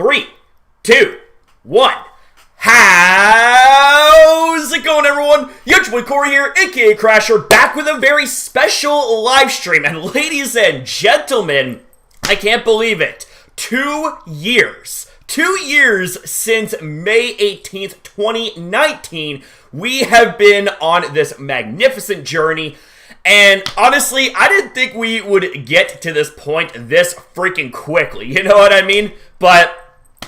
3, 2, 1. How's it going, everyone? Your boy Corey here, aka Crasher, back with a very special live stream. And ladies and gentlemen, I can't believe it. 2 years. 2 years since May 18th, 2019, we have been on this magnificent journey. And honestly, I didn't think we would get to this point this freaking quickly. You know what I mean? But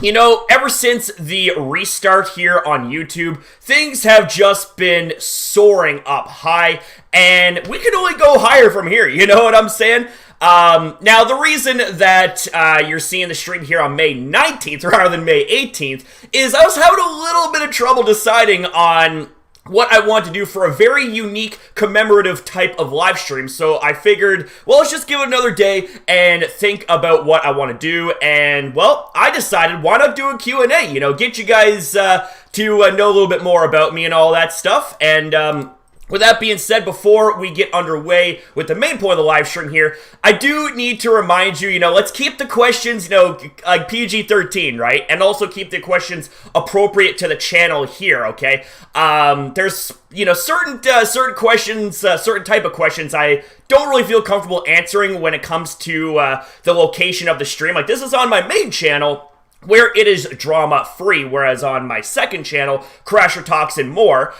you know, ever since the restart here on YouTube, things have just been soaring up high, and we can only go higher from here, you know what I'm saying? Now, the reason that you're seeing the stream here on May 19th rather than May 18th is I was having a little bit of trouble deciding on what I want to do for a very unique commemorative type of live stream. So I figured, well, let's just give it another day and think about what I want to do. And, well, I decided, why not do a Q&A? You know, get you guys to know a little bit more about me and all that stuff. And, with that being said, before we get underway with the main point of the live stream here, I do need to remind you, you know, let's keep the questions, you know, like PG-13, right? And also keep the questions appropriate to the channel here, okay? There's, you know, certain questions, certain type of questions I don't really feel comfortable answering when it comes to the location of the stream. Like, this is on my main channel, where it is drama-free, whereas on my second channel, Crasher Talks and More,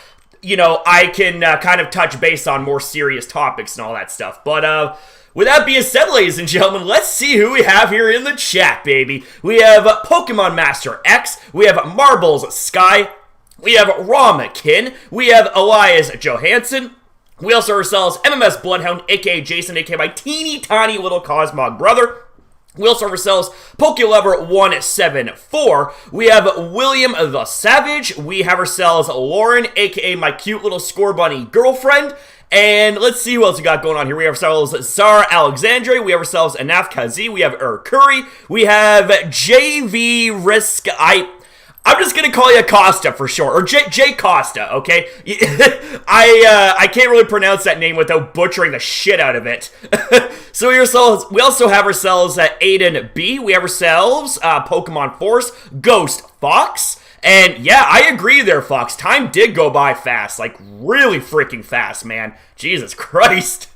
you know, I can kind of touch base on more serious topics and all that stuff. But, with that being said, ladies and gentlemen, let's see who we have here in the chat, baby. We have Pokemon Master X, we have Marbles Sky, we have Ramakin, we have Elias Johansson, we also have ourselves MMS Bloodhound, aka Jason, aka my teeny tiny little Cosmog brother. We also have ourselves PokeLover174. We have William the Savage. We have ourselves Lauren, aka my cute little score bunny girlfriend. And let's see who else we got going on here. We have ourselves Zara Alexandre. We have ourselves Anaf Kazi. We have Curry. We have JV Risk. I'm just gonna call you Costa for short, or J Costa, okay? I can't really pronounce that name without butchering the shit out of it. So we also have ourselves Aiden B. We have ourselves Pokemon Force, Ghost Fox, and yeah, I agree there, Fox. Time did go by fast, like really freaking fast, man. Jesus Christ.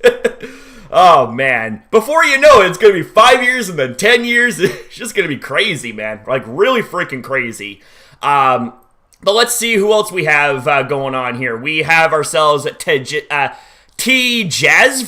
Oh, man. Before you know it, it's going to be 5 years and then 10 years. It's just going to be crazy, man. Like, really freaking crazy. But let's see who else we have going on here. We have ourselves T-Jazv.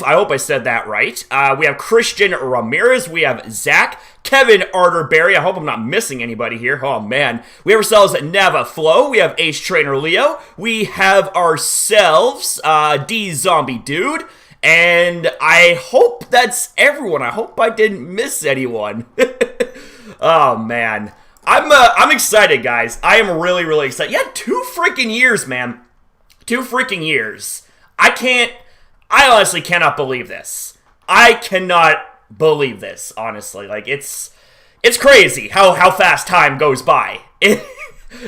I hope I said that right. We have Christian Ramirez. We have Zach. Kevin Arterberry. I hope I'm not missing anybody here. Oh, man. We have ourselves Neva Flo. We have Ace Trainer Leo. We have ourselves D-Zombie Dude. And I hope that's everyone. I hope I didn't miss anyone. Oh, man. I'm excited, guys. I am really, really excited. Yeah, 2 freaking years, man. 2 freaking years. I honestly cannot believe this. I cannot believe this, honestly. Like, it's crazy how fast time goes by. It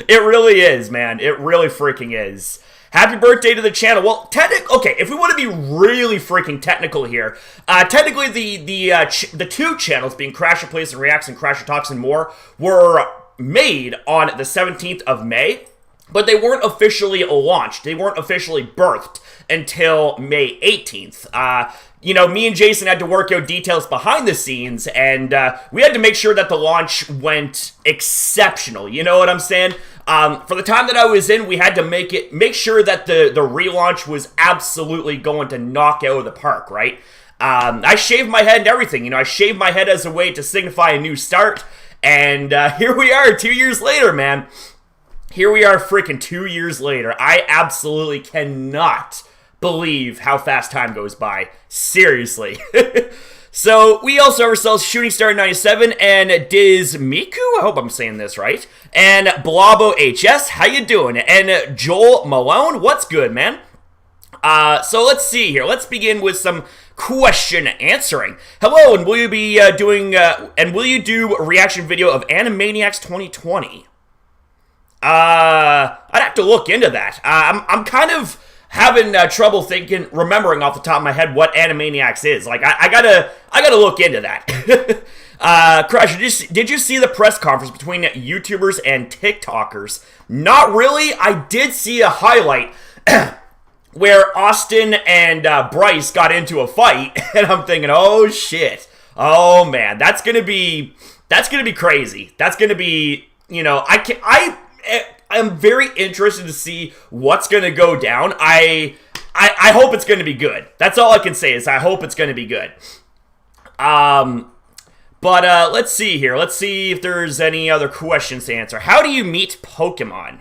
really is, man. It really freaking is. Happy birthday to the channel. Well, okay, if we want to be really freaking technical here, technically the 2 channels, being CrasherPlays&Reacts and Crasher Talks and More, were made on the 17th of May, but they weren't officially launched. They weren't officially birthed until May 18th. You know, me and Jason had to work out details behind the scenes, and we had to make sure that the launch went exceptional. You know what I'm saying? For the time that I was in, we had to make sure that the relaunch was absolutely going to knock out of the park, right? I shaved my head and everything. You know, I shaved my head as a way to signify a new start, and here we are 2 years later, man. Here we are freaking 2 years later. I absolutely cannot believe how fast time goes by. Seriously. So, we also have ourselves Shooting Star 97 and Dizmiku, I hope I'm saying this right, and Blobo HS, how you doing? And Joel Malone, what's good, man? So let's see here. Let's begin with some question answering. Hello, and will you be will you do a reaction video of Animaniacs 2020? I'd have to look into that. I'm kind of having trouble remembering off the top of my head what Animaniacs is. Like, I gotta look into that. Crash, did you see the press conference between YouTubers and TikTokers? Not really. I did see a highlight where Austin and Bryce got into a fight, and I'm thinking, oh shit, oh man, that's gonna be crazy. That's gonna be, you know, I'm very interested to see what's gonna go down. I hope it's gonna be good. That's all I can say is I hope it's gonna be good. But let's see here. Let's see if there's any other questions to answer. How do you meet Pokemon?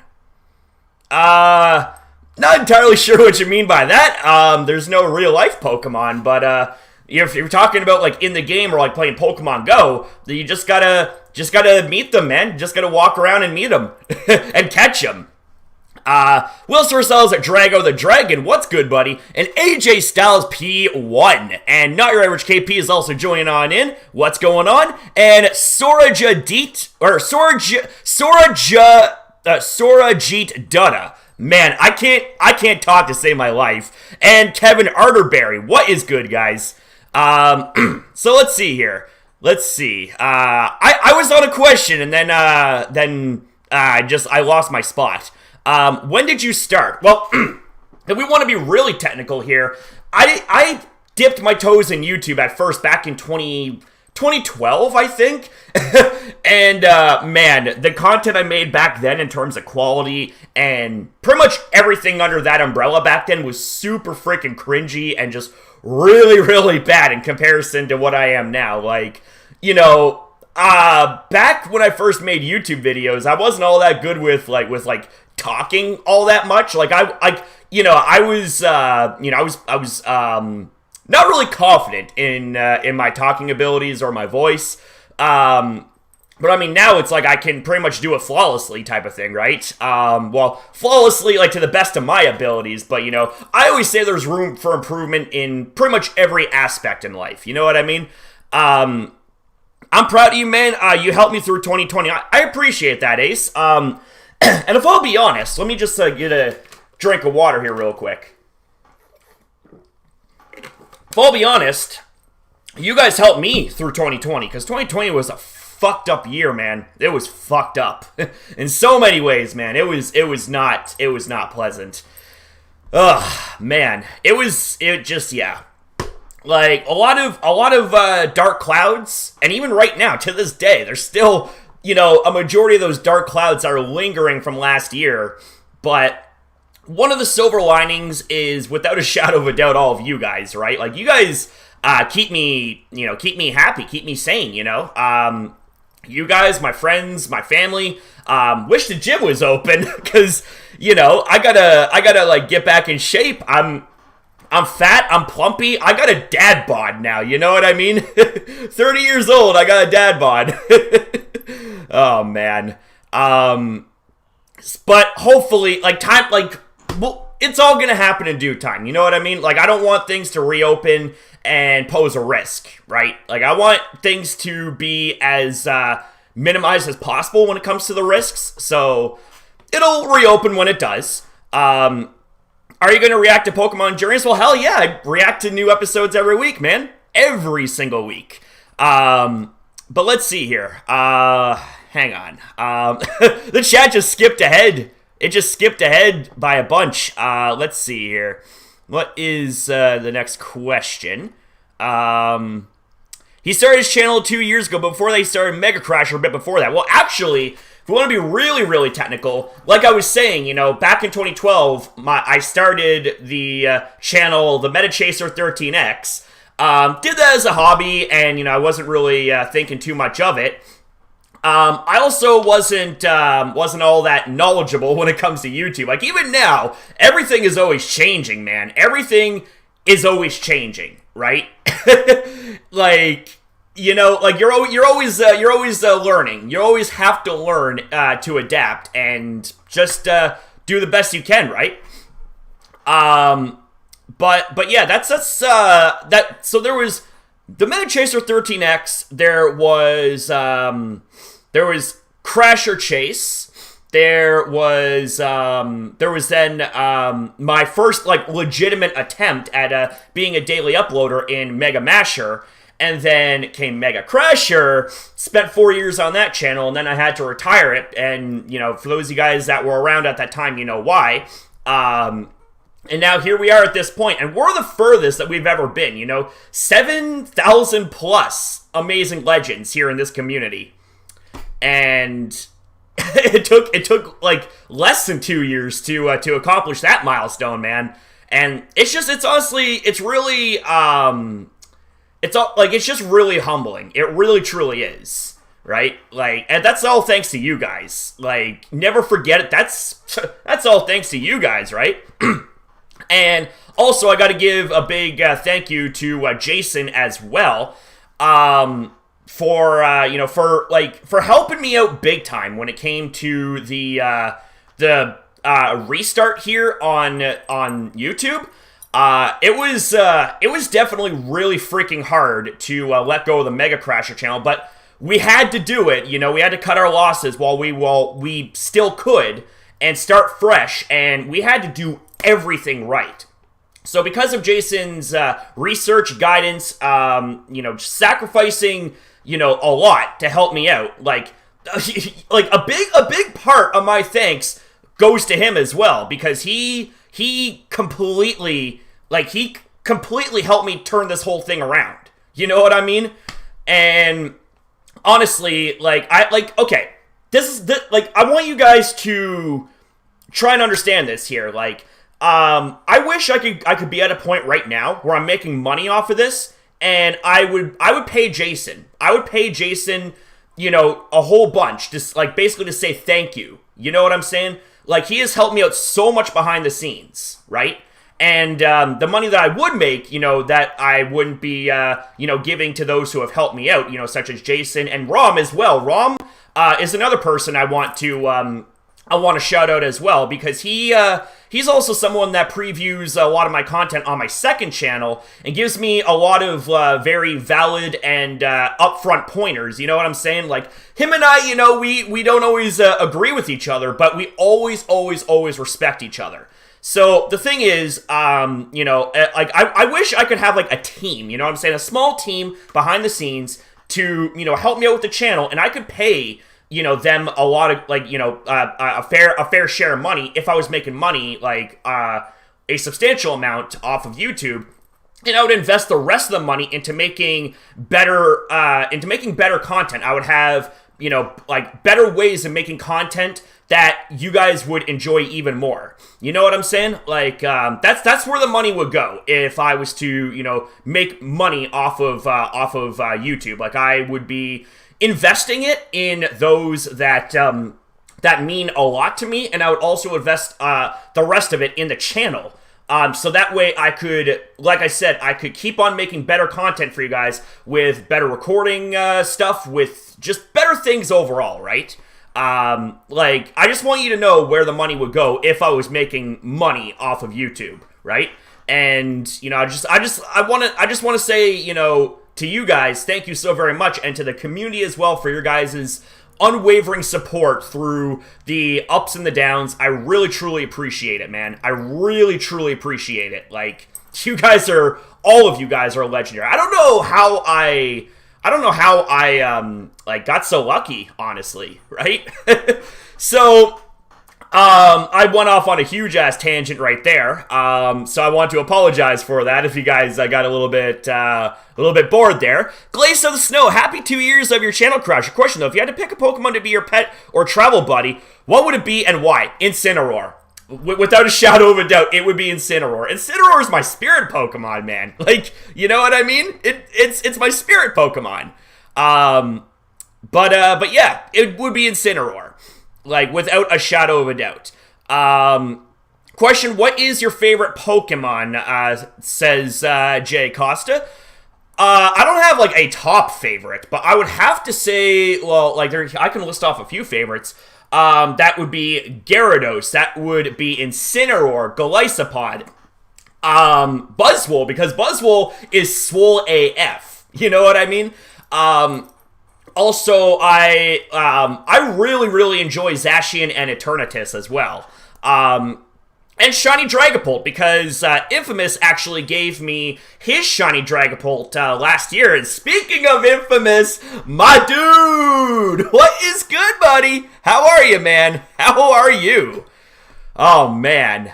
Not entirely sure what you mean by that. There's no real life Pokemon, but if you're talking about like in the game or like playing Pokemon Go, you just gotta meet them, man. Just gotta walk around and meet them and catch them. Will Sorcel's Drago the Dragon, what's good, buddy? And AJ Styles P1. And Not Your Average KP is also joining on in. What's going on? And Sorajit Dutta. Man, I can't talk to save my life. And Kevin Arterberry, what is good, guys? So let's see here. Let's see. I was on a question and then I lost my spot. When did you start? Well, if we want to be really technical here, I dipped my toes in YouTube at first back in 2012, I think. And, man, the content I made back then in terms of quality and pretty much everything under that umbrella back then was super freaking cringy and just really, really bad in comparison to what I am now. Like, you know, back when I first made YouTube videos, I wasn't all that good with talking all that much. Like I was not really confident in my talking abilities or my voice. But I mean, now it's like I can pretty much do it flawlessly type of thing, right? Well, flawlessly, like to the best of my abilities, but you know, I always say there's room for improvement in pretty much every aspect in life. You know what I mean? I'm proud of you, man. You helped me through 2020. I appreciate that, Ace. And if I'll be honest, let me just get a drink of water here real quick. If I'll be honest, you guys helped me through 2020, because 2020 was a fucked up year, man. It was fucked up in so many ways, man. It was not pleasant. Ugh, man. Yeah. Like a lot of dark clouds, and even right now to this day, there's still, you know, a majority of those dark clouds are lingering from last year. But one of the silver linings is, without a shadow of a doubt, all of you guys, right? Like, you guys keep me happy, keep me sane, you know? You guys, my friends, my family, wish the gym was open, because, you know, I gotta, like, get back in shape. I'm fat, I'm plumpy, I got a dad bod now, you know what I mean? 30 years old, I got a dad bod. Oh, man. But hopefully, well, it's all gonna happen in due time, you know what I mean? Like, I don't want things to reopen and pose a risk, right? Like, I want things to be as minimized as possible when it comes to the risks, so it'll reopen when it does. Are you going to react to Pokemon Journeys? Well, hell yeah, I react to new episodes every week, man. Every single week. But let's see here. Hang on. The chat just skipped ahead. It just skipped ahead by a bunch. Let's see here. What is the next question? He started his channel 2 years ago, before they started Mega Crasher, a bit before that. Well, actually, if we want to be really, really technical, like I was saying, you know, back in 2012, I started the channel, the Meta Chaser 13X. Did that as a hobby, and, you know, I wasn't really thinking too much of it. I also wasn't all that knowledgeable when it comes to YouTube. Like, even now, everything is always changing, man. Everything is always changing, right? Like, you know, like you're always learning. You always have to learn to adapt and just do the best you can, right? But yeah, that's that. So there was the Meta Chaser 13X. There was Crasher Chase. There was then my first, like, legitimate attempt at being a daily uploader in Mega Masher. And then came Mega Crasher, spent 4 years on that channel, and then I had to retire it. And, you know, for those of you guys that were around at that time, you know why. And now here we are at this point, and we're the furthest that we've ever been, you know? 7,000 plus amazing legends here in this community. And it took like less than 2 years to accomplish that milestone, man. And it's honestly, it's really, it's just really humbling. It really truly is, right? Like, and that's all thanks to you guys. Like, never forget it. That's all thanks to you guys, right? And also, I got to give a big thank you to Jason as well, for helping me out big time when it came to the restart here on YouTube. It was definitely really freaking hard to let go of the Mega Crasher channel, but we had to do it. You know, we had to cut our losses while we still could and start fresh, and we had to do everything right. So because of Jason's research, guidance, you know, sacrificing, you know, a lot to help me out, like a big part of my thanks goes to him as well, because he completely helped me turn this whole thing around. You know what I mean? And honestly, okay, I want you guys to try and understand this here. Like, I wish I could be at a point right now where I'm making money off of this, and I would pay Jason. I would pay Jason, you know, a whole bunch, just like basically to say thank you. You know what I'm saying? Like, he has helped me out so much behind the scenes, right? And the money that I would make, you know, that I wouldn't be, you know, giving to those who have helped me out, you know, such as Jason and Rom as well. Rom is another person I want to shout out as well, because he's also someone that previews a lot of my content on my second channel and gives me a lot of very valid and upfront pointers. You know what I'm saying? Like, him and I, you know, we don't always agree with each other, but we always respect each other. So the thing is, you know, like, I wish I could have like a team, you know what I'm saying? A small team behind the scenes to, you know, help me out with the channel, and I could pay, you know, them a lot of, like, you know, a fair share of money if I was making money, like, a substantial amount off of YouTube, and I would invest the rest of the money into making better content. I would have, you know, like, better ways of making content that you guys would enjoy even more. You know what I'm saying? Like, that's where the money would go if I was to, you know, make money off of YouTube. Like, I would be investing it in those that that mean a lot to me, and I would also invest the rest of it in the channel. So that way I could, like I said, I could keep on making better content for you guys with better recording stuff, with just better things overall, right? Like, I just want you to know where the money would go if I was making money off of YouTube, right? And, you know, I just want to say, you know, to you guys, thank you so very much, and to the community as well for your guys' unwavering support through the ups and the downs. I really truly appreciate it, man. I really truly appreciate it. Like, all of you guys are legendary. I don't know how I like got so lucky, honestly, right? So I went off on a huge ass tangent right there. So I want to apologize for that if you guys got a little bit bored there. Glaze of the Snow, happy 2 years of your channel, Crasher. Question though, if you had to pick a Pokemon to be your pet or travel buddy, what would it be and why? Incineroar. Without a shadow of a doubt, it would be Incineroar. Incineroar is my spirit Pokemon, man. Like, you know what I mean? It's my spirit Pokemon. But yeah, it would be Incineroar. Like, without a shadow of a doubt. Question, what is your favorite Pokemon? Says Jay Costa. I don't have, like, a top favorite, but I would have to say, well, like, I can list off a few favorites. That would be Gyarados. That would be Incineroar, Golisopod, Buzzwole, because Buzzwole is swole AF. You know what I mean? Also, I really enjoy Zacian and Eternatus as well. and Shiny Dragapult, because Infamous actually gave me his Shiny Dragapult last year. And speaking of Infamous, my dude, what is good, buddy? How are you, man? How are you? Oh, man.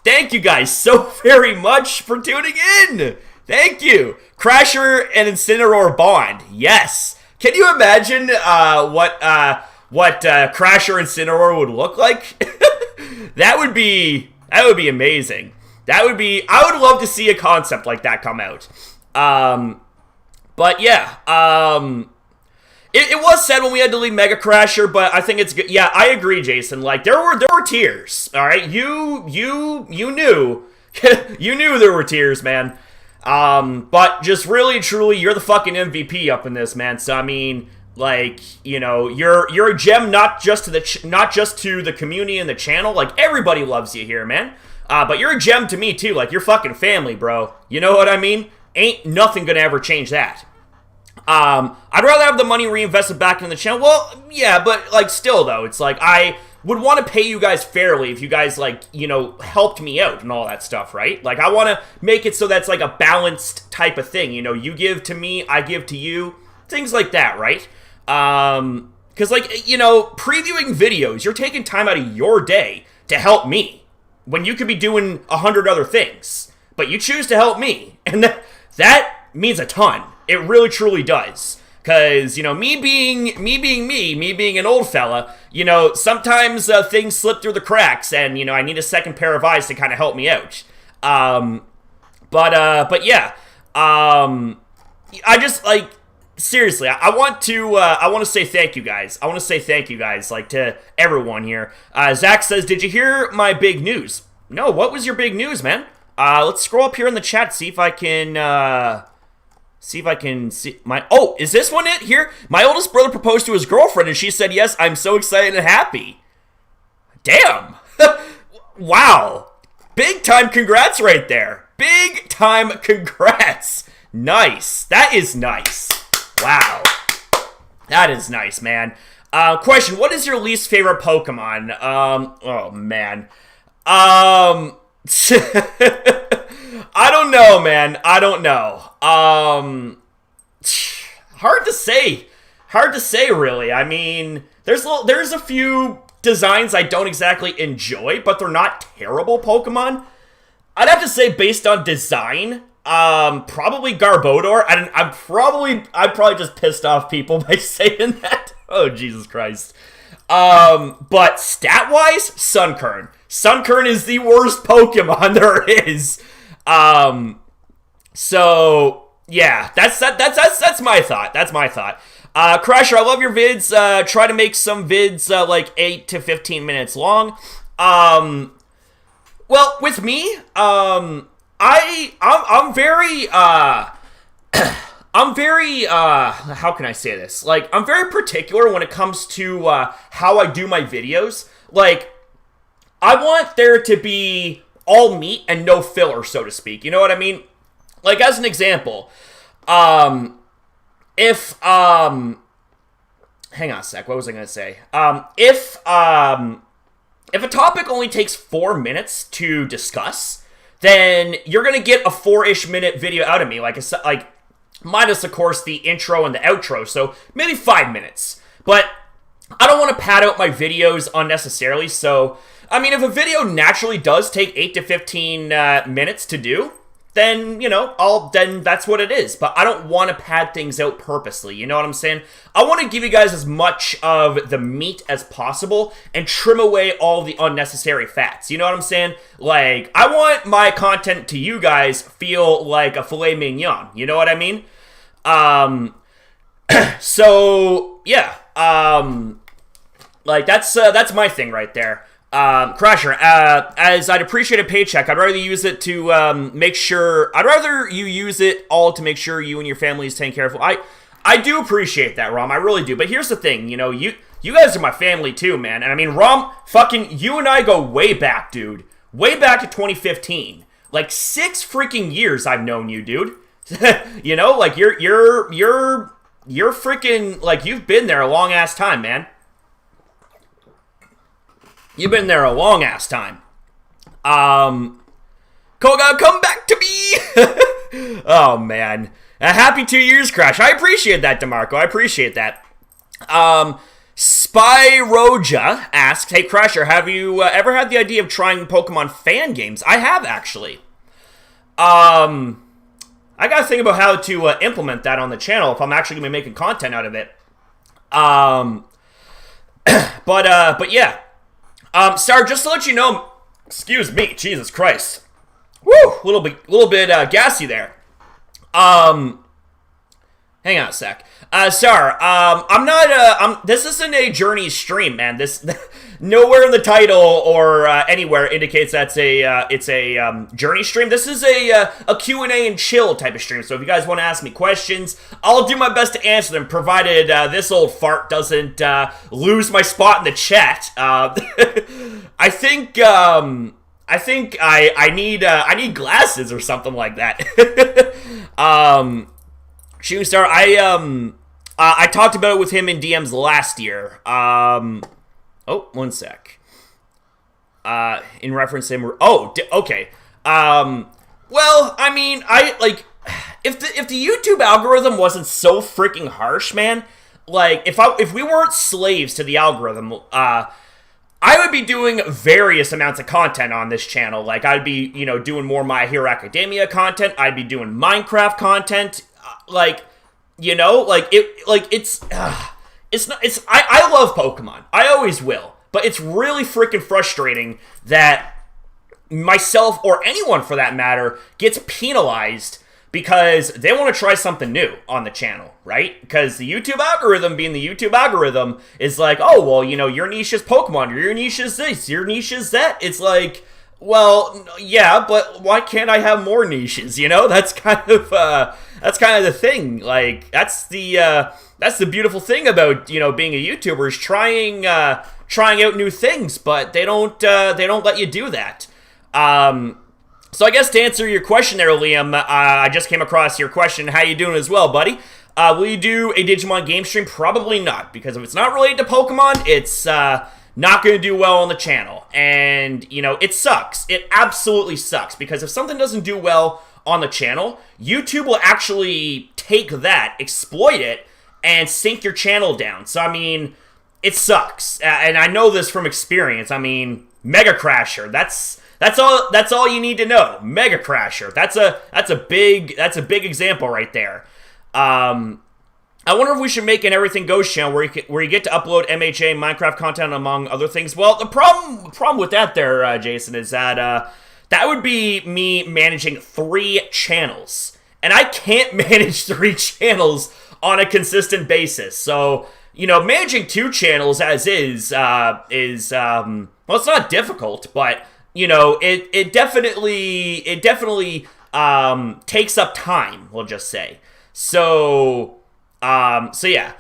Thank you guys so very much for tuning in. Thank you. Crasher and Incineroar bond. Yes. Can you imagine what Crasher and Incineroar would look like? That would be amazing. I would love to see a concept like that come out. But yeah, it was sad when we had to leave Mega Crasher, but I think it's good. Yeah, I agree, Jason. Like there were tears. All right, you knew you knew there were tears, man. But just really truly, you're the fucking MVP up in this, man. So I mean, like, you know, you're a gem not just to the community and the channel. Like everybody loves you here, man. But you're a gem to me too. Like you're fucking family, bro. You know what I mean? Ain't nothing gonna ever change that. I'd rather have the money reinvested back in the channel. Well, yeah, but like still though, it's like I would want to pay you guys fairly if you guys, like, you know, helped me out and all that stuff, right? Like I want to make it so that's like a balanced type of thing. You know, you give to me, I give to you, things like that, right? Because, like, you know, previewing videos, you're taking time out of your day to help me when you could be doing 100 other things, but you choose to help me, and that means a ton. It really truly does. Because, you know, me being an old fella, you know, sometimes things slip through the cracks, and, you know, I need a second pair of eyes to kind of help me out. But yeah, I just, like, seriously, I want to say thank you guys. I want to say thank you guys, like, to everyone here. Zach says, did you hear my big news? No, what was your big news, man? Let's scroll up here in the chat, see if I can see my... Oh, is this one it here? My oldest brother proposed to his girlfriend, and she said yes. I'm so excited and happy. Damn. Wow. Big time congrats right there. Big time congrats. Nice. That is nice. Wow. That is nice, man. Question, what is your least favorite Pokemon? Oh, man. I don't know, man. I don't know. Hard to say. Hard to say, really. I mean, there's a few designs I don't exactly enjoy, but they're not terrible Pokemon. I'd have to say, based on design, probably Garbodor. I'd probably just pissed off people by saying that. Oh, Jesus Christ. But stat-wise, Sunkern. Sunkern is the worst Pokemon there is. So yeah, that's my thought. That's my thought. Crasher, I love your vids. Try to make some vids like 8 to 15 minutes long. Well, with me, I'm very how can I say this? Like, I'm very particular when it comes to how I do my videos. Like, I want there to be all meat and no filler, so to speak. You know what I mean? Like, as an example, if hang on a sec, what was I going to say? If a topic only takes 4 minutes to discuss, then you're going to get a 4-ish minute video out of me, like minus, of course, the intro and the outro, so maybe 5 minutes. But I don't want to pad out my videos unnecessarily, so, I mean, if a video naturally does take 8 to 15 minutes to do, then, you know, then that's what it is. But I don't want to pad things out purposely, you know what I'm saying? I want to give you guys as much of the meat as possible and trim away all the unnecessary fats, you know what I'm saying? Like, I want my content to you guys feel like a filet mignon, you know what I mean? So, yeah, like, that's my thing right there. Crasher, as I'd appreciate a paycheck, I'd rather use it to, make sure, I'd rather you use it all to make sure you and your family is taken care of. I do appreciate that, Rom, I really do, but here's the thing, you know, you guys are my family too, man, and I mean, Rom, fucking, you and I go way back, dude, way back to 2015, like 6 freaking years I've known you, dude, you know, like, you're freaking, like, you've been there a long-ass time, man. You've been there a long-ass time. Koga, come back to me! Oh, man. A happy 2 years, Crash. I appreciate that, DeMarco. I appreciate that. Spyroja asks, hey, Crasher, have you ever had the idea of trying Pokemon fan games? I have, actually. I gotta think about how to implement that on the channel if I'm actually gonna be making content out of it. But yeah. Star, just to let you know, excuse me, Jesus Christ. Woo, little bit gassy there. Hang on a sec. Star, this isn't a Journey stream, man. This, nowhere in the title or anywhere indicates it's a Journey stream. This is a Q&A and chill type of stream. So if you guys want to ask me questions, I'll do my best to answer them, provided this old fart doesn't lose my spot in the chat. I think I need glasses or something like that. Shooting Star, I talked about it with him in DMs last year. Oh, one sec. In reference to him. Oh, okay. Well, I mean, if the YouTube algorithm wasn't so freaking harsh, man, like if we weren't slaves to the algorithm, I would be doing various amounts of content on this channel. Like, I'd be, doing more My Hero Academia content. I'd be doing Minecraft content. I love Pokemon. I always will. But it's really freaking frustrating that myself, or anyone for that matter, gets penalized because they want to try something new on the channel, right? Because the YouTube algorithm, being the YouTube algorithm, is like, oh, well, your niche is Pokemon, or your niche is this, your niche is that. It's like, well, yeah, but why can't I have more niches? That's kind of the thing. Like, that's the beautiful thing about being a YouTuber, is trying out new things, but they don't let you do that. So I guess to answer your question there, Liam, I just came across your question. How you doing as well, buddy? Will you do a Digimon game stream? Probably not, because if it's not related to Pokemon, it's not going to do well on the channel. And, it sucks. It absolutely sucks, because if something doesn't do well on the channel, YouTube will actually take that, exploit it, and sink your channel down. So, I mean, it sucks. And I know this from experience. I mean, Mega Crasher, that's all you need to know. Mega Crasher. That's a big example right there. I wonder if we should make an Everything Goes channel where you get to upload MHA Minecraft content, among other things. Well, the problem with that there, Jason, is that that would be me managing 3 channels, and I can't manage 3 channels on a consistent basis. So, managing 2 channels as is well, it's not difficult, but it definitely takes up time, we'll just say. So yeah.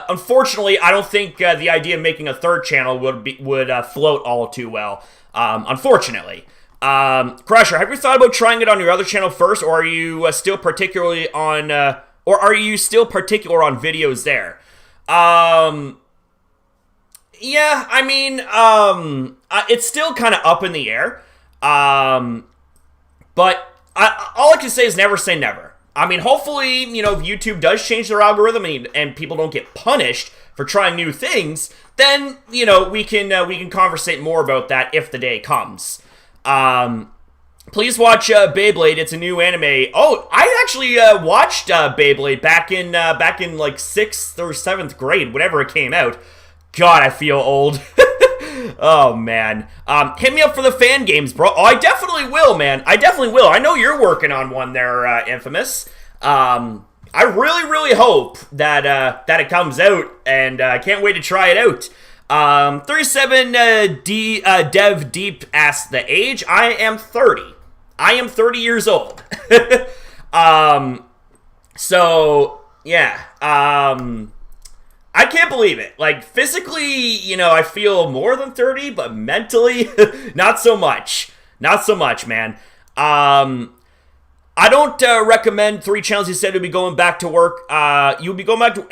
Unfortunately, I don't think the idea of making a 3rd channel would float all too well. Unfortunately. Crasher, have you thought about trying it on your other channel first, or are you still particular on videos there? Yeah, I mean, it's still kind of up in the air. But all I can say is never say never. I mean, hopefully, if YouTube does change their algorithm and people don't get punished for trying new things, then, we can conversate more about that if the day comes. Please watch Beyblade. It's a new anime. Oh, I actually watched Beyblade back in like 6th or 7th grade, whenever it came out. God, I feel old. Oh, man. Hit me up for the fan games, bro. Oh, I definitely will, man. I definitely will. I know you're working on one there, Infamous. I really, really hope that it comes out, and I can't wait to try it out. 37 Dev Deep asked the age. I am 30. I am 30 years old. So, yeah. I can't believe it. Like, physically, I feel more than 30, but mentally, not so much. Not so much, man. I don't recommend 3 channels. You said to be going back to work. You'll be going back to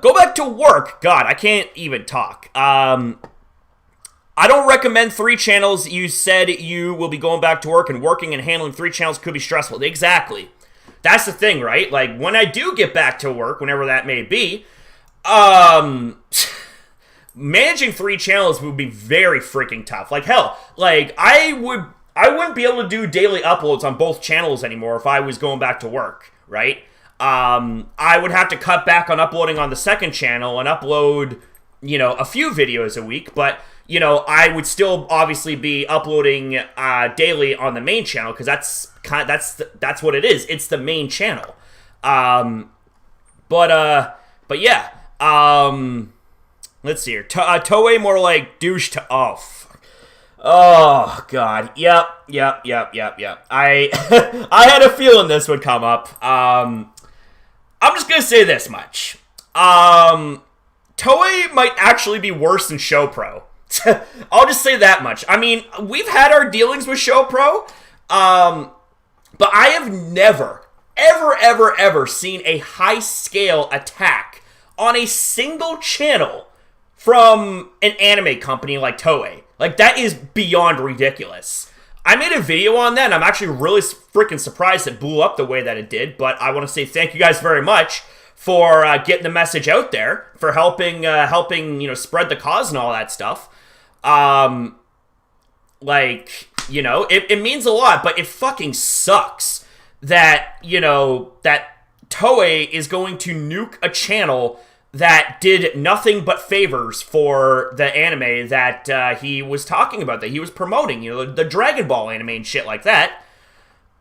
go back to work. God, I can't even talk. I don't recommend 3 channels. You said you will be going back to work, and working and handling 3 channels could be stressful. Exactly. That's the thing, right? Like, when I do get back to work, whenever that may be, managing 3 channels would be very freaking tough. Like, hell, like, I wouldn't be able to do daily uploads on both channels anymore if I was going back to work, right? I would have to cut back on uploading on the second channel and upload, you know, a few videos a week, but, you know, I would still obviously be uploading daily on the main channel, because that's what it is. It's the main channel. But yeah. Let's see here. Toei more like douche to Oh, God. Yep. I had a feeling this would come up. I'm just gonna say this much. Toei might actually be worse than ShowPro. I'll just say that much. I mean, we've had our dealings with ShowPro, but I have never, ever seen a high-scale attack on a single channel from an anime company like Toei. Like, that is beyond ridiculous. I made a video on that, and I'm actually really freaking surprised it blew up the way that it did, but I want to say thank you guys very much for getting the message out there, for helping, you know, spread the cause and all that stuff. Like, you know, it means a lot, but it fucking sucks that, you know, that Toei is going to nuke a channel that did nothing but favors for the anime that he was talking about, that he was promoting, you know, the Dragon Ball anime and shit like that.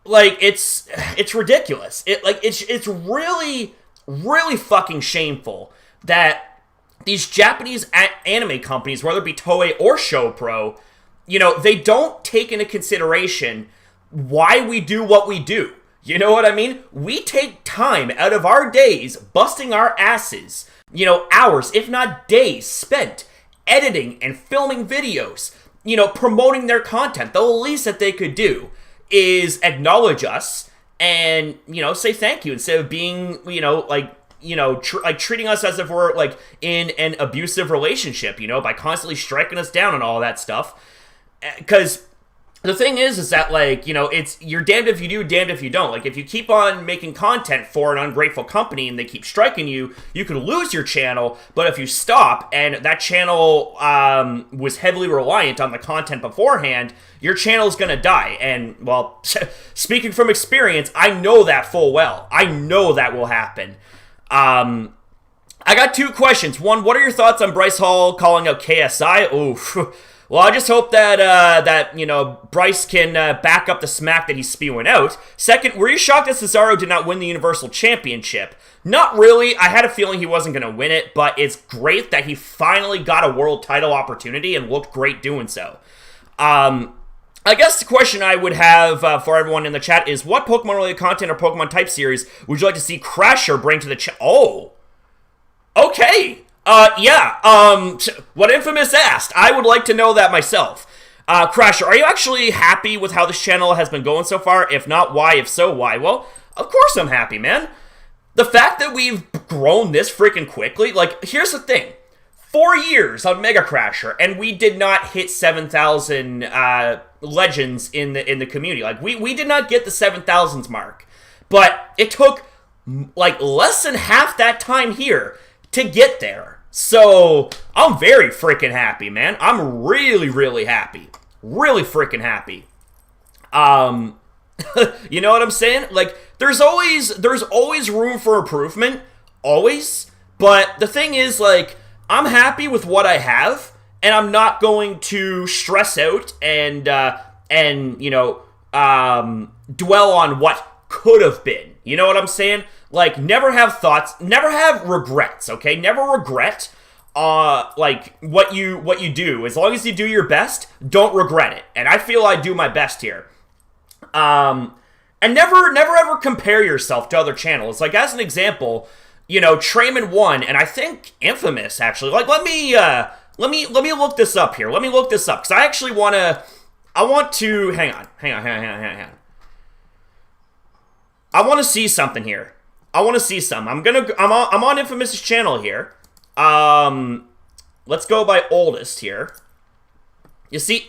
Like, it's ridiculous. It's really fucking shameful that these Japanese anime companies, whether it be Toei or ShowPro, you know, they don't take into consideration why we do what we do. You know what I mean? We take time out of our days, busting our asses, you know, hours, if not days, spent editing and filming videos, you know, promoting their content. The least that they could do is acknowledge us and, you know, say thank you, instead of being, you know, like, you know, like treating us as if we're, like, in an abusive relationship, you know, by constantly striking us down and all that stuff. Because the thing is that, like, you know, you're damned if you do, damned if you don't. Like, if you keep on making content for an ungrateful company and they keep striking you, you could lose your channel. But if you stop, and that channel was heavily reliant on the content beforehand, your channel's gonna die. And, well, speaking from experience, I know that full well. I know that will happen. I got 2 questions. One, what are your thoughts on Bryce Hall calling out KSI? Oof. Well, I just hope that you know, Bryce can back up the smack that he's spewing out. Second, were you shocked that Cesaro did not win the Universal Championship? Not really. I had a feeling he wasn't going to win it, but it's great that he finally got a world title opportunity and looked great doing so. I guess the question I would have for everyone in the chat is, what Pokemon-related content or Pokemon type series would you like to see Crasher bring to the channel? Oh! Okay! What Infamous asked. I would like to know that myself. Crasher, are you actually happy with how this channel has been going so far? If not, why? If so, why? Well, of course I'm happy, man. The fact that we've grown this freaking quickly, like, here's the thing. 4 years on Mega Crasher, and we did not hit 7,000 legends in the community. Like, we did not get the 7,000s mark. But it took, like, less than half that time here to get there. So, I'm very freaking happy, man. I'm really happy. Really freaking happy. You know what I'm saying? Like, there's always room for improvement. Always. But the thing is, like, I'm happy with what I have, and I'm not going to stress out and you know, dwell on what could have been. You know what I'm saying? Like, never have thoughts, never have regrets, okay? Never regret, like, what you do. As long as you do your best, don't regret it. And I feel I do my best here. And never ever compare yourself to other channels. Like, as an example, you know, Trayman won, and I think Infamous, actually. Like, let me look this up here. Let me look this up, because I actually want to, hang on. I want to see something here. I want to see some. I'm on Infamous's channel here. Let's go by oldest here. You see,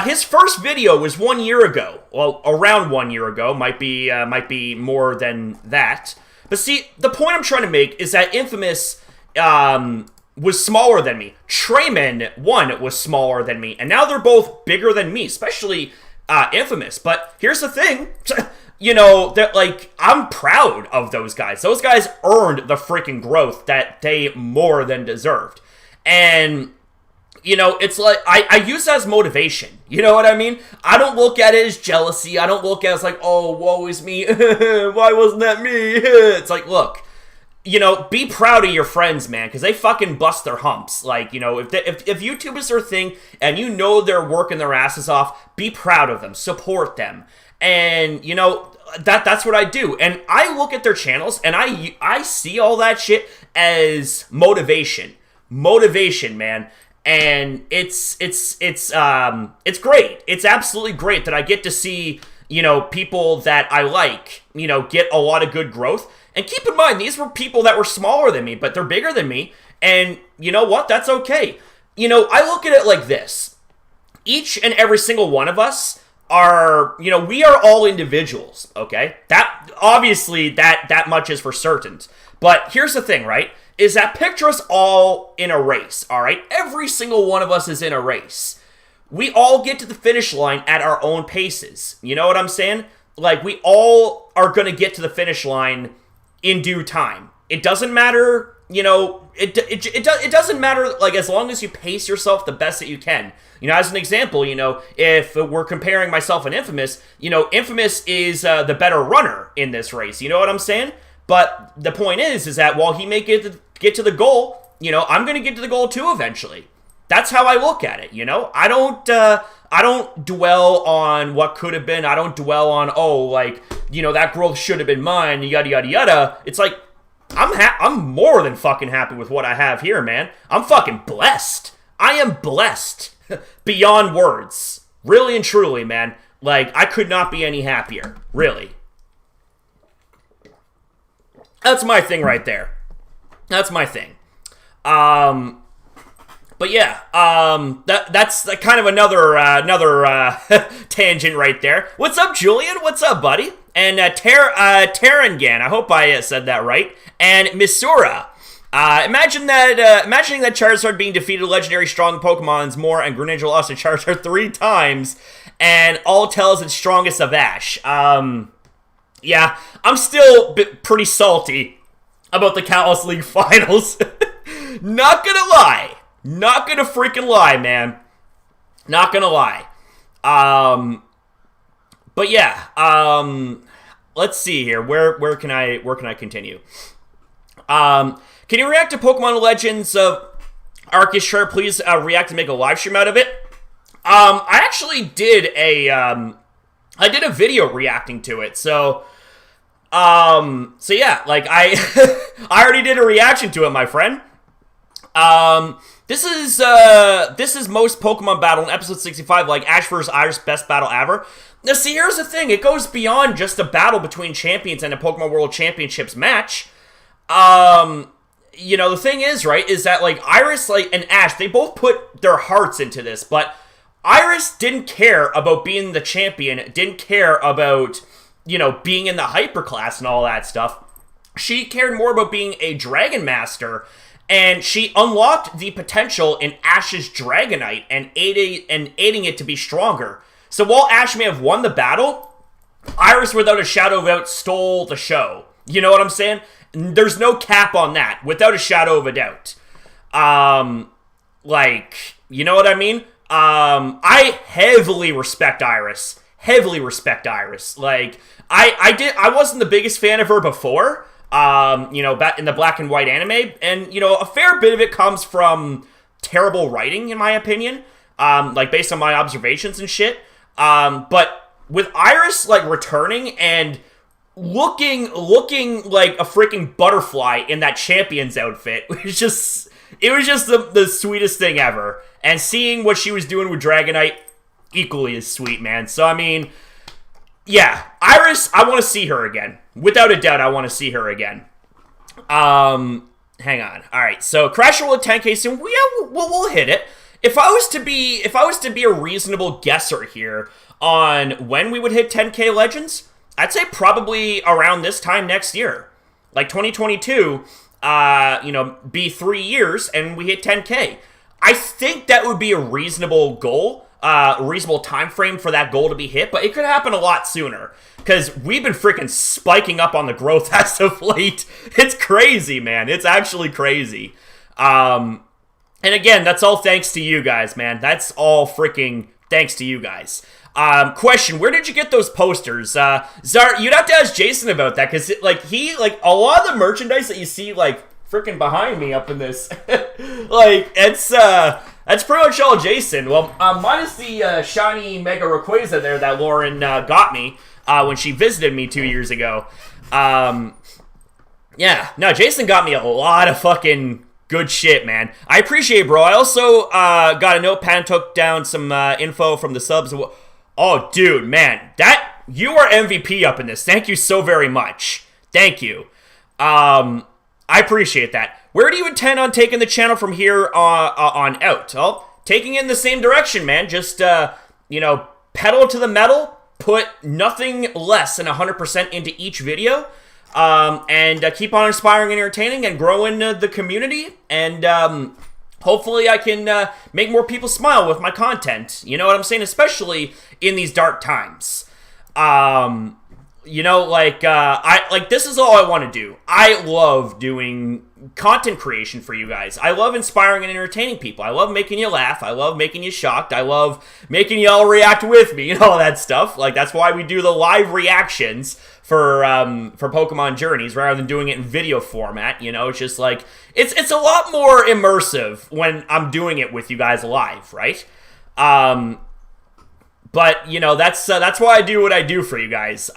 his first video was 1 year ago. Well, around 1 year ago. Might be more than that. But see, the point I'm trying to make is that Infamous was smaller than me. Trayman 1 was smaller than me. And now they're both bigger than me, especially Infamous. But here's the thing. You know, that like, I'm proud of those guys. Those guys earned the freaking growth that they more than deserved. And, you know, it's like, I use that as motivation. You know what I mean? I don't look at it as jealousy. I don't look at it as like, oh, woe is me. Why wasn't that me? It's like, look, you know, be proud of your friends, man, because they fucking bust their humps. Like, you know, if YouTube is their thing and you know they're working their asses off, be proud of them. Support them. And, you know, that's what I do. And I look at their channels and I see all that shit as motivation. Motivation, man. And it's great. It's absolutely great that I get to see, you know, people that I like, you know, get a lot of good growth. And keep in mind, these were people that were smaller than me, but they're bigger than me. And you know what? That's okay. You know, I look at it like this. Each and every single one of us are, you know, we are all individuals, okay? That, obviously, that much is for certain. But here's the thing, right? Is that picture us all in a race, all right? Every single one of us is in a race. We all get to the finish line at our own paces. You know what I'm saying? Like, we all are going to get to the finish line in due time. It doesn't matter, you know, it doesn't matter, like, as long as you pace yourself the best that you can. You know, as an example, you know, if we're comparing myself and Infamous, you know, Infamous is the better runner in this race. You know what I'm saying? But the point is that while he may get to the goal, you know, I'm going to get to the goal too eventually. That's how I look at it, you know? I don't dwell on what could have been. I don't dwell on, oh, like, you know, that growth should have been mine, yada, yada, yada. It's like, I'm more than fucking happy with what I have here, man. I'm fucking blessed. I am blessed beyond words. Really and truly, man. Like, I could not be any happier. Really. That's my thing right there. That's my thing. But yeah, that's kind of another tangent right there. What's up, Julian? What's up, buddy? And Tarangan, I hope I said that right. And Misura. Imagining that Charizard being defeated legendary strong Pokemons more and Greninja lost to Charizard 3 times, and all tells its strongest of Ash. Yeah, I'm still pretty salty about the Kalos League Finals. Not gonna lie. Not gonna freaking lie, man. Not gonna lie. But yeah, let's see here. Where can I continue? Can you react to Pokemon Legends of Arceus? Sure, please react and make a live stream out of it. I actually did I did a video reacting to it, so yeah, like I already did a reaction to it, my friend. This is most Pokemon Battle in episode 65, like Ash vs. Iris best battle ever. Now, see, here's the thing. It goes beyond just a battle between champions and a Pokemon World Championships match. You know, the thing is, right, is that, like, Iris, like, and Ash, they both put their hearts into this, but Iris didn't care about being the champion, didn't care about, you know, being in the hyper class and all that stuff. She cared more about being a Dragon Master, and she unlocked the potential in Ash's Dragonite and aiding it to be stronger. So while Ash may have won the battle, Iris, without a shadow of a doubt, stole the show. You know what I'm saying? There's no cap on that, without a shadow of a doubt. Like, you know what I mean? I heavily respect Iris. Heavily respect Iris. Like, I wasn't the biggest fan of her before, you know, back in the black and white anime, and, you know, a fair bit of it comes from terrible writing, in my opinion, like, based on my observations and shit, but with Iris, like, returning and looking like a freaking butterfly in that champion's outfit, it was just the sweetest thing ever, and seeing what she was doing with Dragonite, equally as sweet, man. So, I mean, yeah, Iris, I want to see her again. Without a doubt, I want to see her again. Hang on. All right, so Crasher will 10K soon. Yeah, we'll hit it. If I was to be a reasonable guesser here on when we would hit 10K Legends, I'd say probably around this time next year, like 2022. Be 3 years and we hit 10K. I think that would be a reasonable goal, reasonable time frame for that goal to be hit, but it could happen a lot sooner because we've been freaking spiking up on the growth as of late. It's crazy, man. It's actually crazy. And again, that's all thanks to you guys, man. That's all freaking thanks to you guys. Question, where did you get those posters? Zar, you'd have to ask Jason about that, because, a lot of the merchandise that you see, freaking behind me up in this, that's pretty much all Jason. Well, minus the shiny Mega Rayquaza there that Lauren got me when she visited me 2 years ago. Yeah, no, Jason got me a lot of fucking good shit, man. I appreciate it, bro. I also got a notepad and took down some info from the subs. Oh, dude, man, you are MVP up in this. Thank you so very much. Thank you. I appreciate that. Where do you intend on taking the channel from here on out? Well, taking it in the same direction, man. Just, pedal to the metal, put nothing less than 100% into each video, and keep on inspiring and entertaining and growing the community, and hopefully I can make more people smile with my content. You know what I'm saying? Especially in these dark times. This is all I want to do. I love doing content creation for you guys. I love inspiring and entertaining people. I love making you laugh. I love making you shocked. I love making you all react with me and all that stuff. That's why we do the live reactions for Pokemon Journeys rather than doing it in video format. It's just it's a lot more immersive when I'm doing it with you guys live, right? But that's why I do what I do for you guys.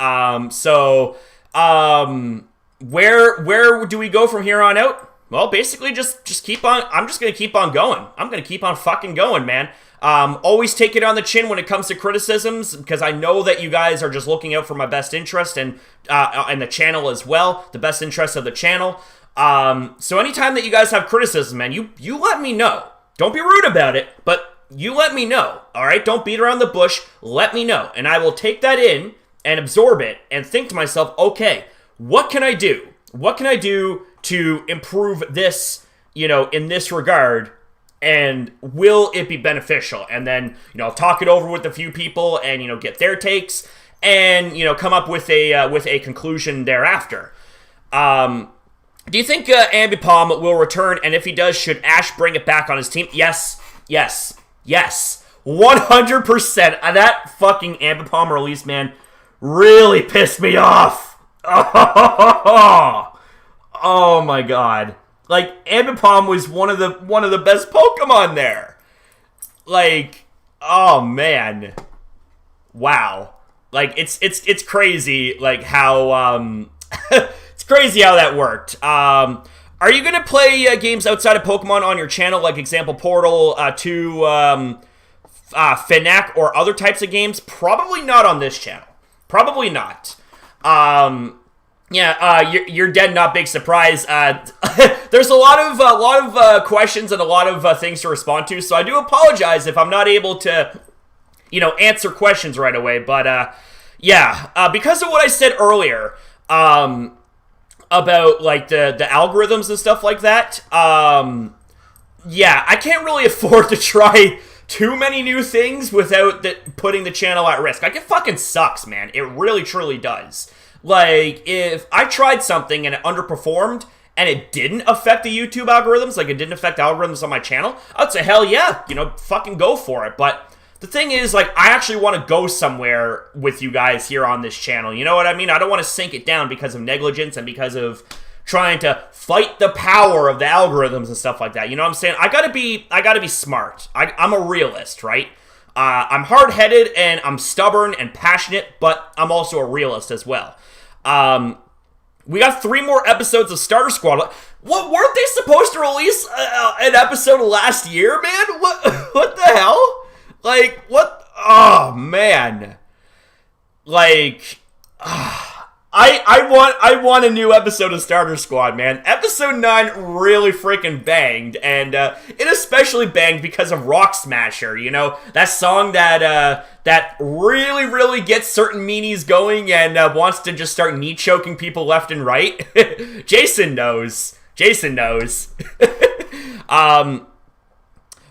Where do we go from here on out? Well, basically just keep on. I'm just gonna keep on going. I'm gonna keep on fucking going, man. Always take it on the chin when it comes to criticisms, because I know that you guys are just looking out for my best interest and the channel as well, the best interest of the channel. So anytime that you guys have criticism, man, you let me know. Don't be rude about it, but you let me know, all right? Don't beat around the bush. Let me know, and I will take that in and absorb it and think to myself, okay, what can I do? What can I do to improve this, in this regard, and will it be beneficial? And then, talk it over with a few people and, get their takes and, come up with a conclusion thereafter. Do you think Ambipom will return? And if he does, should Ash bring it back on his team? Yes. 100%. That fucking Ambipom release, man, really pissed me off. Oh my god. Ambipom was one of the best Pokemon there. Oh man. Wow. It's crazy how it's crazy how that worked. Are you going to play games outside of Pokemon on your channel, like example Portal 2, Fnac, or other types of games? Probably not on this channel. Probably not. You're dead, not big surprise. There's a lot of questions and a lot of things to respond to, so I do apologize if I'm not able to, answer questions right away. But because of what I said earlier, about the algorithms and stuff like that, I can't really afford to try too many new things without putting the channel at risk. It fucking sucks, man. It really truly does. If I tried something and it underperformed and it didn't affect the YouTube algorithms, it didn't affect algorithms on my channel, I'd say hell yeah, fucking go for it. But the thing is, I actually want to go somewhere with you guys here on this channel. You know what I mean? I don't want to sink it down because of negligence and because of trying to fight the power of the algorithms and stuff like that. You know what I'm saying? I gotta be smart. I'm a realist, right? I'm hard-headed and I'm stubborn and passionate, but I'm also a realist as well. We got 3 more episodes of Starter Squad. What, weren't they supposed to release an episode last year, man? What the hell? What? Oh, man. like, I want a new episode of Starter Squad, man. Episode 9 really freaking banged, and it especially banged because of Rock Smasher, you know? That song that really, really gets certain meanies going and wants to just start knee-choking people left and right. Jason knows. Jason knows.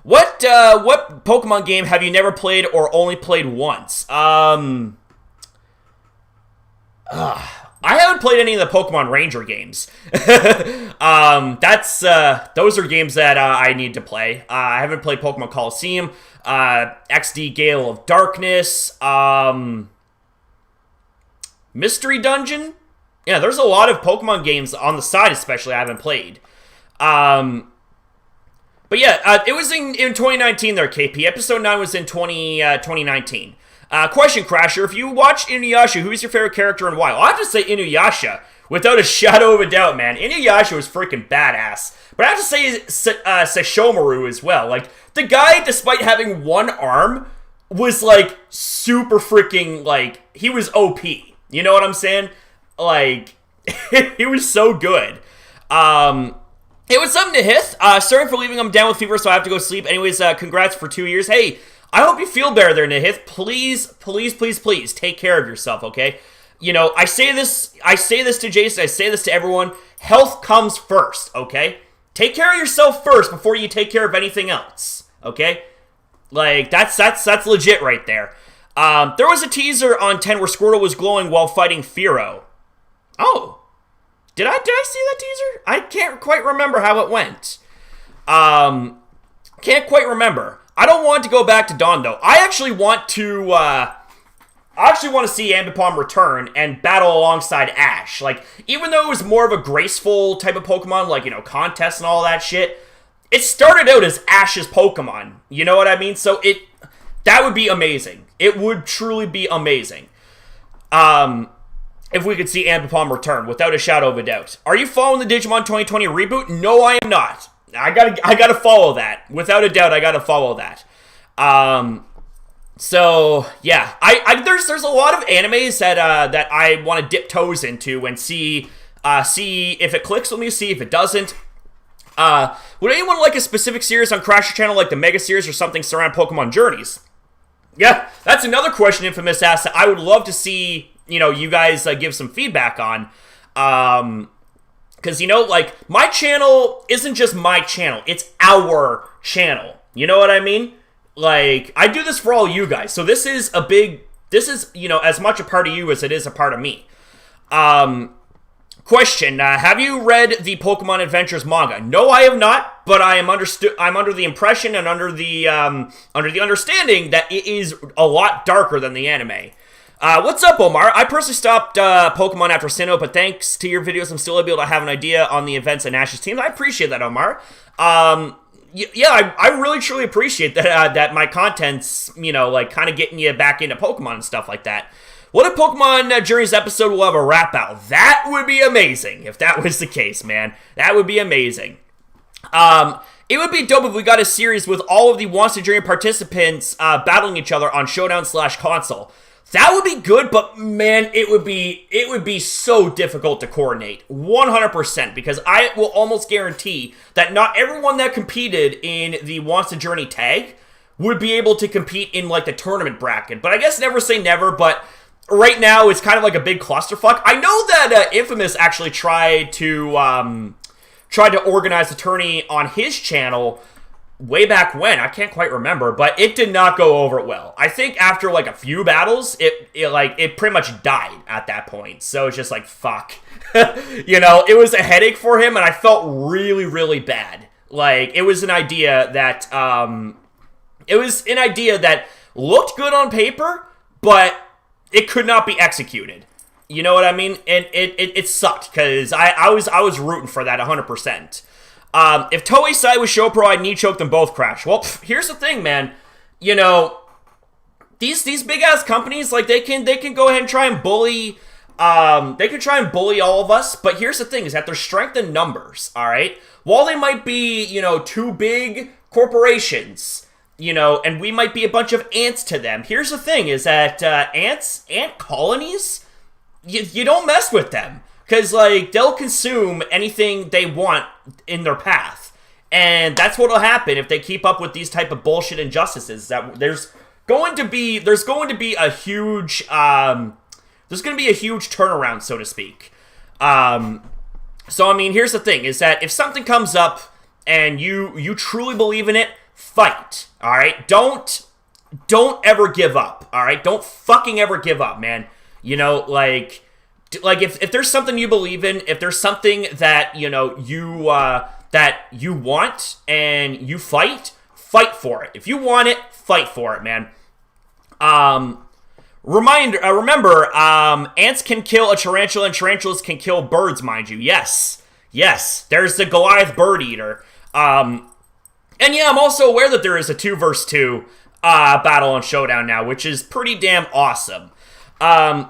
What Pokemon game have you never played or only played once? I haven't played any of the Pokemon Ranger games. Those are games that I need to play. I haven't played Pokemon Coliseum, XD Gale of Darkness, Mystery Dungeon. Yeah, there's a lot of Pokemon games on the side, especially I haven't played. But yeah, it was in 2019 there, KP. Episode 9 was in 2019. Question, Crasher. If you watch Inuyasha, who's your favorite character and why? Well, I have to say Inuyasha, without a shadow of a doubt, man. Inuyasha was freaking badass. But I have to say Sesshomaru as well. Like, the guy, despite having one arm, was, like, super freaking, like, he was OP. You know what I'm saying? Like, he was so good. Hey, what's up, Nihith? Sorry for leaving. I'm down with fever, so I have to go sleep. Anyways, congrats for 2 years. Hey, I hope you feel better there, Nihith. Please, please, please, please take care of yourself, okay? You know, I say this to Jason, I say this to everyone. Health comes first, okay? Take care of yourself first before you take care of anything else, okay? Like, that's legit right there. There was a teaser on 10 where Squirtle was glowing while fighting Fearow. Oh. Did I see that teaser? I can't quite remember how it went. Can't quite remember. I don't want to go back to Dawn, though. I actually want to see Ambipom return and battle alongside Ash. Like, even though it was more of a graceful type of Pokemon, like, you know, contests and all that shit, it started out as Ash's Pokemon. You know what I mean? So that would be amazing. It would truly be amazing. If we could see Ambipom return, without a shadow of a doubt. Are you following the Digimon 2020 reboot? No, I am not. I gotta follow that. Without a doubt, I gotta follow that. So yeah, there's a lot of animes that I want to dip toes into and see if it clicks with me, see if it doesn't. Would anyone like a specific series on Crasher channel, like the Mega series or something surrounding Pokemon journeys? Yeah, that's another question Infamous asked that I would love to see, you know, you guys give some feedback on. Because, you know, like, my channel isn't just my channel. It's our channel. You know what I mean? Like, I do this for all you guys. So this is, you know, as much a part of you as it is a part of me. Question, have you read the Pokemon Adventures manga? No, I have not, but I'm under the impression and under the understanding that it is a lot darker than the anime. What's up, Omar? I personally stopped Pokemon after Sinnoh, but thanks to your videos, I'm still able to have an idea on the events and Ash's teams. I appreciate that, Omar. Yeah, I really, truly appreciate that, that my content's, you know, like, kind of getting you back into Pokemon and stuff like that. What if Pokemon Journeys episode will have a rap battle? That would be amazing, if that was the case, man. That would be amazing. It would be dope if we got a series with all of the Monster Journey participants battling each other on Showdown/console. That would be good, but man, it would be so difficult to coordinate. 100%, because I will almost guarantee that not everyone that competed in the Monster Journey tag would be able to compete in, like, the tournament bracket. But I guess never say never, but right now it's kind of like a big clusterfuck. I know that Infamous actually tried to organize a tourney on his channel way back when. I can't quite remember, but it did not go over well. I think after, like, a few battles, it pretty much died at that point. So it's just like, fuck. You know, it was a headache for him, and I felt really, really bad. Like, it was an idea that, looked good on paper, but it could not be executed. You know what I mean? And it sucked, because I was rooting for that 100%. If Toei side was Showpro, I'd knee choke them both, Crash. Well, here's the thing, man. You know, these big ass companies, like, they can go ahead and try and bully. They can try and bully all of us. But here's the thing: is that their strength in numbers. All right. While they might be, you know, two big corporations, and we might be a bunch of ants to them. Here's the thing, is that ant colonies, you don't mess with them. Because, like, they'll consume anything they want in their path. And that's what'll happen if they keep up with these type of bullshit injustices. That there's going to be a huge turnaround, so to speak. So, I mean, here's the thing, is that if something comes up and you truly believe in it, fight, all right? Don't ever give up, all right? Don't fucking ever give up, man. Like if there's something you believe in, if there's something that, that you want and you fight for it. If you want it, fight for it, man. Remember, ants can kill a tarantula and tarantulas can kill birds, mind you. Yes, there's the Goliath bird eater. And yeah, I'm also aware that there is a 2 vs 2 battle on Showdown now, which is pretty damn awesome.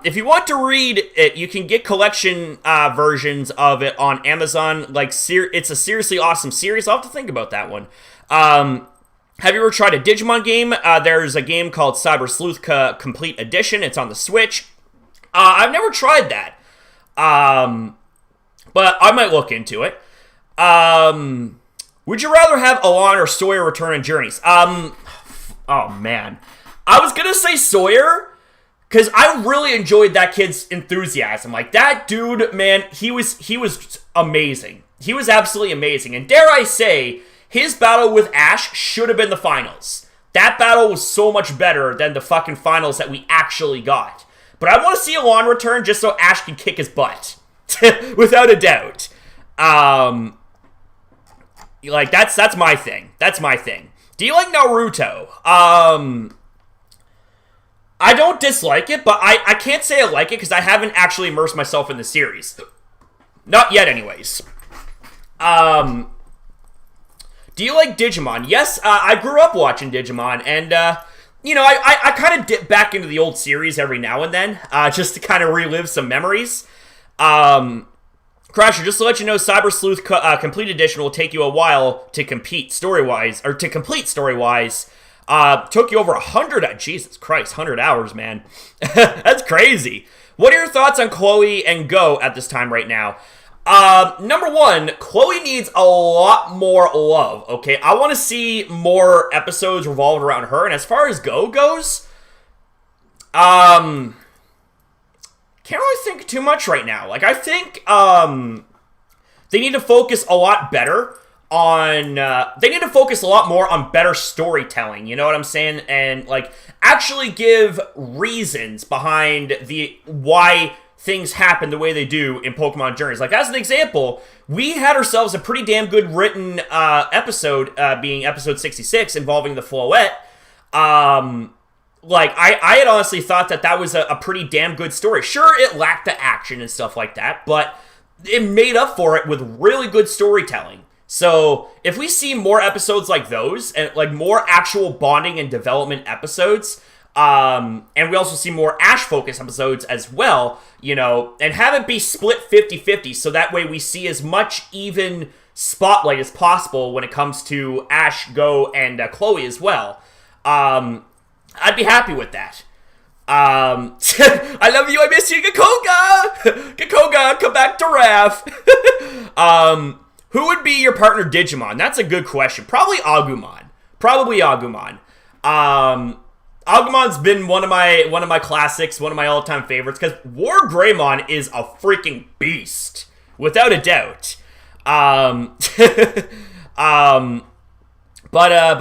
If you want to read it, you can get collection versions of it on Amazon. It's a seriously awesome series. I'll have to think about that one. Have you ever tried a Digimon game? There's a game called Cyber Sleuth Complete Edition. It's on the Switch. I've never tried that. But I might look into it. Would you rather have Alon or Sawyer return in Journeys? Oh, man. I was going to say Sawyer, because I really enjoyed that kid's enthusiasm. Like, that dude, man, he was amazing. He was absolutely amazing. And dare I say, his battle with Ash should have been the finals. That battle was so much better than the fucking finals that we actually got. But I want to see Alon return just so Ash can kick his butt. Without a doubt. Like, that's my thing. That's my thing. Do you like Naruto? I don't dislike it, but I can't say I like it because I haven't actually immersed myself in the series. Not yet, anyways. Do you like Digimon? Yes, I grew up watching Digimon, and, I kind of dip back into the old series every now and then, just to kind of relive some memories. Crasher, just to let you know, Cyber Sleuth Complete Edition will take you a while to complete story-wise. Took you over 100, Jesus Christ, 100 hours, man. That's crazy. What are your thoughts on Chloe and Go at this time right now? Number one, Chloe needs a lot more love, okay? I want to see more episodes revolved around her, and as far as Go goes, can't really think too much right now. Like, I think, they need to focus a lot better on, they need to focus a lot more on better storytelling, you know what I'm saying? And, like, actually give reasons behind why things happen the way they do in Pokemon Journeys. Like, as an example, we had ourselves a pretty damn good written episode, being episode 66, involving the Floette. Like, I had honestly thought that was a pretty damn good story. Sure, it lacked the action and stuff like that, but it made up for it with really good storytelling. So, if we see more episodes like those, and like more actual bonding and development episodes, and we also see more Ash-focused episodes as well, and have it be split 50-50, so that way we see as much even spotlight as possible when it comes to Ash, Go, and Chloe as well. I'd be happy with that. I love you, I miss you, Gakoga! Gakoga, come back to Raph! Who would be your partner Digimon? That's a good question. Probably Agumon. Agumon's been one of my classics, one of my all-time favorites, because War Greymon is a freaking beast, without a doubt. But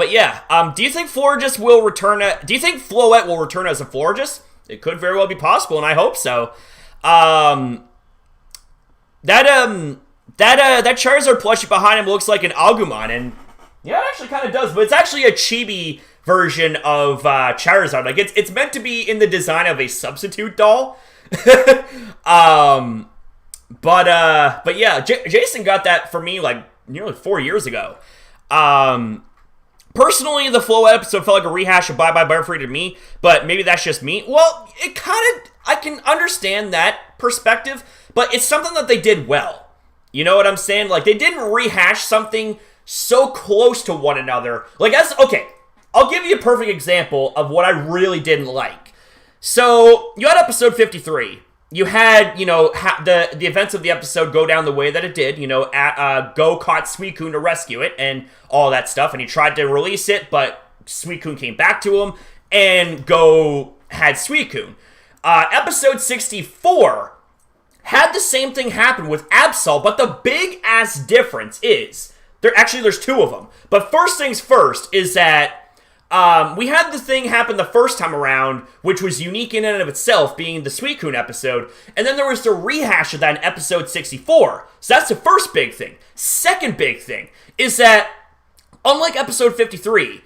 yeah. Do you think Florges will return? Do you think Floette will return as a Florges? It could very well be possible, and I hope so. That Charizard plushie behind him looks like an Agumon, and yeah, it actually kind of does. But it's actually a chibi version of Charizard. Like, it's meant to be in the design of a substitute doll. But yeah, Jason got that for me like nearly 4 years ago. Personally, the Floette episode felt like a rehash of Bye Bye Butterfree to me, but maybe that's just me. Well, I can understand that perspective, but it's something that they did well. You know what I'm saying? Like, they didn't rehash something so close to one another. Like, I'll give you a perfect example of what I really didn't like. So, you had episode 53. You had, the events of the episode go down the way that it did. Go caught Suicune to rescue it and all that stuff. And he tried to release it, but Suicune came back to him. And Go had Suicune. Episode 64 had the same thing happen with Absol. But the big-ass difference is... there's two of them. But first things first is that... we had the thing happen the first time around, which was unique in and of itself, being the Suicune episode, and then there was the rehash of that in episode 64. So that's the first big thing. Second big thing is that, unlike episode 53,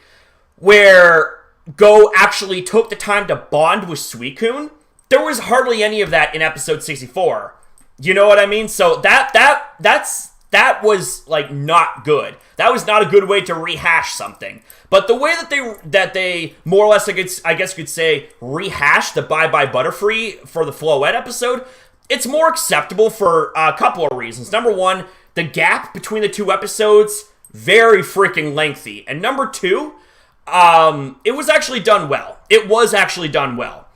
where Go actually took the time to bond with Suicune, there was hardly any of that in episode 64. You know what I mean? So that was, like, not good. That was not a good way to rehash something. But the way that they more or less, I guess you could say, rehashed the Bye Bye Butterfree for the Floette episode, it's more acceptable for a couple of reasons. Number one, the gap between the two episodes, very freaking lengthy. And number two, it was actually done well. It was actually done well.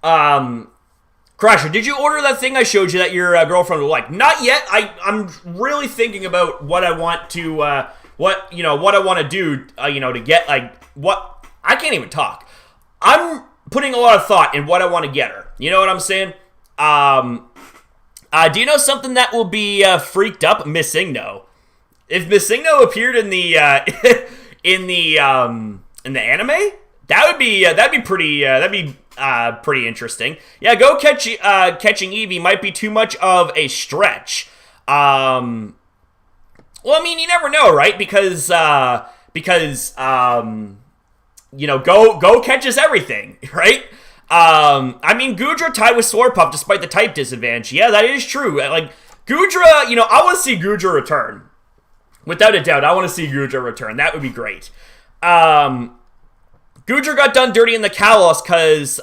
Crasher, did you order that thing I showed you that your girlfriend would like? Not yet. I'm really thinking about what I want to, what I want to do, to get, what... I can't even talk. I'm putting a lot of thought in what I want to get her. You know what I'm saying? Do you know something that will be freaked up? Missingno. If Missingno appeared in the, in the anime, that'd be pretty interesting. Yeah, catching Eevee might be too much of a stretch. Well, I mean, you never know, right? Because Go catches everything, right? I mean, Goodra tied with Slurpuff despite the type disadvantage. Yeah, that is true. Like, Goodra, I want to see Goodra return. Without a doubt, I want to see Goodra return. That would be great. Goodra got done dirty in the Kalos because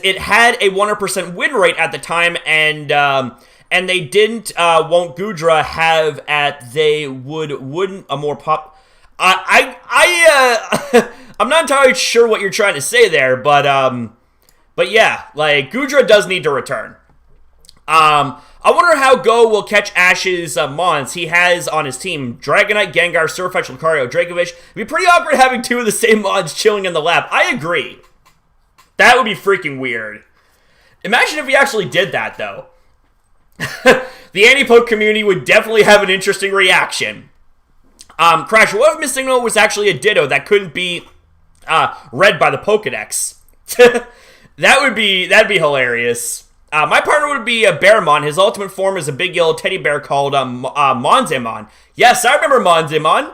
it had a 100% win rate at the time, and they didn't won't Goodra have they wouldn't a more pop. I'm not entirely sure what you're trying to say there, but yeah, like Goodra does need to return. I wonder how Go will catch Ash's Mons he has on his team. Dragonite, Gengar, Surfetch, Lucario, Dracovish. It'd be pretty awkward having two of the same Mons chilling in the lab. I agree. That would be freaking weird. Imagine if we actually did that, though. The Antipoke community would definitely have an interesting reaction. Crash, what if Missingno was actually a Ditto that couldn't be read by the Pokedex? That'd be hilarious. My partner would be a Bearmon. His ultimate form is a big yellow teddy bear called Monzemon. Yes, I remember Monzemon.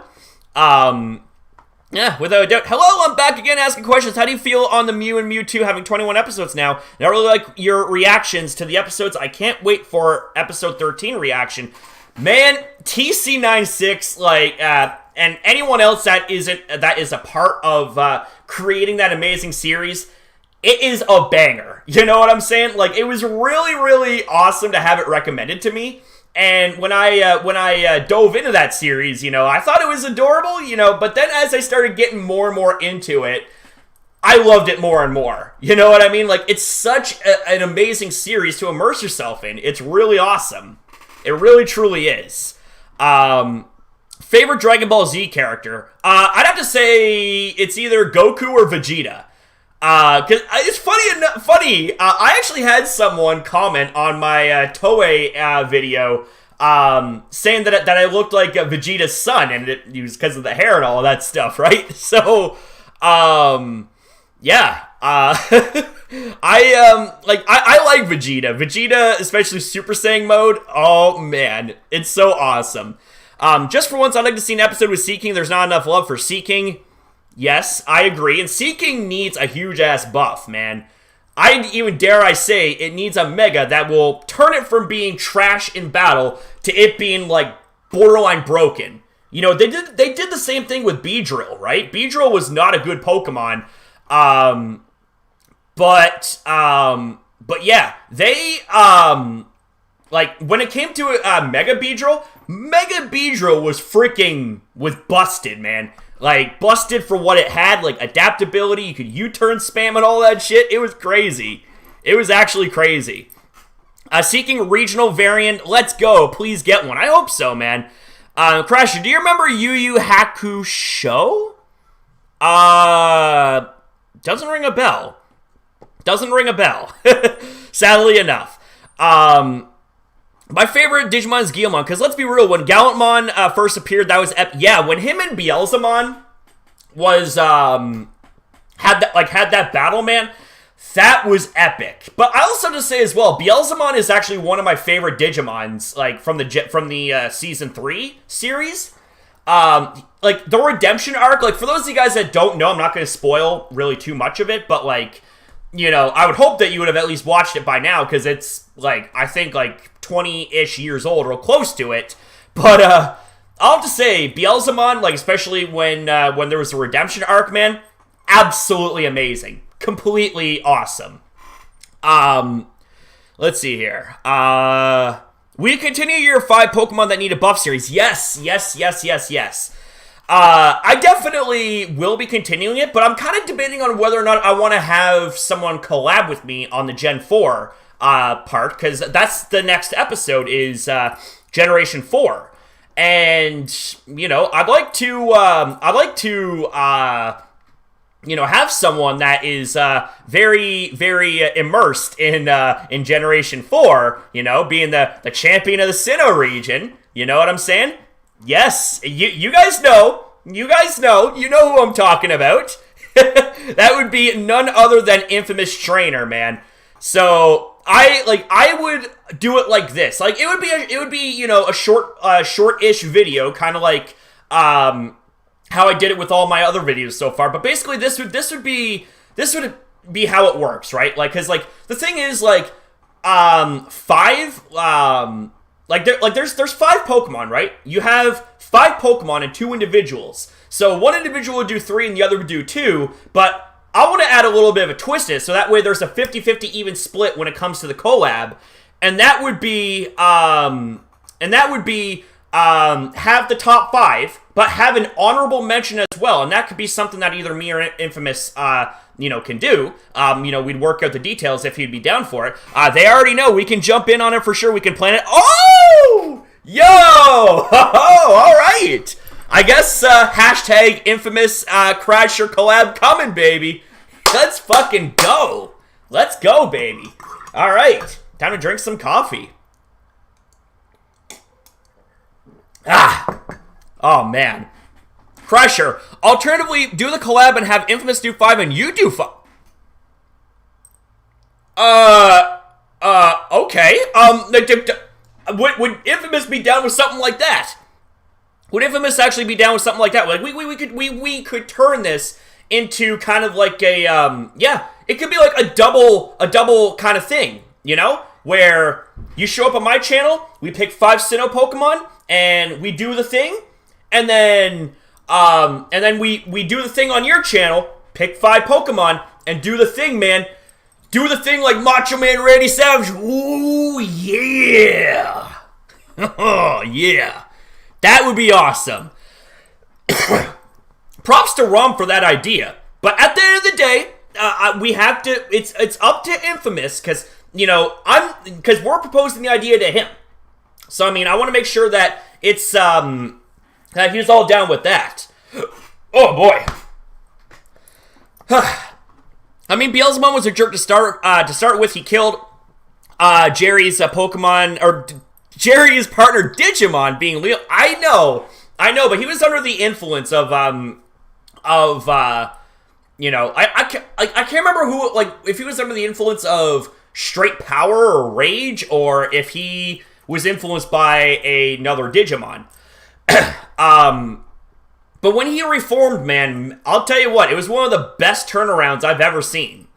Yeah, without a doubt. Hello, I'm back again asking questions. How do you feel on the Mew and Mewtwo having 21 episodes now? And I really like your reactions to the episodes. I can't wait for episode 13 reaction. Man, TC96, and anyone else that is a part of creating that amazing series, it is a banger. You know what I'm saying? Like, it was really, really awesome to have it recommended to me. And when I dove into that series, I thought it was adorable, but then as I started getting more and more into it, I loved it more and more. You know what I mean? Like, it's such an amazing series to immerse yourself in. It's really awesome. It really, truly is. Favorite Dragon Ball Z character? I'd have to say it's either Goku or Vegeta. Cause it's funny. I actually had someone comment on my Toei video, saying that I looked like Vegeta's son, and it was because of the hair and all of that stuff, right? So, yeah. I like Vegeta. Vegeta, especially Super Saiyan mode. Oh man, it's so awesome. Just for once, I'd like to see an episode with Seeking. There's not enough love for Seeking. Yes, I agree. And Seeking needs a huge-ass buff, man. Dare I say, it needs a Mega that will turn it from being trash in battle to it being, like, borderline broken. They did the same thing with Beedrill, right? Beedrill was not a good Pokemon. But yeah, they, when it came to Mega Beedrill was busted, man. Like, busted for what it had, like, adaptability, you could U-turn spam and all that shit. It was crazy. It was actually crazy. Seeking regional variant, let's go. Please get one. I hope so, man. Crasher, do you remember Yu Yu Hakusho? Doesn't ring a bell. Doesn't ring a bell. Sadly enough. My favorite Digimon is Guilmon, because let's be real, when Gallantmon first appeared, that was yeah, when him and Beelzemon was had that battle, man, that was epic. But I also have to say as well, Beelzemon is actually one of my favorite Digimons, like from the season 3 series. Like the redemption arc, like for those of you guys that don't know, I'm not going to spoil really too much of it, but like, you know, I would hope that you would have at least watched it by now, because it's like, I think like 20-ish years old or close to it. But I'll have to say, Beelzemon, like especially when there was a redemption arc, man, absolutely amazing. Completely awesome. Let's see here. We continue year 5 Pokemon that need a buff series. Yes. I definitely will be continuing it, but I'm kind of debating on whether or not I want to have someone collab with me on the Gen 4 part, because that's the next episode is Generation 4. And, you know, I'd like to you know, have someone that is very, very immersed in Generation 4, you know, being the champion of the Sinnoh region. You know what I'm saying? Yes, you guys know. You know who I'm talking about. That would be none other than Infamous Trainer, man. So I would do it like this. Like it would be you know, a short-ish video, kind of like how I did it with all my other videos so far. But basically, this would be how it works, right? Like, cause like the thing is like there's 5 Pokemon, right? You have 5 Pokemon and 2 individuals. So one individual would do 3 and the other would do 2, but I want to add a little bit of a twist in it, so that way there's a 50-50 even split when it comes to the collab. And that would be have the top 5, but have an honorable mention as well. And that could be something that either me or Infamous you know, can do. You know, we'd work out the details if he'd be down for it. They already know we can jump in on it for sure. We can plan it. Oh! Yo! All right. I guess hashtag Infamous Crasher collab coming, baby. Let's fucking go. Let's go, baby. All right. Time to drink some coffee. Oh, man. Crasher. Alternatively, do the collab and have Infamous do 5 and you do 5. Okay. Would Infamous be down with something like that? Would Infamous actually be down with something like that? Like, we could turn this into kind of like a, yeah, it could be like a double kind of thing, you know? Where you show up on my channel, we pick 5 Sinnoh Pokemon, and we do the thing, and then we do the thing on your channel, pick 5 Pokemon, and do the thing, man. Do the thing like Macho Man Randy Savage. Ooh, yeah. Oh, yeah. That would be awesome. Props to Rom for that idea. But at the end of the day, we have to, it's up to Infamous, because, you know, because we're proposing the idea to him. So, I mean, I want to make sure that it's, that he's all down with that. Oh, boy. I mean, Beelzemon was a jerk to start with. He killed Jerry's Pokemon, or Jerry's partner Digimon being Leo. I know, but he was under the influence of you know, I can't remember who, like, if he was under the influence of straight power or rage, or if he was influenced by another Digimon. But when he reformed, man, I'll tell you what, it was one of the best turnarounds I've ever seen.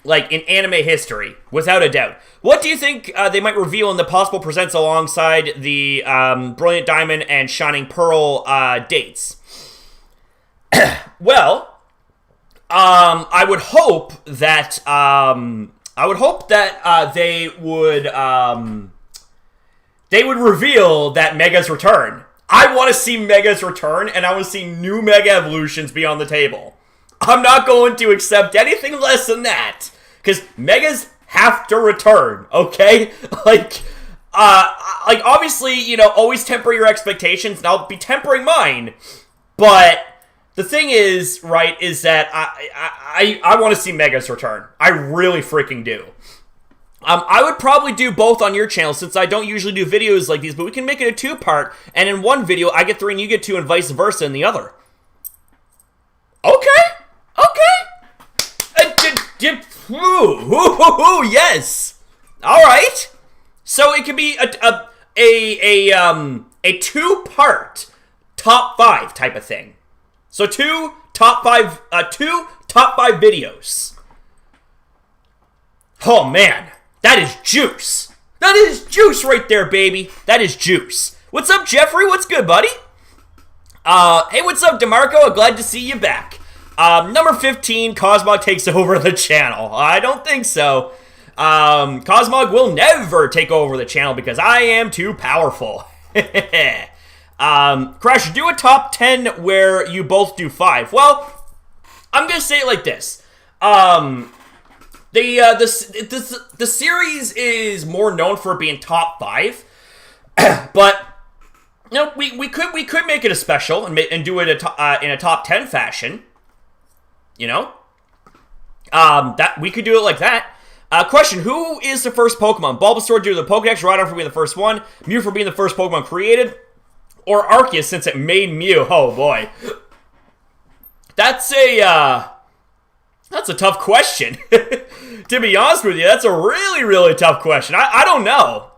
Like, in anime history, without a doubt. What do you think they might reveal in the possible presents alongside the Brilliant Diamond and Shining Pearl dates? Well, I would hope that they would reveal that Mega's return. I want to see Megas return, and I want to see new Mega Evolutions be on the table. I'm not going to accept anything less than that, because Megas have to return, okay? Like, obviously, you know, always temper your expectations, and I'll be tempering mine, but the thing is, right, is that I want to see Megas return. I really freaking do. I would probably do both on your channel since I don't usually do videos like these, but we can make it a two-part, and in one video, I get 3 and you get 2 and vice versa in the other. Okay. Yes. All right. So it could be a two-part top 5 type of thing. So 2 top 5 videos. Oh man. That is juice. That is juice right there, baby. That is juice. What's up, Jeffrey? What's good, buddy? Hey, what's up, DeMarco? Glad to see you back. Number 15, Cosmog takes over the channel. I don't think so. Cosmog will never take over the channel because I am too powerful. Crasher, do a top 10 where you both do 5. Well, I'm going to say it like this. The series is more known for being top 5, but you know, we could make it a special and do it in a top 10 fashion. You know, that we could do it like that. Question: who is the first Pokemon? Bulbasaur due to the Pokédex, Rhydon for being the first one, Mew for being the first Pokemon created, or Arceus since it made Mew? Oh boy, that's a tough question. To be honest with you, that's a really, really tough question. I don't know.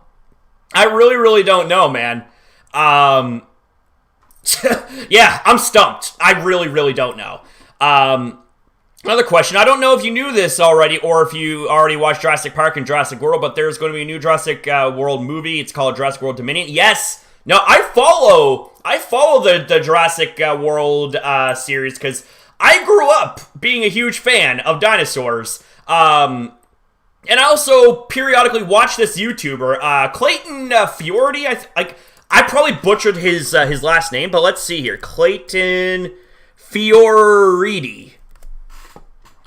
I really, really don't know, man. Yeah, I'm stumped. I really, really don't know. Another question. I don't know if you knew this already or if you already watched Jurassic Park and Jurassic World, but there's going to be a new Jurassic World movie. It's called Jurassic World Dominion. Yes. No, I follow the Jurassic World series because I grew up being a huge fan of dinosaurs. And I also periodically watch this YouTuber, Clayton Fiordi. I probably butchered his last name, but let's see here. Clayton Fioridi.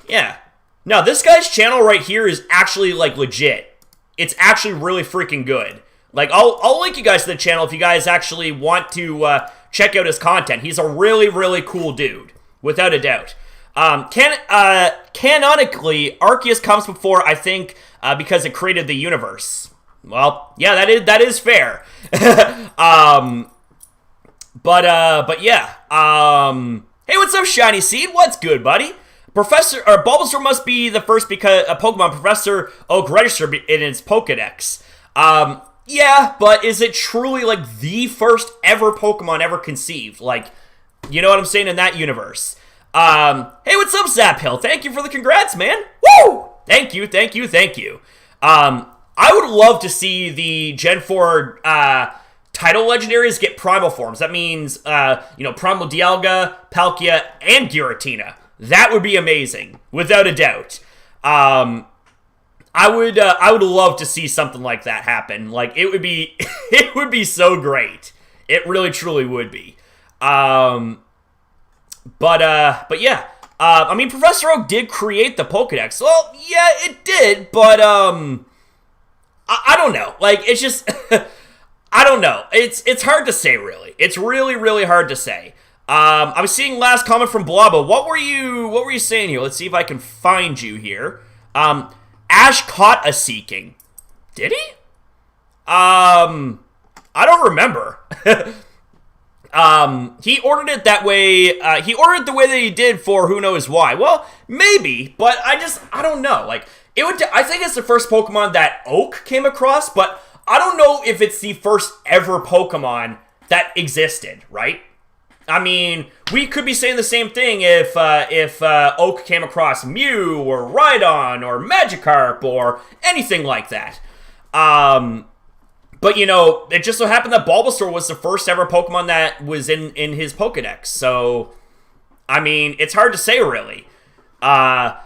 Yeah. Now, this guy's channel right here is actually, like, legit. It's actually really freaking good. Like, I'll link you guys to the channel if you guys actually want to check out his content. He's a really, really cool dude, without a doubt. Canonically, Arceus comes before, I think, because it created the universe. Well, yeah, that is fair. But yeah. Hey, what's up, Shiny Seed? What's good, buddy? Bulbasaur must be the first because a Pokemon Professor Oak registered in its Pokédex. Yeah, but is it truly like the first ever Pokemon ever conceived? Like, you know what I'm saying, in that universe. Hey, what's up, Zaphill? Thank you for the congrats, man. Woo! Thank you. I would love to see the Gen 4 title legendaries get primal forms. That means, Primal Dialga, Palkia, and Giratina. That would be amazing, without a doubt. I would love to see something like that happen. Like, it would be, it would be so great. It really, truly would be. But yeah. I mean, Professor Oak did create the Pokédex. Well, yeah, it did, but, I don't know. Like, it's just, I don't know. It's hard to say, really. It's really, really hard to say. I was seeing last comment from Blabba. What were you saying here? Let's see if I can find you here. Ash caught a Seeking. Did he? I don't remember. He ordered it that way. He ordered it the way that he did for who knows why. Well, maybe, but I don't know. Like, I think it's the first Pokemon that Oak came across, but I don't know if it's the first ever Pokemon that existed, right? I mean, we could be saying the same thing if Oak came across Mew or Rhydon or Magikarp or anything like that. But, you know, it just so happened that Bulbasaur was the first ever Pokemon that was in his Pokédex. So, I mean, it's hard to say, really. I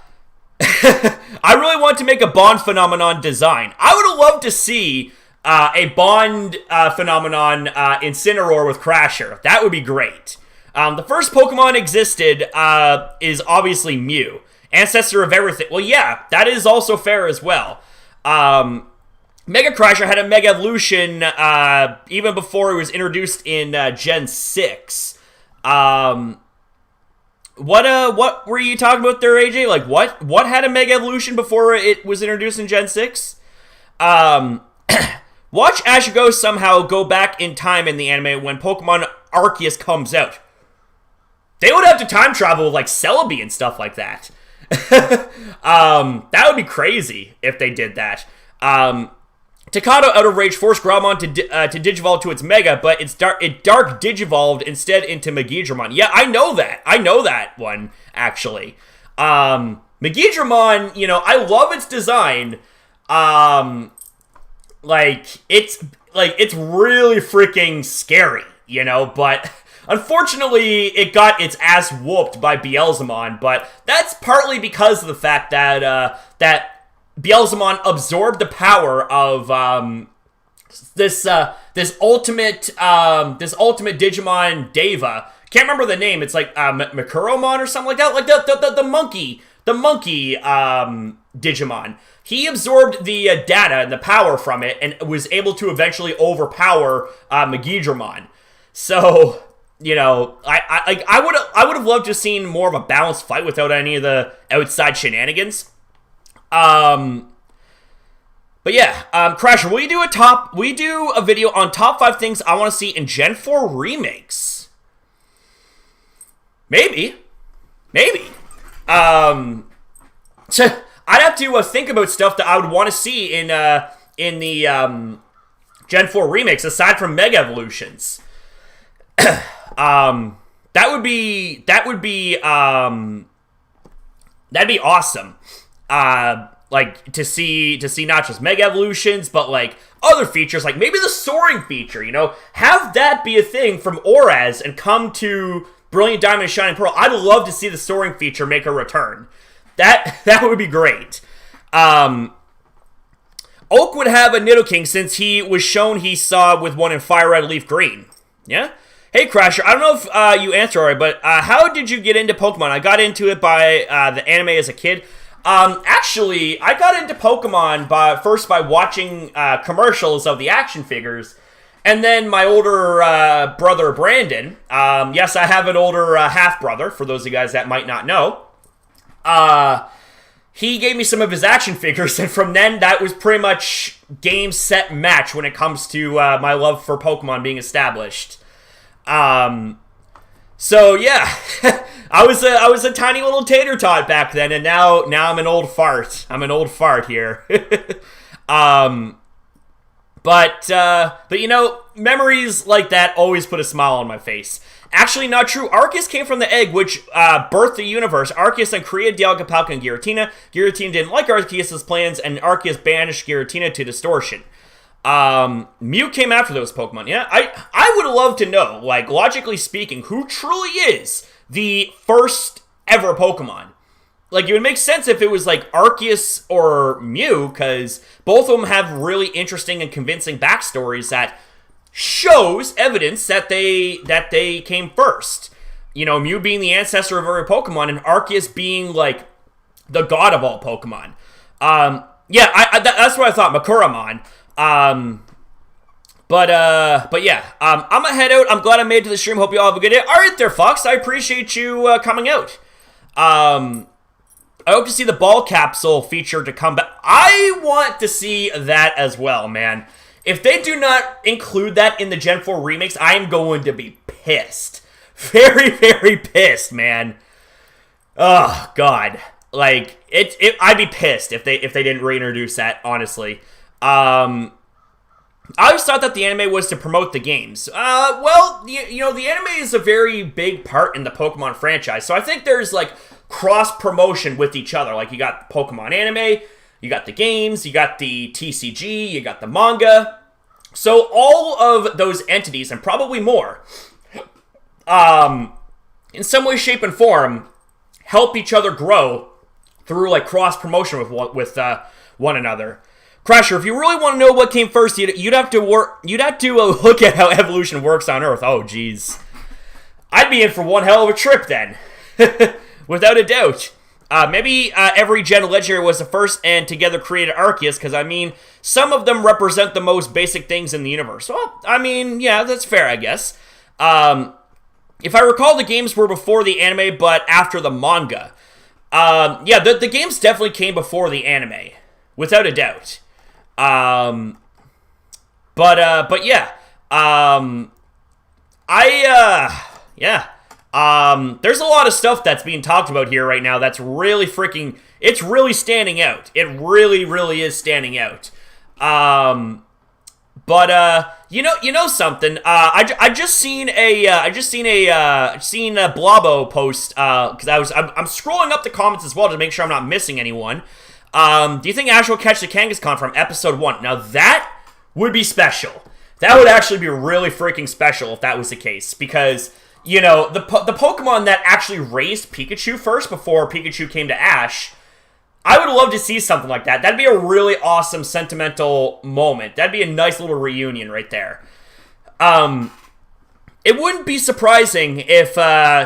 really want to make a Bond Phenomenon design. I would have loved to see a bond phenomenon, Incineroar with Crasher. That would be great. The first Pokemon existed is obviously Mew, ancestor of everything. Well, yeah, that is also fair as well. Mega Crasher had a Mega Evolution even before it was introduced in Gen 6. What were you talking about there, AJ? Like, what had a Mega Evolution before it was introduced in Gen 6? Watch Ashigo somehow go back in time in the anime when Pokemon Arceus comes out. They would have to time travel with, like, Celebi and stuff like that. That would be crazy if they did that. Takado, out of rage, forced Greymon to digivolve to its Mega, but it dark digivolved instead into Megidramon. Yeah, I know that. I know that one, actually. Megidramon, you know, I love its design. It's really freaking scary, you know, but unfortunately, it got its ass whooped by Beelzemon, but that's partly because of the fact that, that Beelzemon absorbed the power of this ultimate Digimon Deva. Can't remember the name. It's like Makuromon or something like that. Like the monkey Digimon. He absorbed the data and the power from it, and was able to eventually overpower Megidramon. So, you know, I would have loved to have seen more of a balanced fight without any of the outside shenanigans. But yeah, Crasher, will you do a video on top 5 things I want to see in Gen 4 remakes? Maybe. I'd have to think about stuff that I would want to see in the Gen 4 remakes aside from Mega Evolutions. That'd be awesome. Like to see not just Mega Evolutions, but like other features, like maybe the soaring feature, you know, have that be a thing from Oraz and come to Brilliant Diamond and Shining Pearl. I'd love to see the soaring feature make a return. That would be great. Oak would have a Nidoking since he was shown he saw with one in Fire Red Leaf Green. Yeah? Hey, Crasher, I don't know if you answered already, but how did you get into Pokemon? I got into it by the anime as a kid. Actually, I got into Pokemon first by watching commercials of the action figures, and then my older brother, Brandon, yes, I have an older half-brother, for those of you guys that might not know, he gave me some of his action figures, and from then, that was pretty much game, set, match when it comes to my love for Pokemon being established. So yeah, I was a tiny little tater tot back then, and now I'm an old fart. I'm an old fart here. But you know, memories like that always put a smile on my face. Actually, not true. Arceus came from the egg, which birthed the universe. Arceus then created Dialga, Palkia, and Giratina. Giratina didn't like Arceus' plans, and Arceus banished Giratina to Distortion. Mew came after those Pokemon. Yeah, I would love to know, like, logically speaking, who truly is the first ever Pokemon. Like, it would make sense if it was, like, Arceus or Mew, because both of them have really interesting and convincing backstories that shows evidence that they came first. You know, Mew being the ancestor of every Pokemon, and Arceus being, like, the god of all Pokemon. Yeah, that's what I thought, Makuromon. But yeah, I'm gonna head out. I'm glad I made it to the stream. Hope you all have a good day. All right there, Fox. I appreciate you coming out. I hope to see the ball capsule feature to come back. I want to see that as well, man. If they do not include that in the Gen 4 remakes, I am going to be pissed. Very, very pissed, man. Oh, God. Like, I'd be pissed if they didn't reintroduce that, honestly. I always thought that the anime was to promote the games. Well, you know, the anime is a very big part in the Pokemon franchise, so I think there's, like, cross-promotion with each other. Like, you got Pokemon anime, you got the games, you got the TCG, you got the manga. So all of those entities, and probably more, in some way, shape, and form, help each other grow through, like, cross-promotion with one another. Crasher, if you really want to know what came first, you'd have to look at how evolution works on Earth. Oh, jeez. I'd be in for one hell of a trip then. Without a doubt. Maybe every gen legendary was the first and together created Arceus, because, I mean, some of them represent the most basic things in the universe. Well, I mean, yeah, that's fair, I guess. If I recall, the games were before the anime, but after the manga. Yeah, the games definitely came before the anime, without a doubt. But yeah. Yeah. There's a lot of stuff that's being talked about here right now that's really it's really standing out. It really, really is standing out. You know something? I just seen a Blobbo post, because I'm scrolling up the comments as well to make sure I'm not missing anyone. Do you think Ash will catch the Kangaskhan from episode 1? Now that would be special. That would actually be really freaking special if that was the case, because, you know, the Pokemon that actually raised Pikachu first before Pikachu came to Ash, I would love to see something like that. That'd be a really awesome sentimental moment. That'd be a nice little reunion right there. It wouldn't be surprising if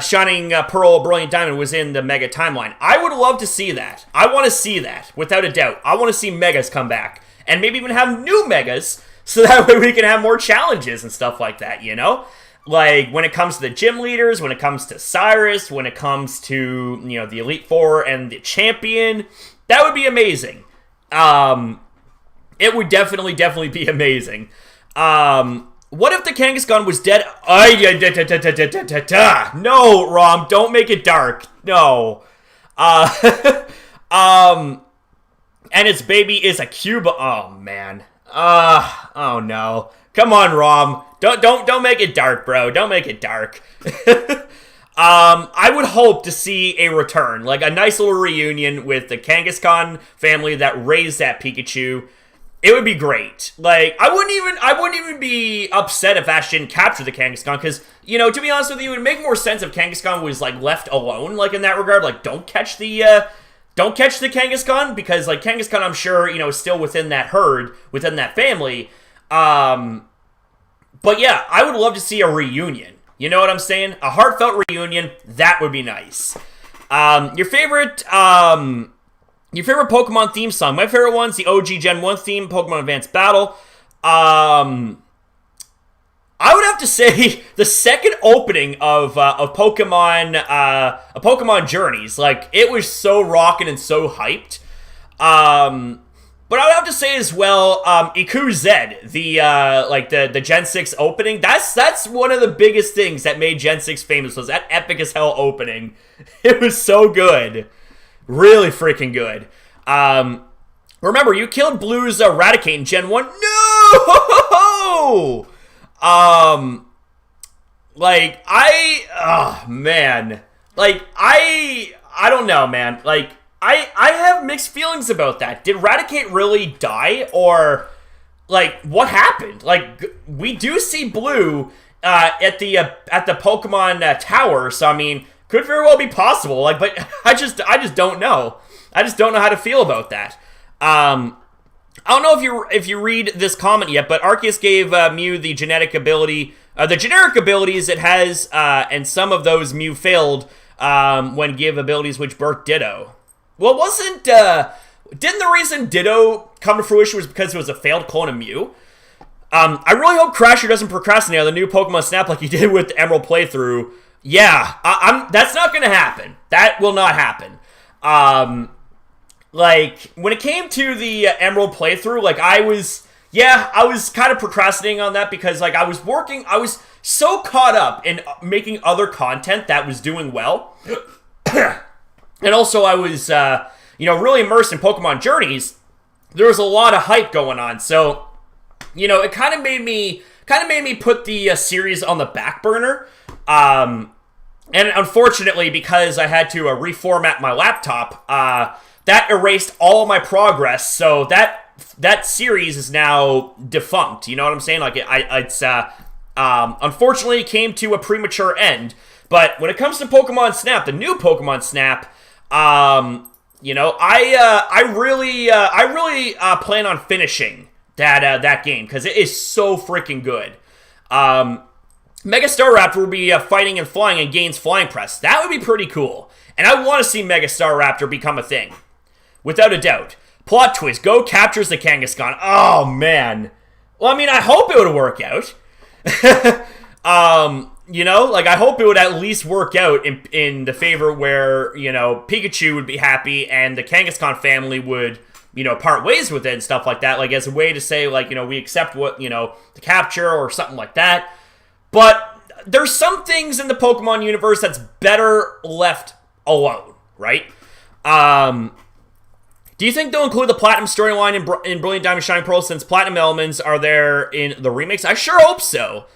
Shining Pearl Brilliant Diamond was in the Mega timeline. I would love to see that. I want to see that, without a doubt. I want to see Megas come back, and maybe even have new Megas, so that way we can have more challenges and stuff like that, you know? Like, when it comes to the gym leaders, when it comes to Cyrus, when it comes to, you know, the Elite Four and the Champion, that would be amazing. It would definitely be amazing. What if the Kangaskhan was dead? No, Rom, don't make it dark. No. And its baby is a Cuba. Oh, man. Oh, no. Come on, Rom. Don't make it dark, bro. Don't make it dark. I would hope to see a return, like a nice little reunion with the Kangaskhan family that raised that Pikachu. It would be great. Like, I wouldn't even be upset if Ash didn't capture the Kangaskhan, because, you know, to be honest with you, it would make more sense if Kangaskhan was, like, left alone, like, in that regard. Like, don't catch the Kangaskhan, because, like, Kangaskhan, I'm sure, you know, is still within that herd, within that family. But yeah, I would love to see a reunion. You know what I'm saying? A heartfelt reunion, that would be nice. Your favorite Pokemon theme song. My favorite one's the OG Gen 1 theme, Pokemon Advanced Battle. I would have to say the second opening of Pokemon Journeys. Like, it was so rockin' and so hyped. But I would have to say as well, Iku Z, the Gen 6 opening, that's one of the biggest things that made Gen 6 famous, was that epic as hell opening. It was so good. Really freaking good. Remember, you killed Blue's Raticate in Gen 1. No! Man. Like, I don't know, man. Like, I have mixed feelings about that. Did Raticate really die? Or, like, what happened? Like, we do see Blue at the Pokemon Tower, so, I mean, could very well be possible. Like, but I just don't know. I just don't know how to feel about that. I don't know if you read this comment yet, but Arceus gave Mew the generic abilities it has, and some of those Mew failed when give abilities which birthed Ditto. Well, didn't the reason Ditto come to fruition was because it was a failed clone of Mew? I really hope Crasher doesn't procrastinate on the new Pokemon Snap like he did with the Emerald playthrough. Yeah, that's not gonna happen. That will not happen. Like, when it came to the Emerald playthrough, like, I was kind of procrastinating on that because, like, I was so caught up in making other content that was doing well. And also, I was, really immersed in Pokemon Journeys. There was a lot of hype going on, so, you know, it kind of made me put the series on the back burner. And unfortunately, because I had to reformat my laptop, that erased all of my progress. So that series is now defunct. You know what I'm saying? Like, it's unfortunately came to a premature end. But when it comes to Pokemon Snap, the new Pokemon Snap, You know, I really plan on finishing that game because it is so freaking good. Mega Staraptor will be fighting and flying and gains flying press. That would be pretty cool. And I want to see Mega Staraptor become a thing. Without a doubt. Plot twist. Go captures the Kangaskhan. Oh, man. Well, I mean, I hope it would work out. You know, like, I hope it would at least work out in the favor where, you know, Pikachu would be happy and the Kangaskhan family would, you know, part ways with it and stuff like that. Like, as a way to say, like, you know, we accept what, you know, the capture or something like that. But there's some things in the Pokemon universe that's better left alone, right? Do you think they'll include the Platinum storyline in Brilliant Diamond Shining Pearl since Platinum elements are there in the remakes? I sure hope so.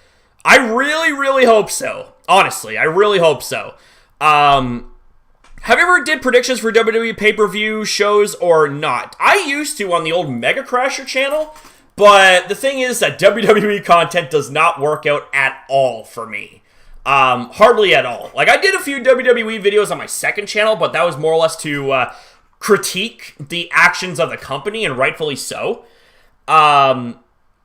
I really, really hope so. Honestly, I really hope so. Have you ever did predictions for WWE pay-per-view shows or not? I used to on the old Mega Crasher channel, but the thing is that WWE content does not work out at all for me. Hardly at all. Like, I did a few WWE videos on my second channel, but that was more or less to critique the actions of the company, and rightfully so.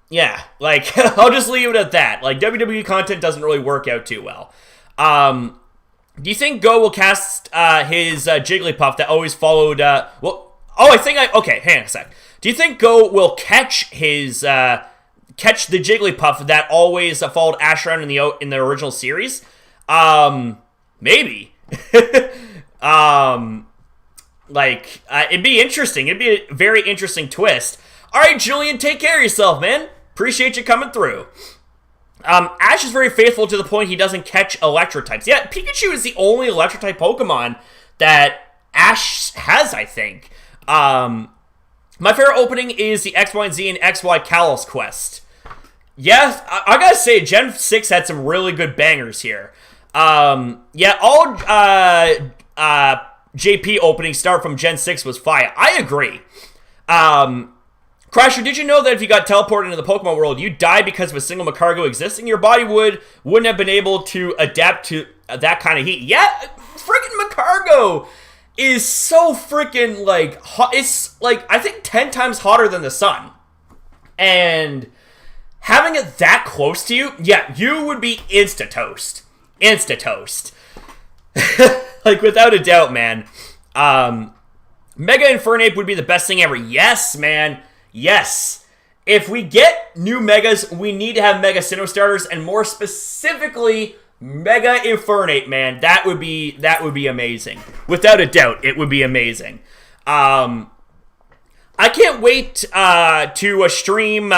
Yeah, like, I'll just leave it at that. Like, WWE content doesn't really work out too well. Do you think Go will cast his Jigglypuff that always followed, okay, hang on a sec. Do you think Go will catch his, catch the Jigglypuff that always followed Ash around in the original series? Maybe. It'd be interesting. It'd be a very interesting twist. All right, Julian, take care of yourself, man. Appreciate you coming through. Ash is very faithful to the point he doesn't catch Electro types. Yeah, Pikachu is the only Electro type Pokemon that Ash has, I think. My favorite opening is the X, Y, and Z and XY Kalos quest. Yeah, I gotta say, Gen 6 had some really good bangers here. Yeah, all JP openings start from Gen 6 was fire. I agree. Crasher, did you know that if you got teleported into the Pokemon world, you die because of a single Macargo existing? Your body wouldn't have been able to adapt to that kind of heat. Yeah, freaking Macargo is so freaking, like, hot. It's, like, I think 10 times hotter than the sun. And having it that close to you, yeah, you would be insta-toast. Insta-toast. Like, without a doubt, man. Mega Infernape would be the best thing ever. Yes, man. Yes. If we get new Megas, we need to have Mega Sinnoh starters, and more specifically, Mega Infernape, man. That would be amazing. Without a doubt, it would be amazing. I can't wait to stream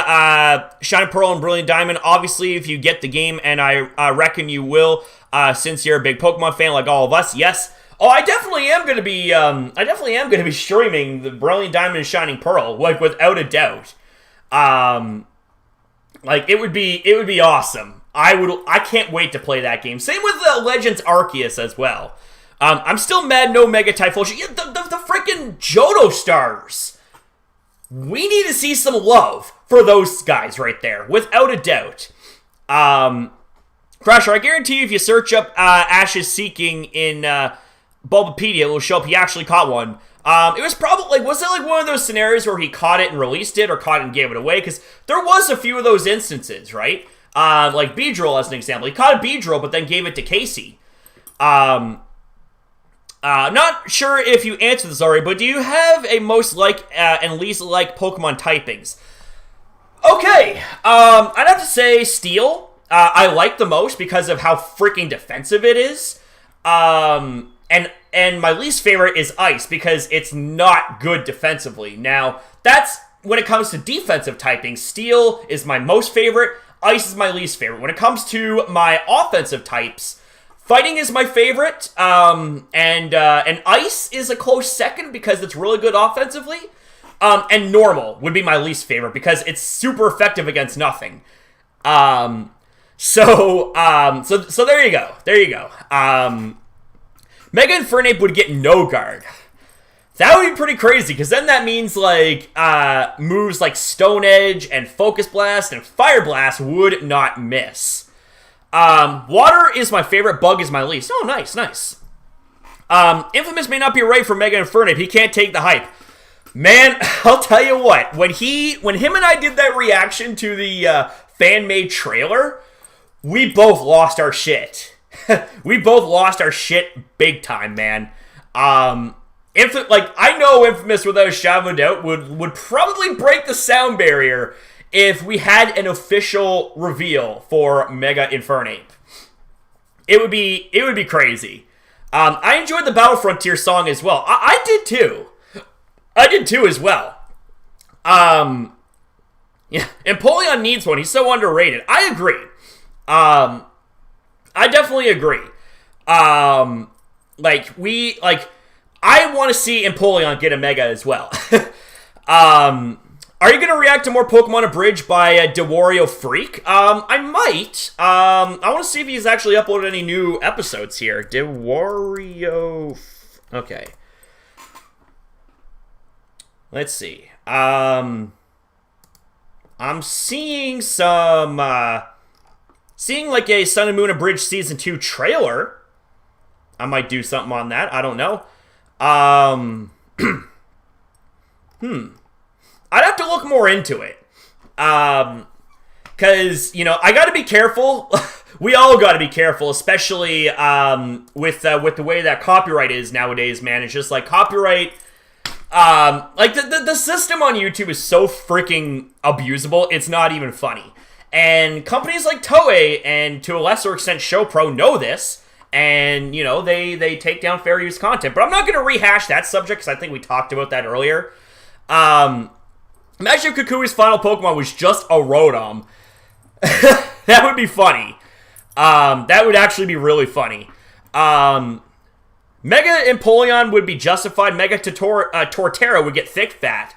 Shining Pearl and Brilliant Diamond. Obviously, if you get the game, and I reckon you will, since you're a big Pokemon fan like all of us. Yes. Oh, I definitely am going to be streaming the Brilliant Diamond and Shining Pearl, like, without a doubt. Like, it would be awesome. I can't wait to play that game. Same with Legends Arceus as well. I'm still mad no Mega Typhlosion. Yeah, the freaking Johto stars. We need to see some love for those guys right there, without a doubt. Crasher, I guarantee you if you search up Ash's Seeking in Bulbapedia, it will show up he actually caught one. It was probably, was it like one of those scenarios where he caught it and released it, or caught it and gave it away? Because there was a few of those instances, right? Like Beedrill as an example. He caught a Beedrill, but then gave it to Casey. Not sure if you answered this already, but do you have a most like and least like Pokemon typings? Okay, I'd have to say Steel. I like the most because of how freaking defensive it is. And my least favorite is Ice because it's not good defensively. Now, that's when it comes to defensive typing. Steel is my most favorite. Ice is my least favorite. When it comes to my offensive types, Fighting is my favorite. And Ice is a close second because it's really good offensively. And Normal would be my least favorite because it's super effective against nothing. So there you go. There you go. Mega Infernape would get no guard. That would be pretty crazy, because then that means, like, moves like Stone Edge and Focus Blast and Fire Blast would not miss. Water is my favorite, Bug is my least. Oh, nice, nice. Infamous may not be right for Mega Infernape. He can't take the hype. Man, I'll tell you what. When him and I did that reaction to the fan-made trailer, we both lost our shit. We both lost our shit big time, man. I know Infamous without a shadow of a doubt would probably break the sound barrier if we had an official reveal for Mega Infernape. It would be crazy. I enjoyed the Battle Frontier song as well. I did too. I did too as well. Yeah, Empoleon needs one. He's so underrated. I agree. I definitely agree. I want to see Empoleon get a Mega as well. Are you going to react to more Pokemon Abridged by DeWario Freak? I might. I want to see if he's actually uploaded any new episodes here. DeWario... Okay. Let's see. I'm seeing some... seeing like a Sun and Moon Abridged Season 2 trailer. I might do something on that. I don't know. I'd have to look more into it. Because, I got to be careful. We all got to be careful, especially with the way that copyright is nowadays, man. It's just like copyright... the system on YouTube is so freaking abusable, it's not even funny. And companies like Toei and, to a lesser extent, ShowPro know this. And, they take down fair use content. But I'm not going to rehash that subject, because I think we talked about that earlier. Imagine if Kukui's final Pokemon was just a Rotom. That would be funny. That would actually be really funny. Mega Empoleon would be justified. Mega Torterra would get thick fat.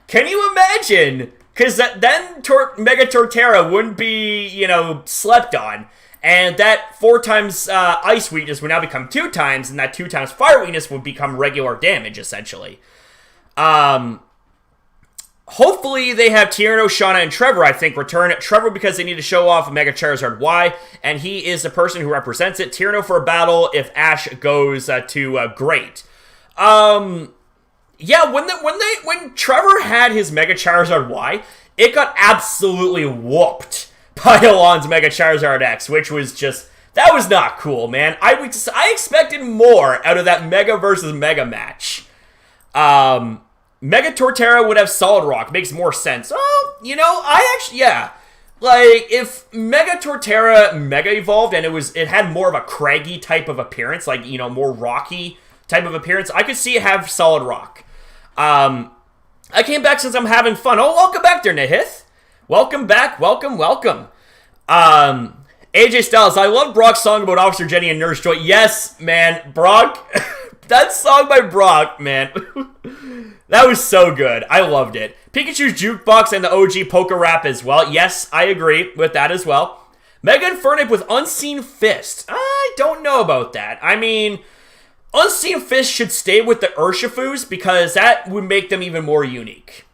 Can you imagine? Because then Mega Torterra wouldn't be, slept on. And that 4 times ice weakness would now become 2 times, and that 2 times fire weakness would become regular damage, essentially. Hopefully they have Tierno, Shauna, and Trevor, I think, return. Trevor because they need to show off Mega Charizard Y, and he is the person who represents it. Tierno for a battle if Ash goes to Great. Yeah, when Trevor had his Mega Charizard Y, it got absolutely whooped by Alon's Mega Charizard X, which was just... That was not cool, man. I expected more out of that Mega versus Mega match. Mega Torterra would have Solid Rock. Makes more sense. Oh, yeah. Like, if Mega Torterra Mega evolved and it had more of a craggy type of appearance, like, more rocky type of appearance, I could see it have Solid Rock. I came back since I'm having fun. Oh, welcome back there, Nahith. Welcome back. Welcome. AJ Styles, I love Brock's song about Officer Jenny and Nurse Joy. Yes, man, Brock. That song by Brock, man. That was so good. I loved it. Pikachu's Jukebox and the OG Poke Rap as well. Yes, I agree with that as well. Mega Infernape with Unseen Fist. I don't know about that. I mean, Unseen Fist should stay with the Urshifus because that would make them even more unique.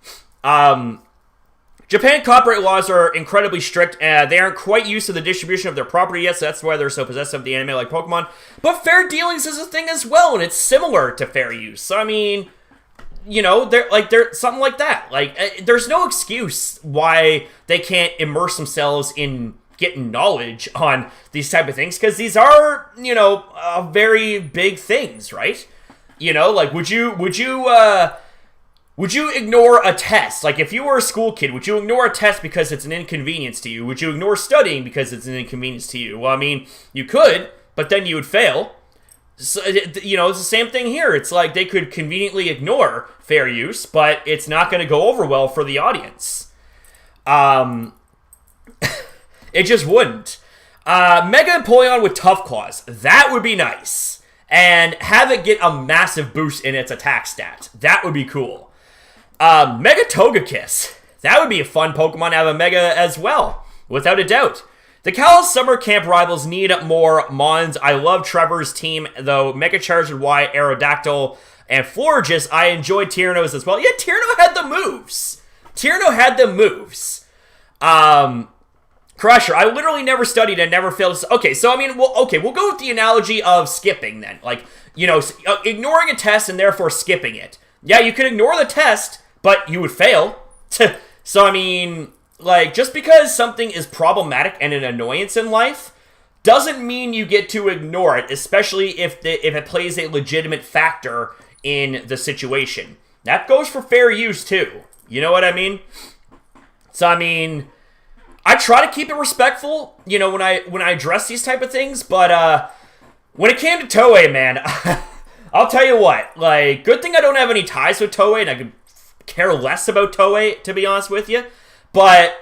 Japan copyright laws are incredibly strict. They aren't quite used to the distribution of their property yet, so that's why they're so possessive of the anime like Pokemon. But fair dealings is a thing as well, and it's similar to fair use. So, I mean... they're something like that. Like, there's no excuse why they can't immerse themselves in getting knowledge on these type of things, because these are, very big things, right? Like, would you ignore a test? Like, if you were a school kid, would you ignore a test because it's an inconvenience to you? Would you ignore studying because it's an inconvenience to you? Well, I mean, you could, but then you would fail. So, it's the same thing here. It's like they could conveniently ignore fair use, but it's not going to go over well for the audience. It just wouldn't. Mega Empoleon with Tough Claws. That would be nice. And have it get a massive boost in its attack stat. That would be cool. Mega Togekiss. That would be a fun Pokemon to have a Mega as well, without a doubt. The Cal Summer Camp rivals need more Mons. I love Trevor's team, though. Mega Charizard Y, Aerodactyl, and Florges. I enjoyed Tierno's as well. Yeah, Tierno had the moves. Crusher, I literally never studied and never failed. Okay, so I mean, we'll go with the analogy of skipping then. Like, you know, ignoring a test and therefore skipping it. Yeah, you could ignore the test, but you would fail. So, I mean, like, just because something is problematic and an annoyance in life doesn't mean you get to ignore it, especially if it plays a legitimate factor in the situation. That goes for fair use, too. You know what I mean? So, I mean, I try to keep it respectful, you know, when I address these type of things, but when it came to Toei, man, I'll tell you what, like, good thing I don't have any ties with Toei, and I could care less about Toei, to be honest with you, but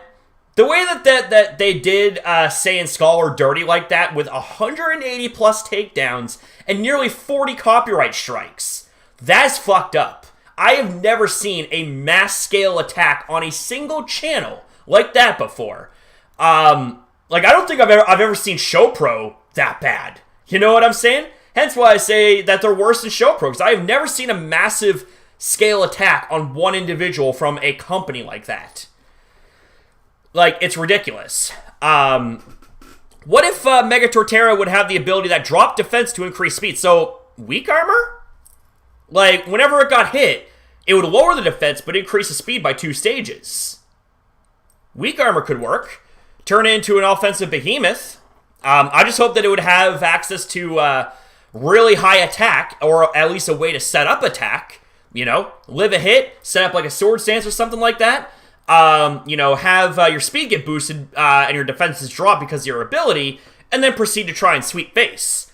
the way that they did Saiyan Scholar dirty like that with 180 plus takedowns and nearly 40 copyright strikes, that's fucked up. I have never seen a mass scale attack on a single channel like that before. Like, I don't think I've ever seen ShowPro that bad. You know what I'm saying? Hence why I say that they're worse than ShowPro, because I have never seen a massive scale attack on one individual from a company like that. Like, it's ridiculous. What if Mega Torterra would have the ability that dropped defense to increase speed? So, weak armor? Like, whenever it got hit, it would lower the defense, but increase the speed by 2 stages. Weak armor could work. Turn it into an offensive behemoth. I just hope that it would have access to really high attack, or at least a way to set up attack. You know, live a hit, set up like a sword stance or something like that. You know, have your speed get boosted and your defenses drop because of your ability, and then proceed to try and sweep face.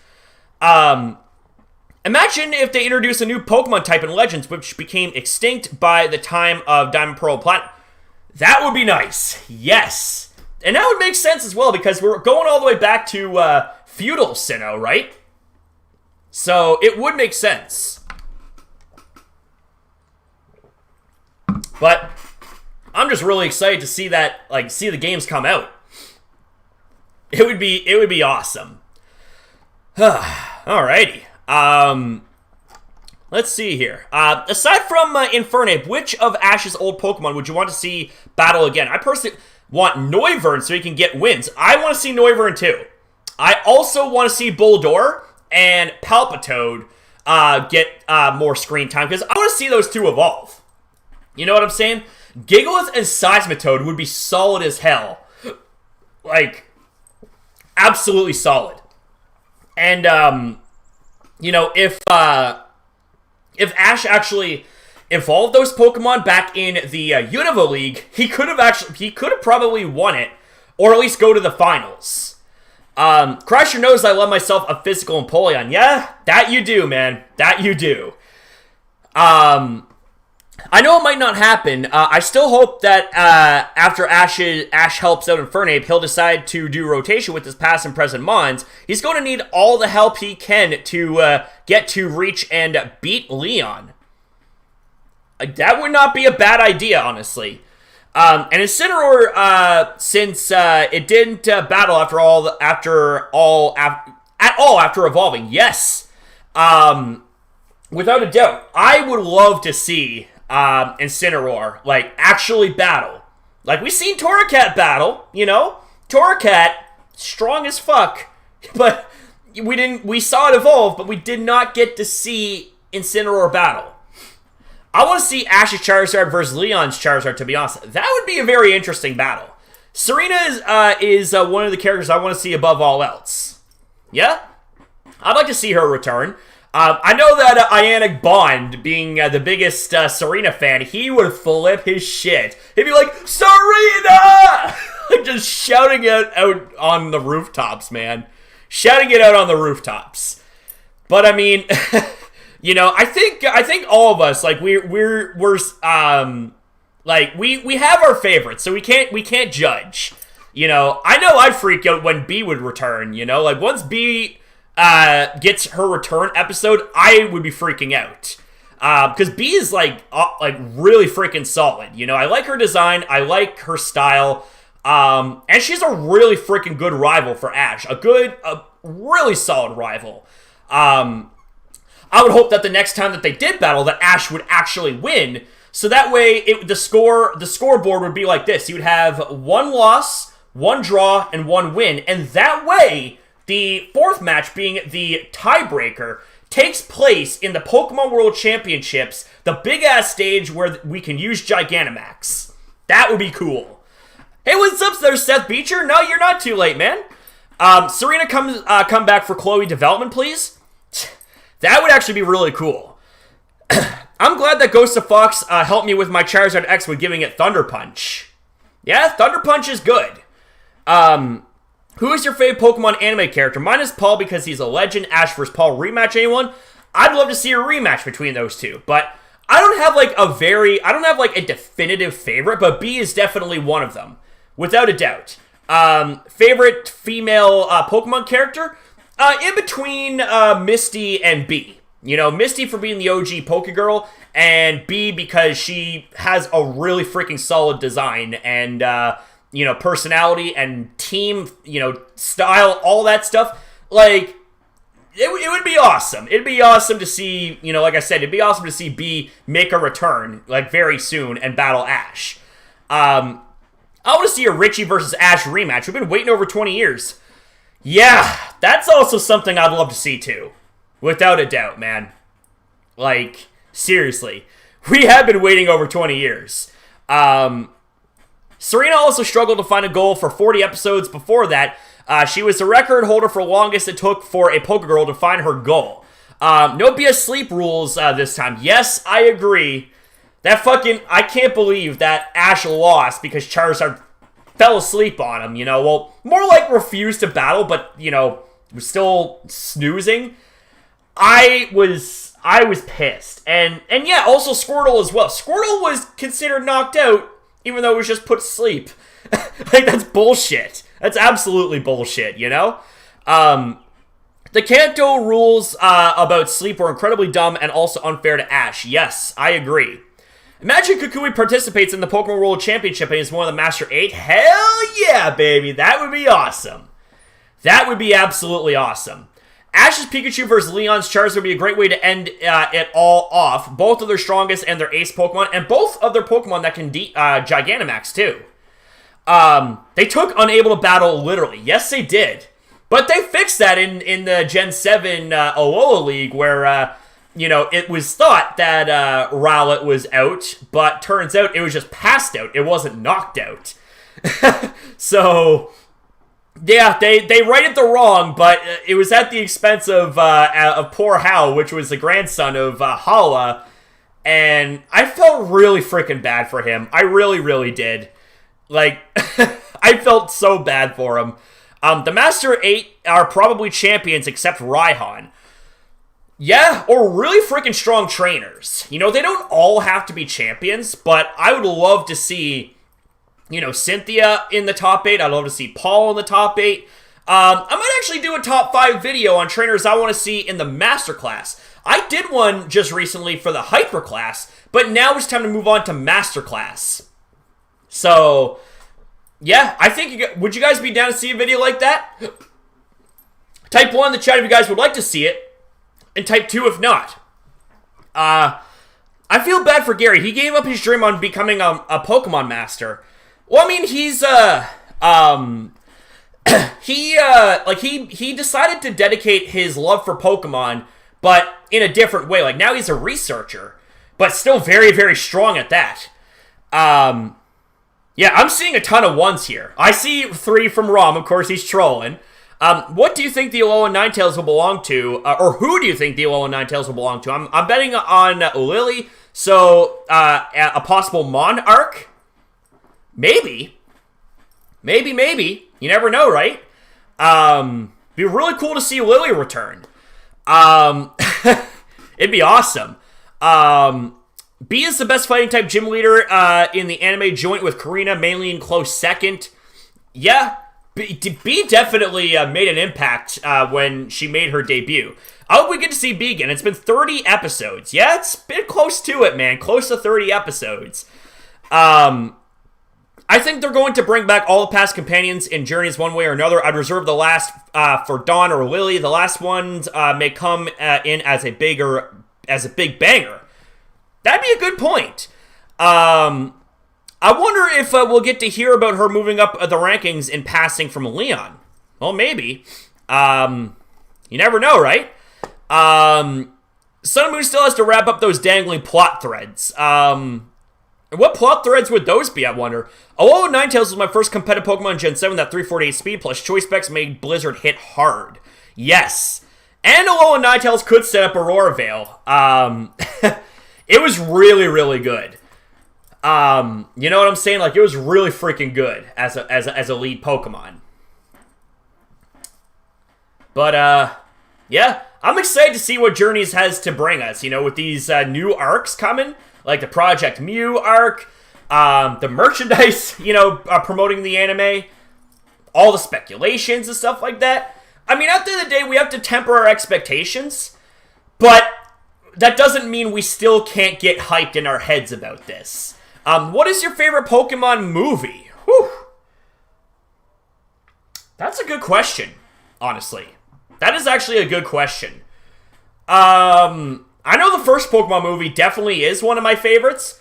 Imagine if they introduced a new Pokemon type in Legends, which became extinct by the time of Diamond, Pearl, Platinum. That would be nice. Yes. And that would make sense as well, because we're going all the way back to feudal Sinnoh, right? So it would make sense. But I'm just really excited to see that, like, see the games come out. It would be awesome. Alrighty. Let's see here. Aside from Infernape, which of Ash's old Pokemon would you want to see battle again? I personally want Noivern so he can get wins. I want to see Noivern too. I also want to see Bulldor and Palpitoad get more screen time, because I want to see those two evolve. You know what I'm saying? Gigalith and Seismitoad would be solid as hell. Like, absolutely solid. And, you know, if Ash actually evolved those Pokemon back in the Unova League, he could have probably won it, or at least go to the finals. Crusher knows I love myself a physical Empoleon. Yeah, that you do, man. That you do. I know it might not happen. I still hope that after Ash helps out Infernape, he'll decide to do rotation with his past and present Mons. He's going to need all the help he can to get to reach and beat Leon. That would not be a bad idea, honestly. And Incineroar, since it didn't battle after evolving, yes, without a doubt, I would love to see Incineroar, like, actually battle. Like, we've seen Torracat battle, you know? Torracat, strong as fuck, but we saw it evolve, but we did not get to see Incineroar battle. I want to see Ash's Charizard versus Leon's Charizard, to be honest. That would be a very interesting battle. Serena is one of the characters I want to see above all else. Yeah? I'd like to see her return. I know that Ionic Bond, being the biggest Serena fan, he would flip his shit. He'd be like, Serena! Just shouting it out on the rooftops, man. Shouting it out on the rooftops. But I mean, you know, I think all of us, like, we're like, we have our favorites, so we can't judge. You know, I know I'd freak out when B would return. You know, like, once B gets her return episode, I would be freaking out. Because B is like really freaking solid. You know, I like her design, I like her style, and she's a really freaking good rival for Ash. A really solid rival. I would hope that the next time that they did battle, that Ash would actually win. So that way, the scoreboard would be like this. You would have 1 loss, 1 draw, and 1 win. And that way, the 4th match, being the tiebreaker, takes place in the Pokemon World Championships, the big-ass stage where we can use Gigantamax. That would be cool. Hey, what's up there, Seth Beecher? No, you're not too late, man. Serena, come back for Chloe development, please. That would actually be really cool. I'm glad that Ghost of Fox helped me with my Charizard X with giving it Thunder Punch. Yeah, Thunder Punch is good. Who is your favorite Pokemon anime character? Mine is Paul because he's a legend. Ash vs. Paul rematch, anyone? I'd love to see a rematch between those two, but I don't have like a definitive favorite, but B is definitely one of them, without a doubt. Favorite female Pokemon character? In between Misty and B. You know, Misty for being the OG Pokegirl, and B because she has a really freaking solid design and, you know, personality and team, you know, style, all that stuff. Like, it would be awesome. It'd be awesome to see, you know, like I said, it'd be awesome to see B make a return, like, very soon and battle Ash. I want to see a Richie versus Ash rematch. We've been waiting over 20 years. Yeah, that's also something I'd love to see, too. Without a doubt, man. Like, seriously. We have been waiting over 20 years. Serena also struggled to find a goal for 40 episodes before that. She was the record holder for longest it took for a Pokegirl to find her goal. No BS sleep rules this time. Yes, I agree. That fucking... I can't believe that Ash lost because Charizard fell asleep on him, you know? Well, more like refused to battle, but, you know, was still snoozing. I was pissed. And yeah, also Squirtle as well. Squirtle was considered knocked out, even though it was just put to sleep. Like, that's bullshit. That's absolutely bullshit, you know? The Kanto rules about sleep were incredibly dumb and also unfair to Ash. Yes, I agree. Imagine Kukui participates in the Pokemon World Championship and is one of the Master 8. Hell yeah, baby. That would be awesome. That would be absolutely awesome. Ash's Pikachu versus Leon's Charizard would be a great way to end it all off. Both of their strongest and their ace Pokemon, and both of their Pokemon that can Gigantamax, too. They took Unable to Battle literally. Yes, they did. But they fixed that in the Gen 7 Alola League, where, you know, it was thought that Rowlet was out, but turns out it was just passed out. It wasn't knocked out. So... yeah, they righted the wrong, but it was at the expense of poor Hal, which was the grandson of Hala, and I felt really freaking bad for him. I really, really did. Like, I felt so bad for him. The Master 8 are probably champions except Raihan. Yeah, or really freaking strong trainers. You know, they don't all have to be champions, but I would love to see... you know, Cynthia in the top 8. I'd love to see Paul in the top 8. I might actually do a top 5 video on trainers I want to see in the Master Class. I did one just recently for the Hyper Class, but now it's time to move on to Master Class. So, yeah, I think, would you guys be down to see a video like that? Type 1 in the chat if you guys would like to see it, and type 2 if not. I feel bad for Gary. He gave up his dream on becoming a Pokemon Master. Well, I mean, he's, he decided to dedicate his love for Pokemon, but in a different way. Like, now he's a researcher, but still very, very strong at that. Yeah, I'm seeing a ton of 1s here. I see 3 from Rom, of course, he's trolling. What do you think the Alolan Ninetales will belong to, or who do you think the Alolan Ninetales will belong to? I'm betting on Lily, so, a possible Monarch? Maybe. Maybe. You never know, right? Be really cool to see Lily return. It'd be awesome. B is the best fighting type gym leader in the anime, joint with Karina, mainly in close second. Yeah, B definitely made an impact when she made her debut. I hope we get to see B again. It's been 30 episodes. Yeah, it's been close to it, man. Close to 30 episodes. I think they're going to bring back all the past companions in Journeys one way or another. I'd reserve the last for Dawn or Lily. The last ones may come in as a big banger. That'd be a good point. I wonder if we'll get to hear about her moving up the rankings and passing from Leon. Well, maybe. You never know, right? Sun and Moon still has to wrap up those dangling plot threads. What plot threads would those be, I wonder? Alola Ninetales was my first competitive Pokemon Gen 7, that 348 speed plus choice specs made Blizzard hit hard. Yes. And Alola Ninetales could set up Aurora Veil. It was really, really good. You know what I'm saying? Like, it was really freaking good as a lead Pokemon. But, yeah, I'm excited to see what Journeys has to bring us, you know, with these new arcs coming, like the Project Mew arc, the merchandise, you know, promoting the anime, all the speculations and stuff like that. I mean, at the end of the day, we have to temper our expectations, but that doesn't mean we still can't get hyped in our heads about this. What is your favorite Pokemon movie? Whew. That's a good question, honestly. That is actually a good question. I know the first Pokemon movie definitely is one of my favorites,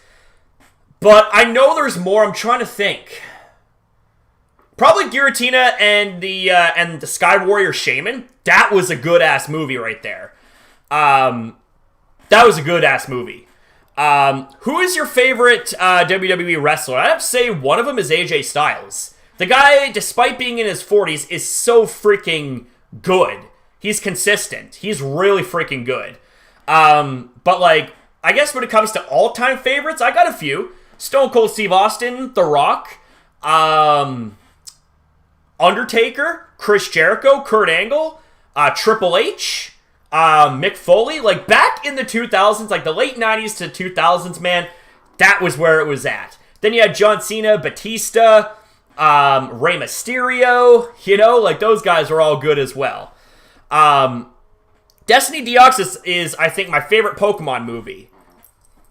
but I know there's more. I'm trying to think. Probably Giratina and the Sky Warrior Shaman. That was a good-ass movie right there. That was a good-ass movie. Who is your favorite WWE wrestler? I have to say one of them is AJ Styles. The guy, despite being in his 40s, is so freaking good. He's consistent. He's really freaking good. But, like, I guess when it comes to all-time favorites, I got a few. Stone Cold Steve Austin, The Rock, Undertaker, Chris Jericho, Kurt Angle, Triple H, Mick Foley. Like, back in the 2000s, like the late 90s to 2000s, man, that was where it was at. Then you had John Cena, Batista, Rey Mysterio, you know, like, those guys are all good as well. Destiny Deoxys is, I think, my favorite Pokemon movie.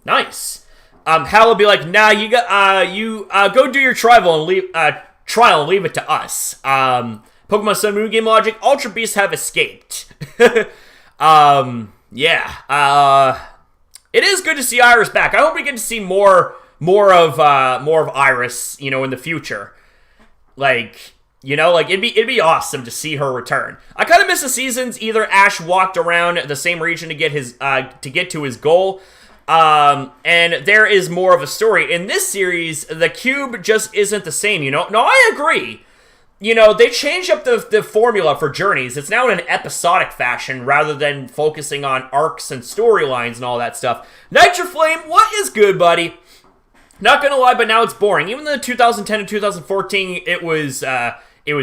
Nice. Hal will be like, nah, you go do your trial and leave it to us. Pokemon Sun and Moon game logic, Ultra Beasts have escaped. Yeah. It is good to see Iris back. I hope we get to see more of Iris, you know, in the future. Like, you know, like, it'd be awesome to see her return. I kind of miss the seasons either Ash walked around the same region to get to his goal, and there is more of a story. In this series, the cube just isn't the same, you know? No, I agree. You know, they changed up the formula for Journeys. It's now in an episodic fashion rather than focusing on arcs and storylines and all that stuff. Nitro Flame, what is good, buddy? Not gonna lie, but now it's boring. Even in the 2010 and 2014, it was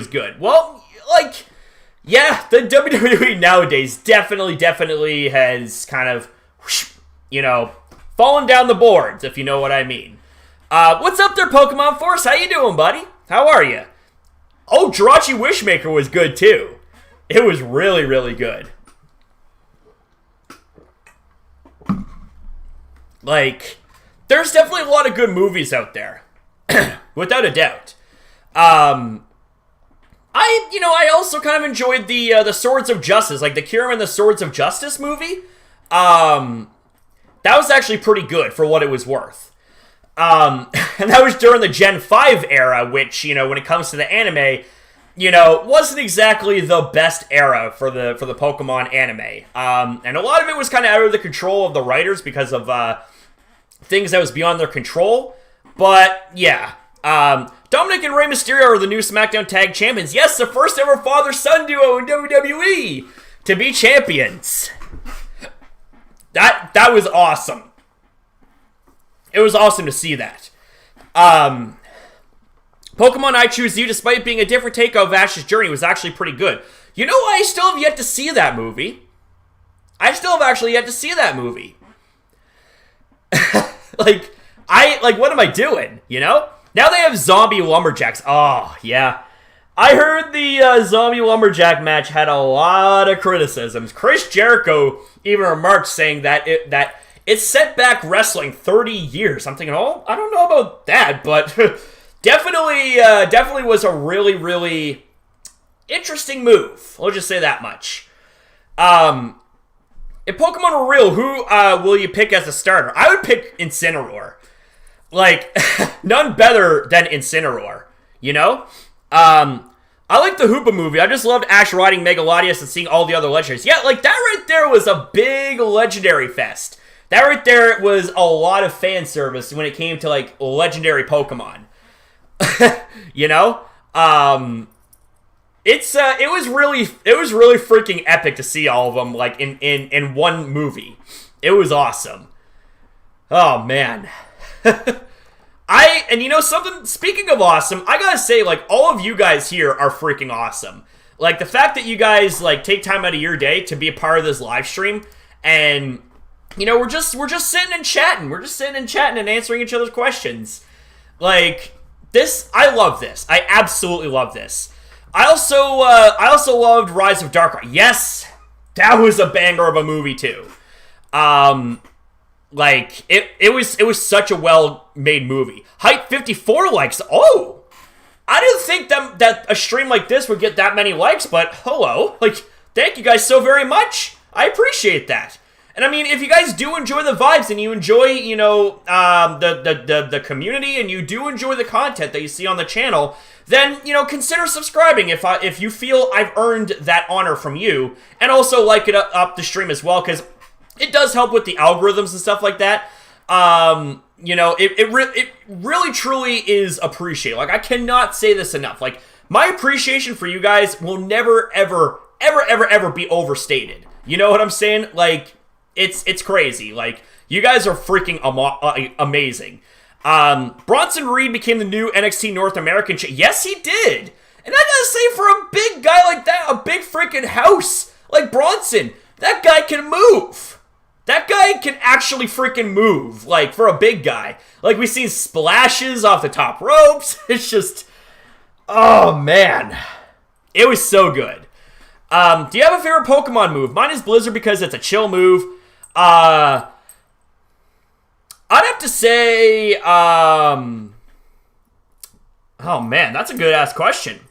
good. Well, like, yeah, the WWE nowadays definitely has kind of, you know, fallen down the boards, if you know what I mean. What's up there, Pokemon Force? How you doing, buddy? How are you? Oh, Jirachi Wishmaker was good, too. It was really, really good. Like, there's definitely a lot of good movies out there. Without a doubt. I also kind of enjoyed the Swords of Justice, like the Kirim and the Swords of Justice movie. That was actually pretty good for what it was worth. And that was during the Gen 5 era, which, you know, when it comes to the anime, you know, wasn't exactly the best era for the Pokemon anime. And a lot of it was kind of out of the control of the writers because of things that was beyond their control. But, yeah. Dominic and Rey Mysterio are the new SmackDown Tag Champions. Yes, the first ever father-son duo in WWE to be champions. That was awesome. It was awesome to see that. Pokemon I Choose You, despite being a different take of Ash's journey, was actually pretty good. You know, I still have yet to see that movie. What am I doing, you know? Now they have zombie lumberjacks. Oh, yeah. I heard the zombie lumberjack match had a lot of criticisms. Chris Jericho even remarked saying that it set back wrestling 30 years. I'm thinking, oh, I don't know about that, but definitely was a really, really interesting move. I'll just say that much. If Pokemon were real, who will you pick as a starter? I would pick Incineroar. like, none better than Incineroar, you know? I like the Hoopa movie. I just loved Ash riding Megalodius and seeing all the other legendaries. Yeah, like, that right there was a big legendary fest. That right there was a lot of fan service when it came to, like, legendary Pokemon. You know? It was really freaking epic to see all of them, like, in one movie. It was awesome. Oh, man. And you know something, speaking of awesome, I gotta say, like, all of you guys here are freaking awesome. Like, the fact that you guys, like, take time out of your day to be a part of this live stream, and, you know, we're just sitting and chatting. We're just sitting and chatting and answering each other's questions. Like, this, I love this. I absolutely love this. I also loved Rise of Darkrai. Yes, that was a banger of a movie, too. Like, it was such a well-made movie. Hype 54 likes. Oh! I didn't think that a stream like this would get that many likes, but hello. Like, thank you guys so very much. I appreciate that. And I mean, if you guys do enjoy the vibes and you enjoy, you know, the community and you do enjoy the content that you see on the channel, then, you know, consider subscribing if you feel I've earned that honor from you. And also like it up the stream as well, because it does help with the algorithms and stuff like that. You know, it really truly is appreciated. Like, I cannot say this enough. Like, my appreciation for you guys will never, ever be overstated. You know what I'm saying? Like, it's crazy. Like, you guys are freaking amazing. Bronson Reed became the new NXT North American champ. Yes, he did. And I gotta say, for a big guy like that, a big freaking house like Bronson, that guy can move. That guy can actually freaking move, like, for a big guy. Like, we've seen splashes off the top ropes. It's just, oh, man. It was so good. Do you have a favorite Pokemon move? Mine is Blizzard because it's a chill move. I'd have to say, oh, man, that's a good-ass question.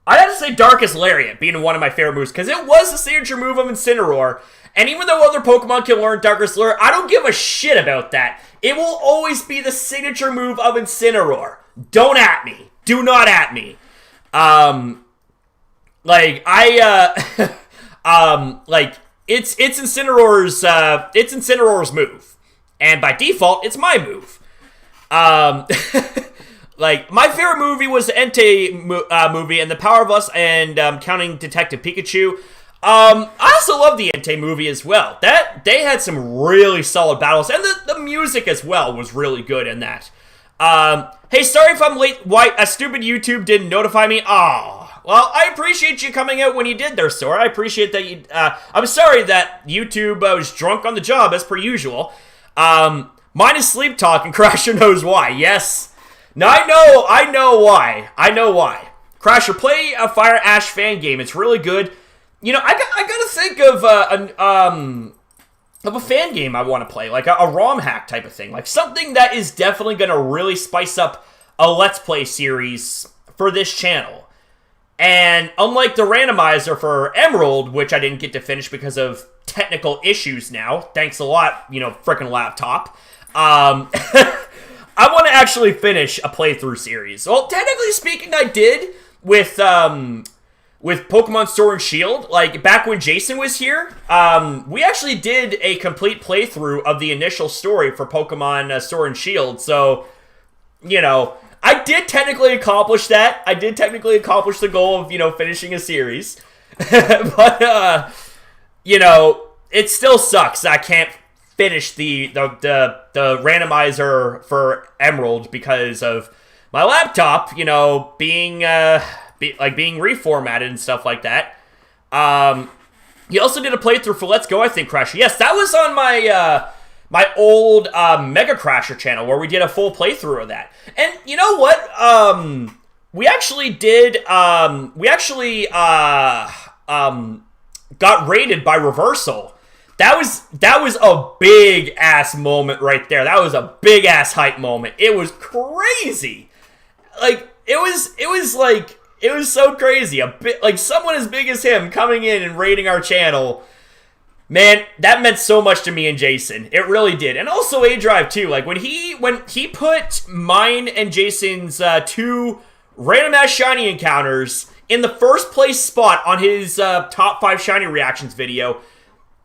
I'd have to say Darkest Lariat being one of my favorite moves, because it was the signature move of Incineroar. And even though other Pokemon can learn Darkest Lariat, I don't give a shit about that. It will always be the signature move of Incineroar. Don't at me. Do not at me. Like, like, it's Incineroar's move. And by default, it's my move. Like, my favorite movie was the Entei movie and The Power of Us and Counting Detective Pikachu. I also love the Entei movie as well. They had some really solid battles, and the music as well was really good in that. Hey, sorry if I'm late. Why, a stupid YouTube didn't notify me? Oh, well, I appreciate you coming out when you did there, Sora. I appreciate that you, I'm sorry that YouTube was drunk on the job, as per usual. Mine is sleep talk, and Crasher knows why. Yes. Now, I know why. Crasher, play a Fire Ash fan game. It's really good. You know, I gotta think of a fan game I want to play, like a ROM hack type of thing, like something that is definitely gonna really spice up a Let's Play series for this channel. And unlike the randomizer for Emerald, which I didn't get to finish because of technical issues now, thanks a lot, you know, frickin' laptop, I want to actually finish a playthrough series. Well, technically speaking, I did with Pokemon Sword and Shield. Like, back when Jason was here, we actually did a complete playthrough of the initial story for Pokemon Sword and Shield. So, you know, I did technically accomplish that. I did technically accomplish the goal of, you know, finishing a series. But, you know, it still sucks. I can't finish the randomizer for Emerald because of my laptop, you know, being reformatted and stuff like that. You also did a playthrough for Let's Go, I think, Crasher. Yes, that was on my my old Mega Crasher channel where we did a full playthrough of that. And you know what? We actually got raided by Reversal. That was a big ass moment right there. That was a big ass hype moment. It was crazy. Like, it was so crazy. A bit like someone as big as him coming in and raiding our channel. Man, that meant so much to me and Jason. It really did. And also A-Drive, too. Like, when he put mine and Jason's 2 random-ass shiny encounters in the first place spot on his top 5 shiny reactions video,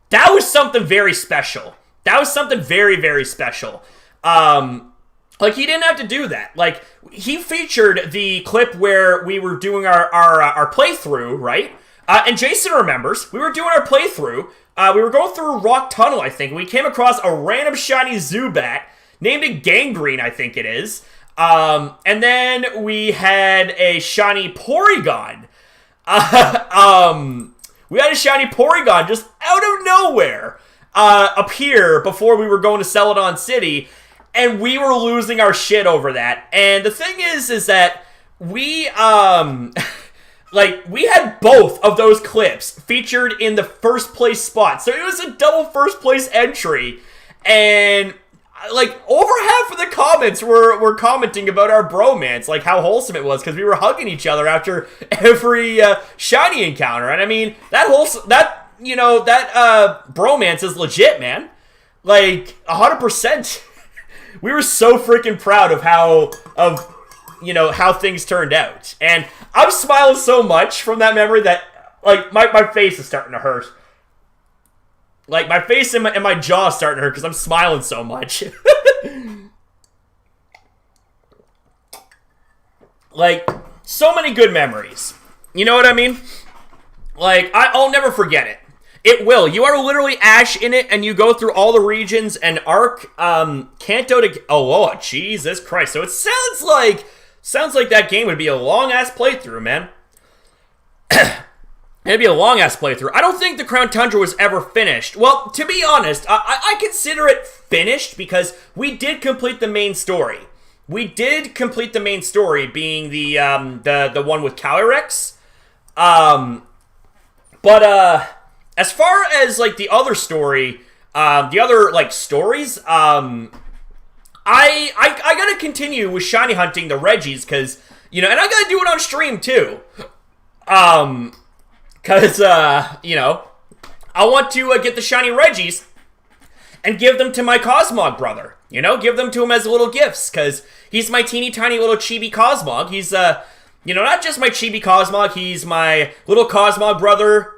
that was something very special. That was something very, very special. Like, he didn't have to do that. Like, he featured the clip where we were doing our playthrough, right? And Jason remembers, we were doing our playthrough. We were going through Rock Tunnel, I think. We came across a random shiny Zubat, named it Gangrene, I think it is. And then we had a shiny Porygon. We had a shiny Porygon just out of nowhere appear before we were going to Celadon City, and we were losing our shit over that. And the thing is that we, like, we had both of those clips featured in the first place spot. So it was a double first place entry. And, like, over half of the comments were commenting about our bromance, like how wholesome it was, because we were hugging each other after every shiny encounter. And I mean, that bromance is legit, man. Like, 100%. We were so freaking proud of how things turned out. And I'm smiling so much from that memory that, like, my face is starting to hurt. Like, my face and my jaw is starting to hurt because I'm smiling so much. Like, so many good memories. You know what I mean? Like, I'll never forget it. It will. You are literally Ash in it, and you go through all the regions and Arc, Kanto to... Oh, Jesus Christ. So it sounds like that game would be a long-ass playthrough, man. It'd be a long-ass playthrough. I don't think the Crown Tundra was ever finished. Well, to be honest, I consider it finished because we did complete the main story. We did complete the main story, being the one with Calyrex. But as far as, like, the other story, the other, like, stories, I gotta continue with shiny hunting the Reggies, because, you know, and I gotta do it on stream, too. Because, you know, I want to get the shiny Reggies and give them to my Cosmog brother. You know, give them to him as little gifts, because he's my teeny tiny little chibi Cosmog. He's, you know, not just my chibi Cosmog, he's my little Cosmog brother.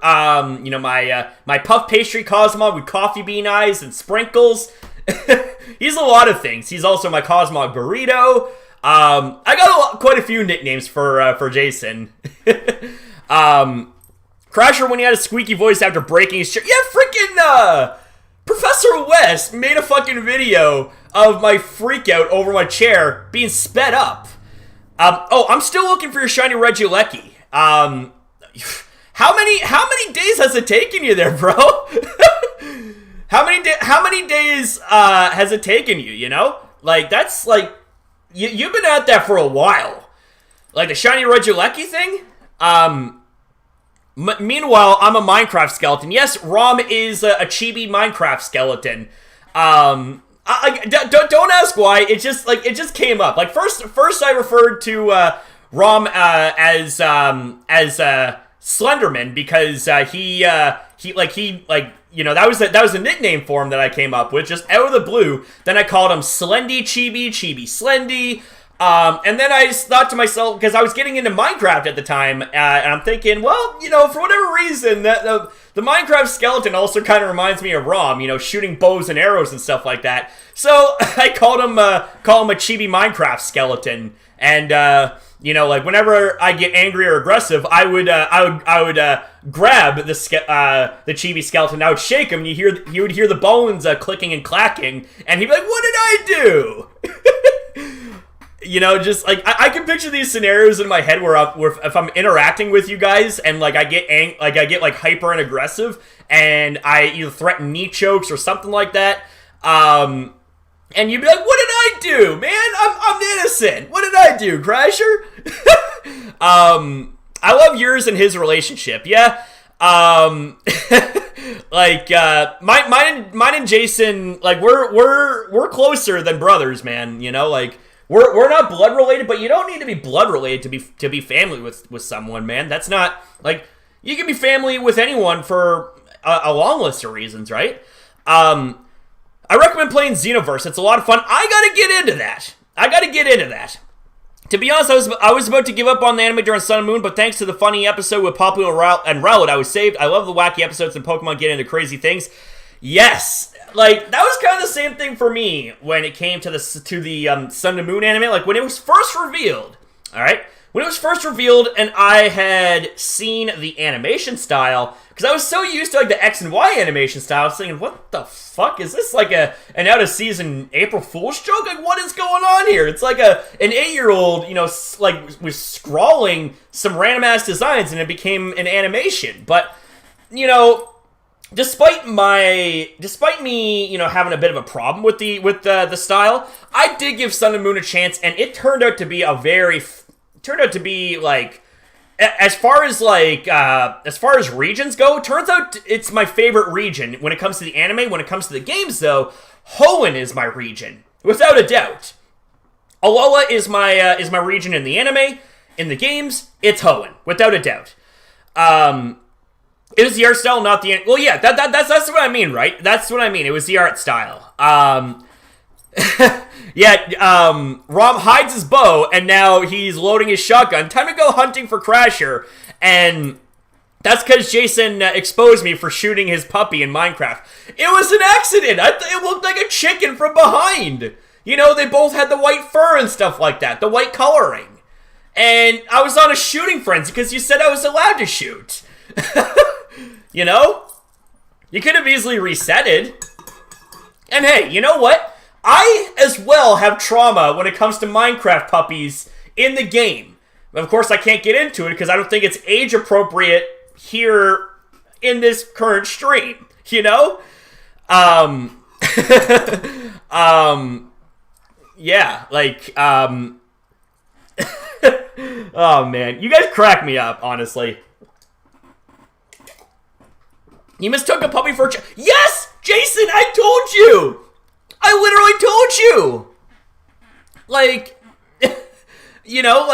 You know, my puff pastry Cosmog with coffee bean eyes and sprinkles. He's a lot of things. He's also my Cosmog burrito. I got quite a few nicknames for Jason. Crasher, when he had a squeaky voice after breaking his chair. Yeah, freaking, Professor West made a fucking video of my freak out over my chair being sped up. Oh, I'm still looking for your shiny Regieleki. How many days has it taken you there, bro? How many days has it taken you, you know? Like, that's, like, you've been at that for a while. Like, the shiny Regieleki thing? Meanwhile, I'm a Minecraft skeleton. Yes, Rom is a chibi Minecraft skeleton. Don't ask why. It just came up. Like, first I referred to Rom as Slenderman because he you know, that was a nickname for him that I came up with just out of the blue. Then I called him Slendy Chibi Slendy. And then I just thought to myself, because I was getting into Minecraft at the time, and I'm thinking, well, you know, for whatever reason, the Minecraft skeleton also kind of reminds me of Rom, you know, shooting bows and arrows and stuff like that. So I call him a chibi Minecraft skeleton, and you know, like whenever I get angry or aggressive, I would grab the chibi skeleton. I would shake him, and you would hear the bones clicking and clacking, and he'd be like, "What did I do?" You know, just like I can picture these scenarios in my head where if I'm interacting with you guys and like I get like hyper and aggressive and I either threaten knee chokes or something like that, and you'd be like, "What did I do, man? I'm innocent. What did I do, Crasher?" I love yours and his relationship. Yeah. Like mine and Jason, like we're closer than brothers, man. You know, like. We're not blood related, but you don't need to be blood related to be family with someone, man. That's not, like, you can be family with anyone for a long list of reasons, right? I recommend playing Xenoverse. It's a lot of fun. I gotta get into that. To be honest, I was about to give up on the anime during Sun and Moon, but thanks to the funny episode with Popular and Rowlet, I was saved. I love the wacky episodes and Pokemon getting into crazy things. Yes, like, that was kind of the same thing for me when it came to the Sun and Moon anime. Like, when it was first revealed, alright? When it was first revealed and I had seen the animation style, because I was so used to, like, the X and Y animation style, I was thinking, what the fuck? Is this like an out-of-season April Fool's joke? Like, what is going on here? It's like an 8-year-old, you know, like, was scrawling some random-ass designs and it became an animation. But, you know, despite me, you know, having a bit of a problem with the style, I did give Sun and Moon a chance, and it turned out to be like, as far as regions go, turns out it's my favorite region when it comes to the anime. When it comes to the games, though, Hoenn is my region, without a doubt. Alola is my region in the anime. In the games, it's Hoenn, without a doubt. It was the art style, not the... Well, yeah, that's what I mean, right? That's what I mean. It was the art style. Rom hides his bow, and now he's loading his shotgun. Time to go hunting for Crasher. And that's because Jason exposed me for shooting his puppy in Minecraft. It was an accident. It looked like a chicken from behind. You know, they both had the white fur and stuff like that. The white coloring. And I was on a shooting frenzy because you said I was allowed to shoot. You know? You could have easily resetted. And hey, you know what? I, as well, have trauma when it comes to Minecraft puppies in the game. Of course, I can't get into it because I don't think it's age-appropriate here in this current stream. You know? Yeah, like, oh, man. You guys crack me up, honestly. You mistook a puppy for a Yes! Jason, I told you! I literally told you! Like, you know,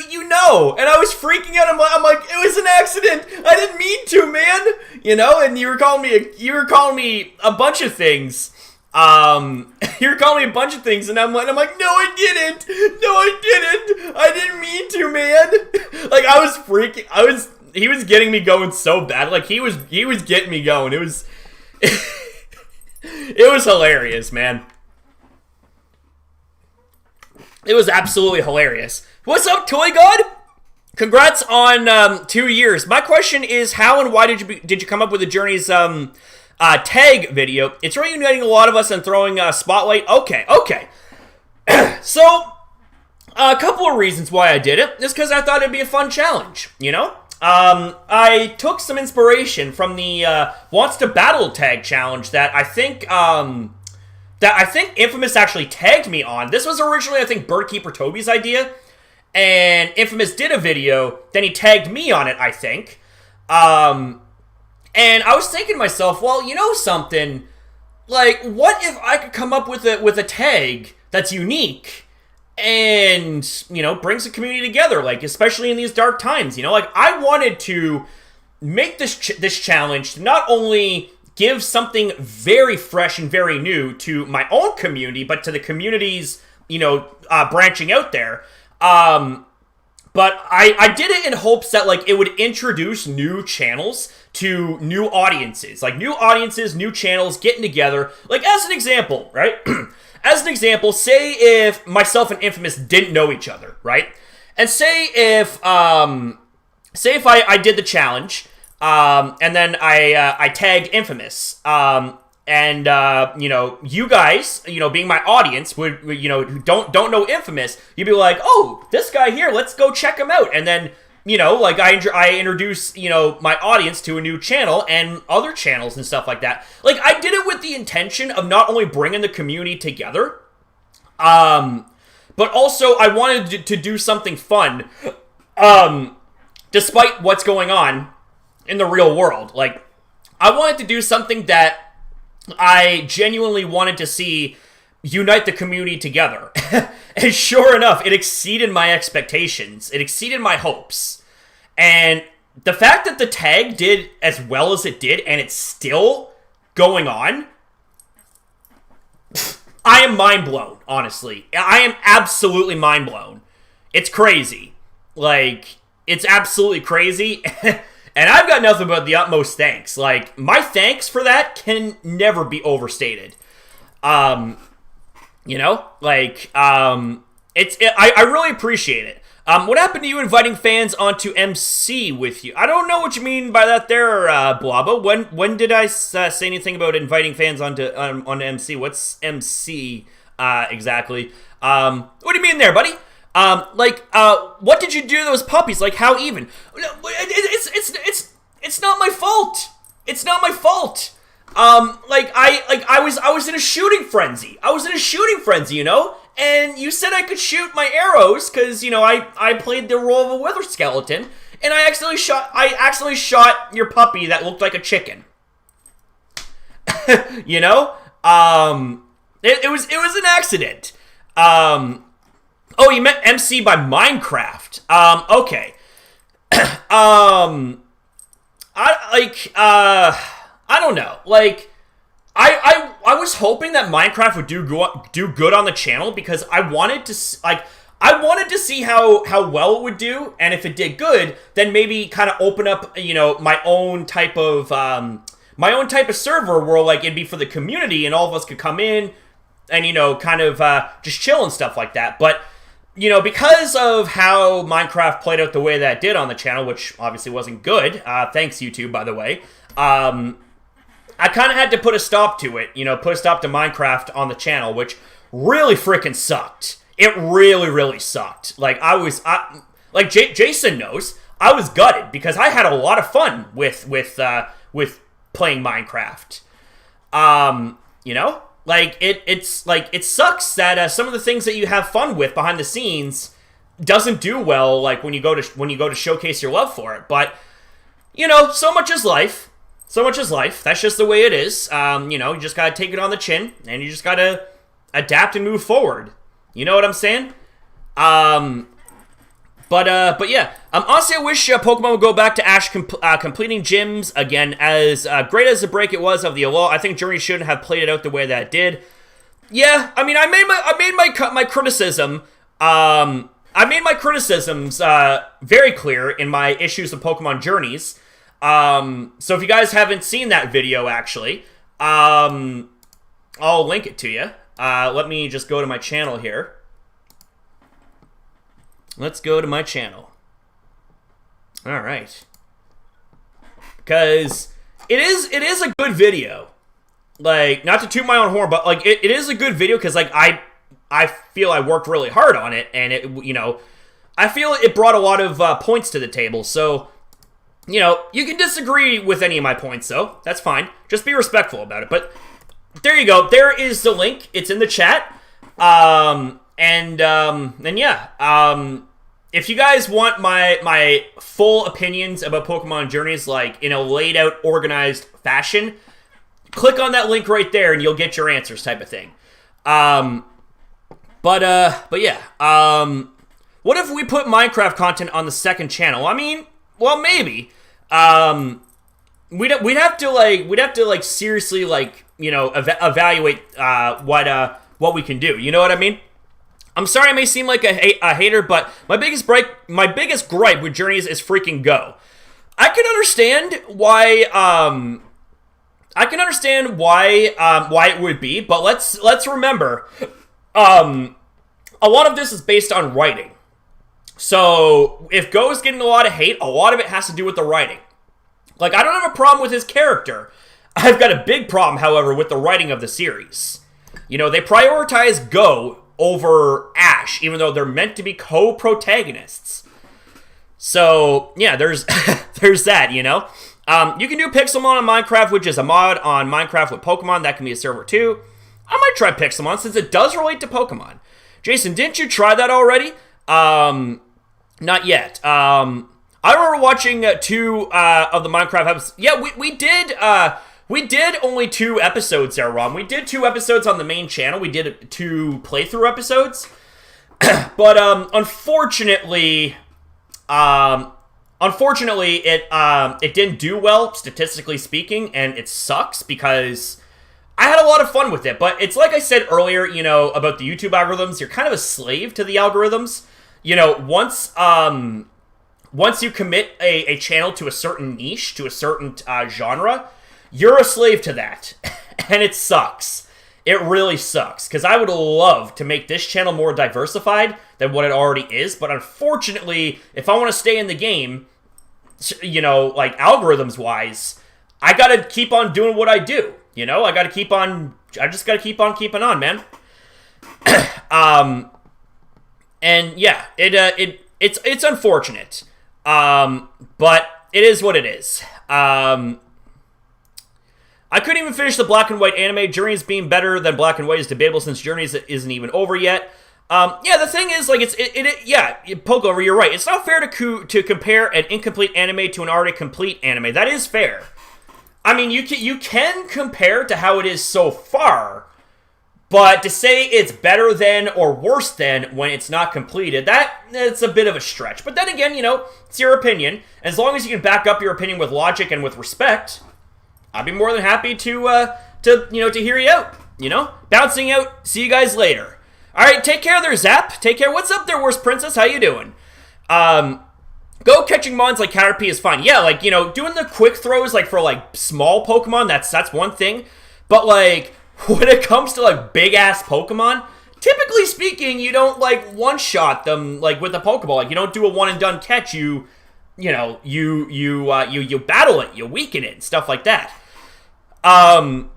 you know, and I was freaking out. I'm like, it was an accident. I didn't mean to, man. You know, and you were calling me a bunch of things. You were calling me a bunch of things, and I'm like, no, I didn't. I didn't mean to, man. Like, I was freaking. He was getting me going so bad. Like, he was getting me going. It was hilarious, man. It was absolutely hilarious. What's up, Toy God? Congrats on 2 years. My question is, how and why did you come up with the Journey's tag video? It's reuniting a lot of us and throwing a spotlight. Okay. So, a couple of reasons why I did it is because I thought it'd be a fun challenge, you know? I took some inspiration from the Wants to Battle tag challenge that I think Infamous actually tagged me on. This was originally, I think, Birdkeeper Toby's idea, and Infamous did a video, then he tagged me on it, I think. And I was thinking to myself, well, you know something? Like, what if I could come up with a tag that's unique and, you know, brings the community together, like, especially in these dark times, you know? Like, I wanted to make this challenge to not only give something very fresh and very new to my own community, but to the communities, you know, branching out there. But I did it in hopes that, like, it would introduce new channels to new audiences. Like, new audiences, new channels getting together. Like, as an example, right? As an example, say if myself and Infamous didn't know each other, right? And say if I did the challenge, and then I tagged Infamous, and you know, you guys, you know, being my audience, would you know, who don't know Infamous, you'd be like, oh, this guy here, let's go check him out. And then, you know, like, I introduce, you know, my audience to a new channel and other channels and stuff like that. Like, I did it with the intention of not only bringing the community together, but also I wanted to do something fun, despite what's going on in the real world. Like, I wanted to do something that I genuinely wanted to see unite the community together. And sure enough, it exceeded my expectations. It exceeded my hopes. And the fact that the tag did as well as it did, and it's still going on, I am mind blown, honestly. I am absolutely mind blown. It's crazy. Like, it's absolutely crazy. And I've got nothing but the utmost thanks. Like, my thanks for that can never be overstated. You know? Like, I really appreciate it. What happened to you inviting fans onto MC with you? I don't know what you mean by that there, Blobba. When did I say anything about inviting fans onto MC? What's MC, exactly? What do you mean there, buddy? What did you do to those puppies? Like, how even? It's not my fault. It's not my fault. I was in a shooting frenzy. You know? And you said I could shoot my arrows because, you know, I played the role of a wither skeleton, and I accidentally shot your puppy that looked like a chicken. You know? It was an accident. Oh, you meant MC by Minecraft. Okay. I don't know. Like, I was hoping that Minecraft would do good on the channel because I wanted to see how well it would do, and if it did good, then maybe kind of open up, you know, my own type of server where, like, it'd be for the community and all of us could come in and, you know, kind of just chill and stuff like that. But, you know, because of how Minecraft played out the way that it did on the channel, which obviously wasn't good, thanks YouTube, by the way, I kind of had to put a stop to it, you know, put a stop to Minecraft on the channel, which really freaking sucked. It really, really sucked. Like, like Jason knows, I was gutted because I had a lot of fun with playing Minecraft. You know, like it sucks that some of the things that you have fun with behind the scenes doesn't do well, like when you go to showcase your love for it. But, you know, so much is life. So much is life. That's just the way it is. You know, you just gotta take it on the chin, and you just gotta adapt and move forward. You know what I'm saying? But yeah. Honestly, I wish Pokemon would go back to Ash completing gyms again. As great as the break it was of the Alola, I think Journey shouldn't have played it out the way that it did. Yeah, I mean, I made my criticism. I made my criticisms very clear in my issues of Pokemon Journeys. So if you guys haven't seen that video, actually, I'll link it to you. Let me just go to my channel here. Let's go to my channel. All right. Because it is a good video. Like, not to toot my own horn, but like it is a good video because, like, I feel I worked really hard on it, and it, you know, I feel it brought a lot of points to the table. So, you know, you can disagree with any of my points, though. That's fine. Just be respectful about it. But there you go. There is the link. It's in the chat. And yeah. If you guys want my full opinions about Pokemon Journeys, like, in a laid out, organized fashion, click on that link right there, and you'll get your answers, type of thing. But yeah. What if we put Minecraft content on the second channel? I mean, well, maybe. We'd have to seriously, like, you know, evaluate what we can do. You know what I mean? I'm sorry I may seem like a hater, but my biggest gripe with Journeys is freaking Go. I can understand why it would be, but let's remember, a lot of this is based on writing. So, if Go is getting a lot of hate, a lot of it has to do with the writing. Like, I don't have a problem with his character. I've got a big problem, however, with the writing of the series. You know, they prioritize Go over Ash, even though they're meant to be co-protagonists. So, yeah, there's there's that, you know? You can do Pixelmon on Minecraft, which is a mod on Minecraft with Pokemon. That can be a server, too. I might try Pixelmon, since it does relate to Pokemon. Jason, didn't you try that already? Not yet. I remember watching 2 of the Minecraft episodes. Yeah, we did only 2 episodes there, Ron. We did 2 episodes on the main channel. We did 2 playthrough episodes. But, unfortunately, Unfortunately, it didn't do well, statistically speaking, and it sucks because I had a lot of fun with it. But it's like I said earlier, you know, about the YouTube algorithms, you're kind of a slave to the algorithms. You know, once you commit a channel to a certain niche, to a certain genre, you're a slave to that. And it sucks. It really sucks, because I would love to make this channel more diversified than what it already is, but unfortunately, if I want to stay in the game, you know, like, algorithms-wise, I gotta keep on doing what I do, you know? I just gotta keep on keeping on, man. And yeah, it's unfortunate, but it is what it is. I couldn't even finish the black and white anime. Journeys being better than black and white is debatable since Journeys isn't even over yet. Yeah, the thing is, like, yeah, Pokeover, you're right. It's not fair to compare an incomplete anime to an already complete anime. That is fair. I mean, you can compare to how it is so far, but to say it's better than or worse than when it's not completed, that's a bit of a stretch. But then again, you know, it's your opinion. As long as you can back up your opinion with logic and with respect, I'd be more than happy to hear you out, you know? Bouncing out. See you guys later. All right, take care there, Zap. Take care. What's up there, Worst Princess? How you doing? Go catching mons like Caterpie is fine. Yeah, like, you know, doing the quick throws, like, for, like, small Pokemon, that's one thing. But, like, when it comes to, like, big-ass Pokemon, typically speaking, you don't, like, one-shot them, like, with a Pokeball. Like, you don't do a one-and-done catch. You battle it. You weaken it and stuff like that. On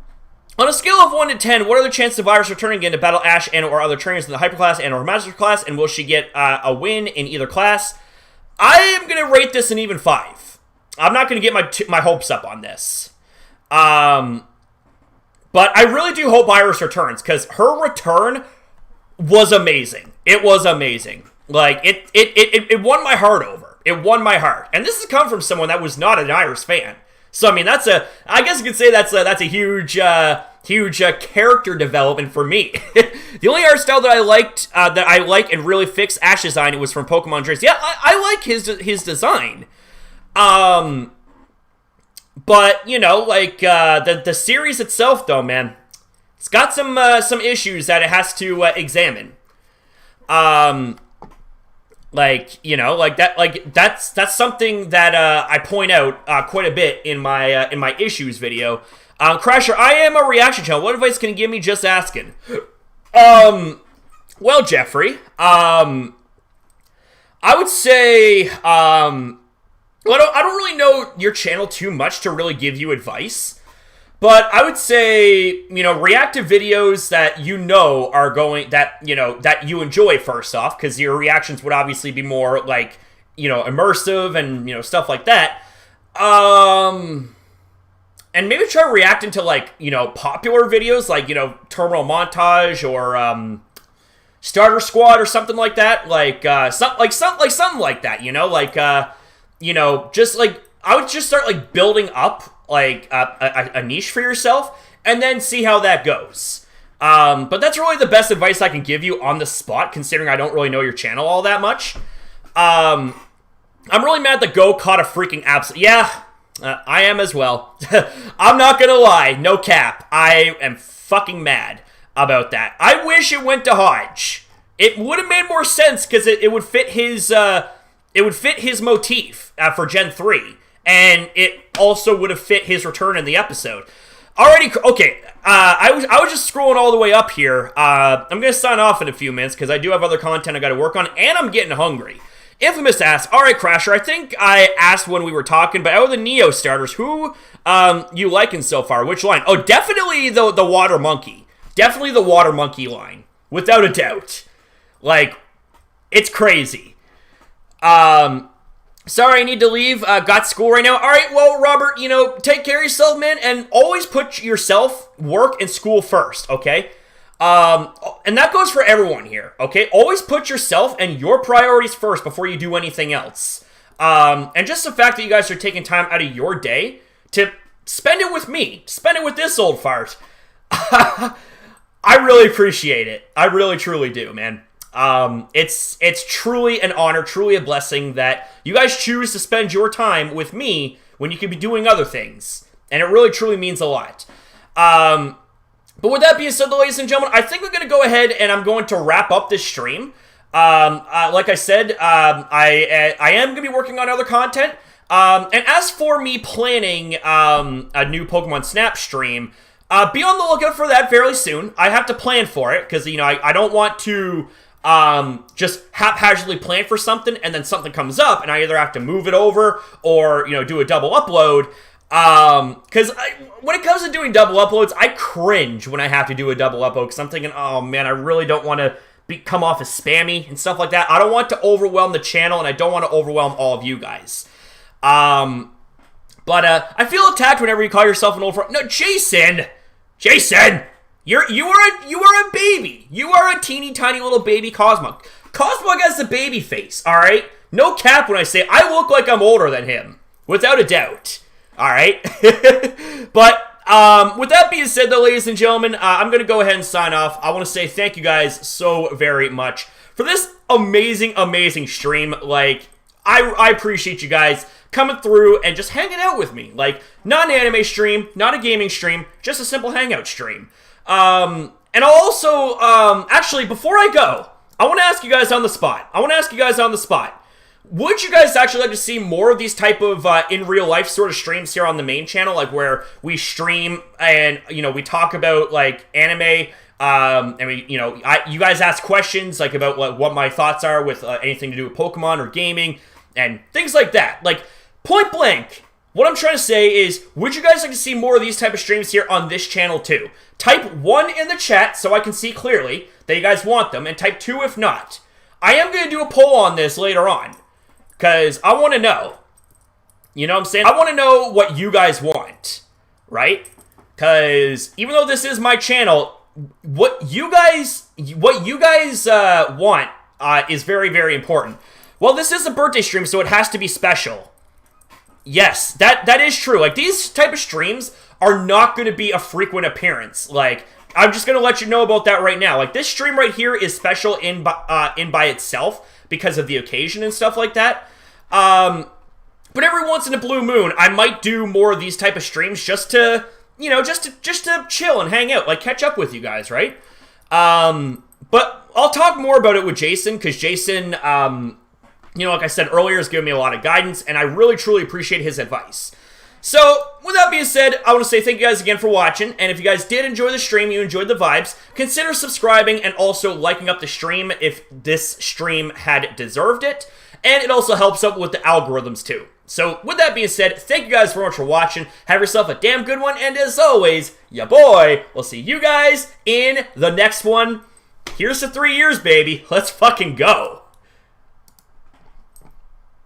a scale of 1 to 10, what are the chances of Iris returning again to battle Ash and or other trainers in the Hyper class and or Master class, and will she get a win in either class? I am going to rate this an even 5. I'm not going to get my hopes up on this. But I really do hope Iris returns, because her return was amazing. It was amazing. Like, it won my heart over. It won my heart. And this has come from someone that was not an Iris fan. So, I mean, I guess you could say that's a huge character development for me. The only art style that I liked, that I like and really fixed Ash design, it was from Pokemon Trace. Yeah, I like his design. But, you know, like, the series itself, though, man, it's got some issues that it has to examine. Like, you know, like that's something that I point out quite a bit in my issues video. Crasher, I am a reaction channel. What advice can you give me? Just asking. Well, Jeffrey, I would say, well, I don't really know your channel too much to really give you advice. But I would say, you know, reactive videos that you know are going, that you enjoy first off, because your reactions would obviously be more, like, you know, immersive and, you know, stuff like that. And maybe try reacting to, like, you know, popular videos, like, you know, Terminal Montage or, Starter Squad or something like that. Like, something like that, you know? Like, you know, just, like, I would just start, like, building up, like, a niche for yourself, and then see how that goes. But that's really the best advice I can give you on the spot, considering I don't really know your channel all that much. I'm really mad that Go caught a freaking absolute... Yeah, I am as well. I'm not gonna lie, no cap. I am fucking mad about that. I wish it went to Hodge. It would have made more sense, because it would fit his... it would fit his motif for Gen 3. And it also would have fit his return in the episode. Alrighty, okay. I was just scrolling all the way up here. I'm going to sign off in a few minutes because I do have other content I got to work on, and I'm getting hungry. Infamous asks, alright, Crasher, I think I asked when we were talking, but out of the Neo starters, who you liking so far? Which line? Oh, definitely the Water Monkey. Definitely the Water Monkey line. Without a doubt. Like, it's crazy. Sorry, I need to leave. Got school right now. All right, well, Robert, you know, take care of yourself, man, and always put yourself, work, and school first, okay? And that goes for everyone here, okay? Always put yourself and your priorities first before you do anything else. And just the fact that you guys are taking time out of your day to spend it with me, spend it with this old fart. I really appreciate it. I really, truly do, man. It's truly an honor, truly a blessing that you guys choose to spend your time with me when you could be doing other things. And it really, truly means a lot. But with that being said, ladies and gentlemen, I think we're going to go ahead and I'm going to wrap up this stream. Like I said, I am going to be working on other content. And as for me planning a new Pokemon Snap stream, be on the lookout for that fairly soon. I have to plan for it because, I don't want to just haphazardly plan for something and then something comes up and I either have to move it over or, do a double upload. Because when it comes to doing double uploads, I cringe when I have to do a double upload because I'm thinking, oh man, I really don't want to come off as spammy and stuff like that. I don't want to overwhelm the channel and I don't want to overwhelm all of you guys. But I feel attacked whenever you call yourself an old friend. No, Jason, you are a baby. You are a teeny tiny little baby Cosmog. Cosmog has a baby face. All right, no cap when I say I look like I'm older than him, without a doubt. All right, but with that being said, though, ladies and gentlemen, I'm gonna go ahead and sign off. I want to say thank you guys so very much for this amazing stream. Like, I appreciate you guys coming through and just hanging out with me. Like, not an anime stream, not a gaming stream, just a simple hangout stream. And I'll also, actually, before I go, I want to ask you guys on the spot. Would you guys actually like to see more of these type of in real life sort of streams here on the main channel, like where we stream and we talk about like anime, and we you guys ask questions like about what my thoughts are with anything to do with Pokemon or gaming and things like that. Like, point blank, what I'm trying to say is, would you guys like to see more of these type of streams here on this channel too? Type 1 in the chat so I can see clearly that you guys want them, and type 2 if not. I am going to do a poll on this later on, because I want to know. You know what I'm saying? I want to know what you guys want, right? Because even though this is my channel, what you guys want is very, very important. Well, this is a birthday stream, so it has to be special. Yes, that is true. Like, these type of streams are not going to be a frequent appearance. Like, I'm just going to let you know about that right now. Like, this stream right here is special in by itself because of the occasion and stuff like that. But every once in a blue moon, I might do more of these type of streams just to, just to chill and hang out, like catch up with you guys, right? But I'll talk more about it with Jason, because Jason, like I said earlier, has given me a lot of guidance, and I really, truly appreciate his advice. So, with that being said, I want to say thank you guys again for watching, and if you guys did enjoy the stream, you enjoyed the vibes, consider subscribing and also liking up the stream if this stream had deserved it, and it also helps out with the algorithms too. So, with that being said, thank you guys very much for watching, have yourself a damn good one, and as always, ya boy, we'll see you guys in the next one. Here's to 3 years, baby. Let's fucking go.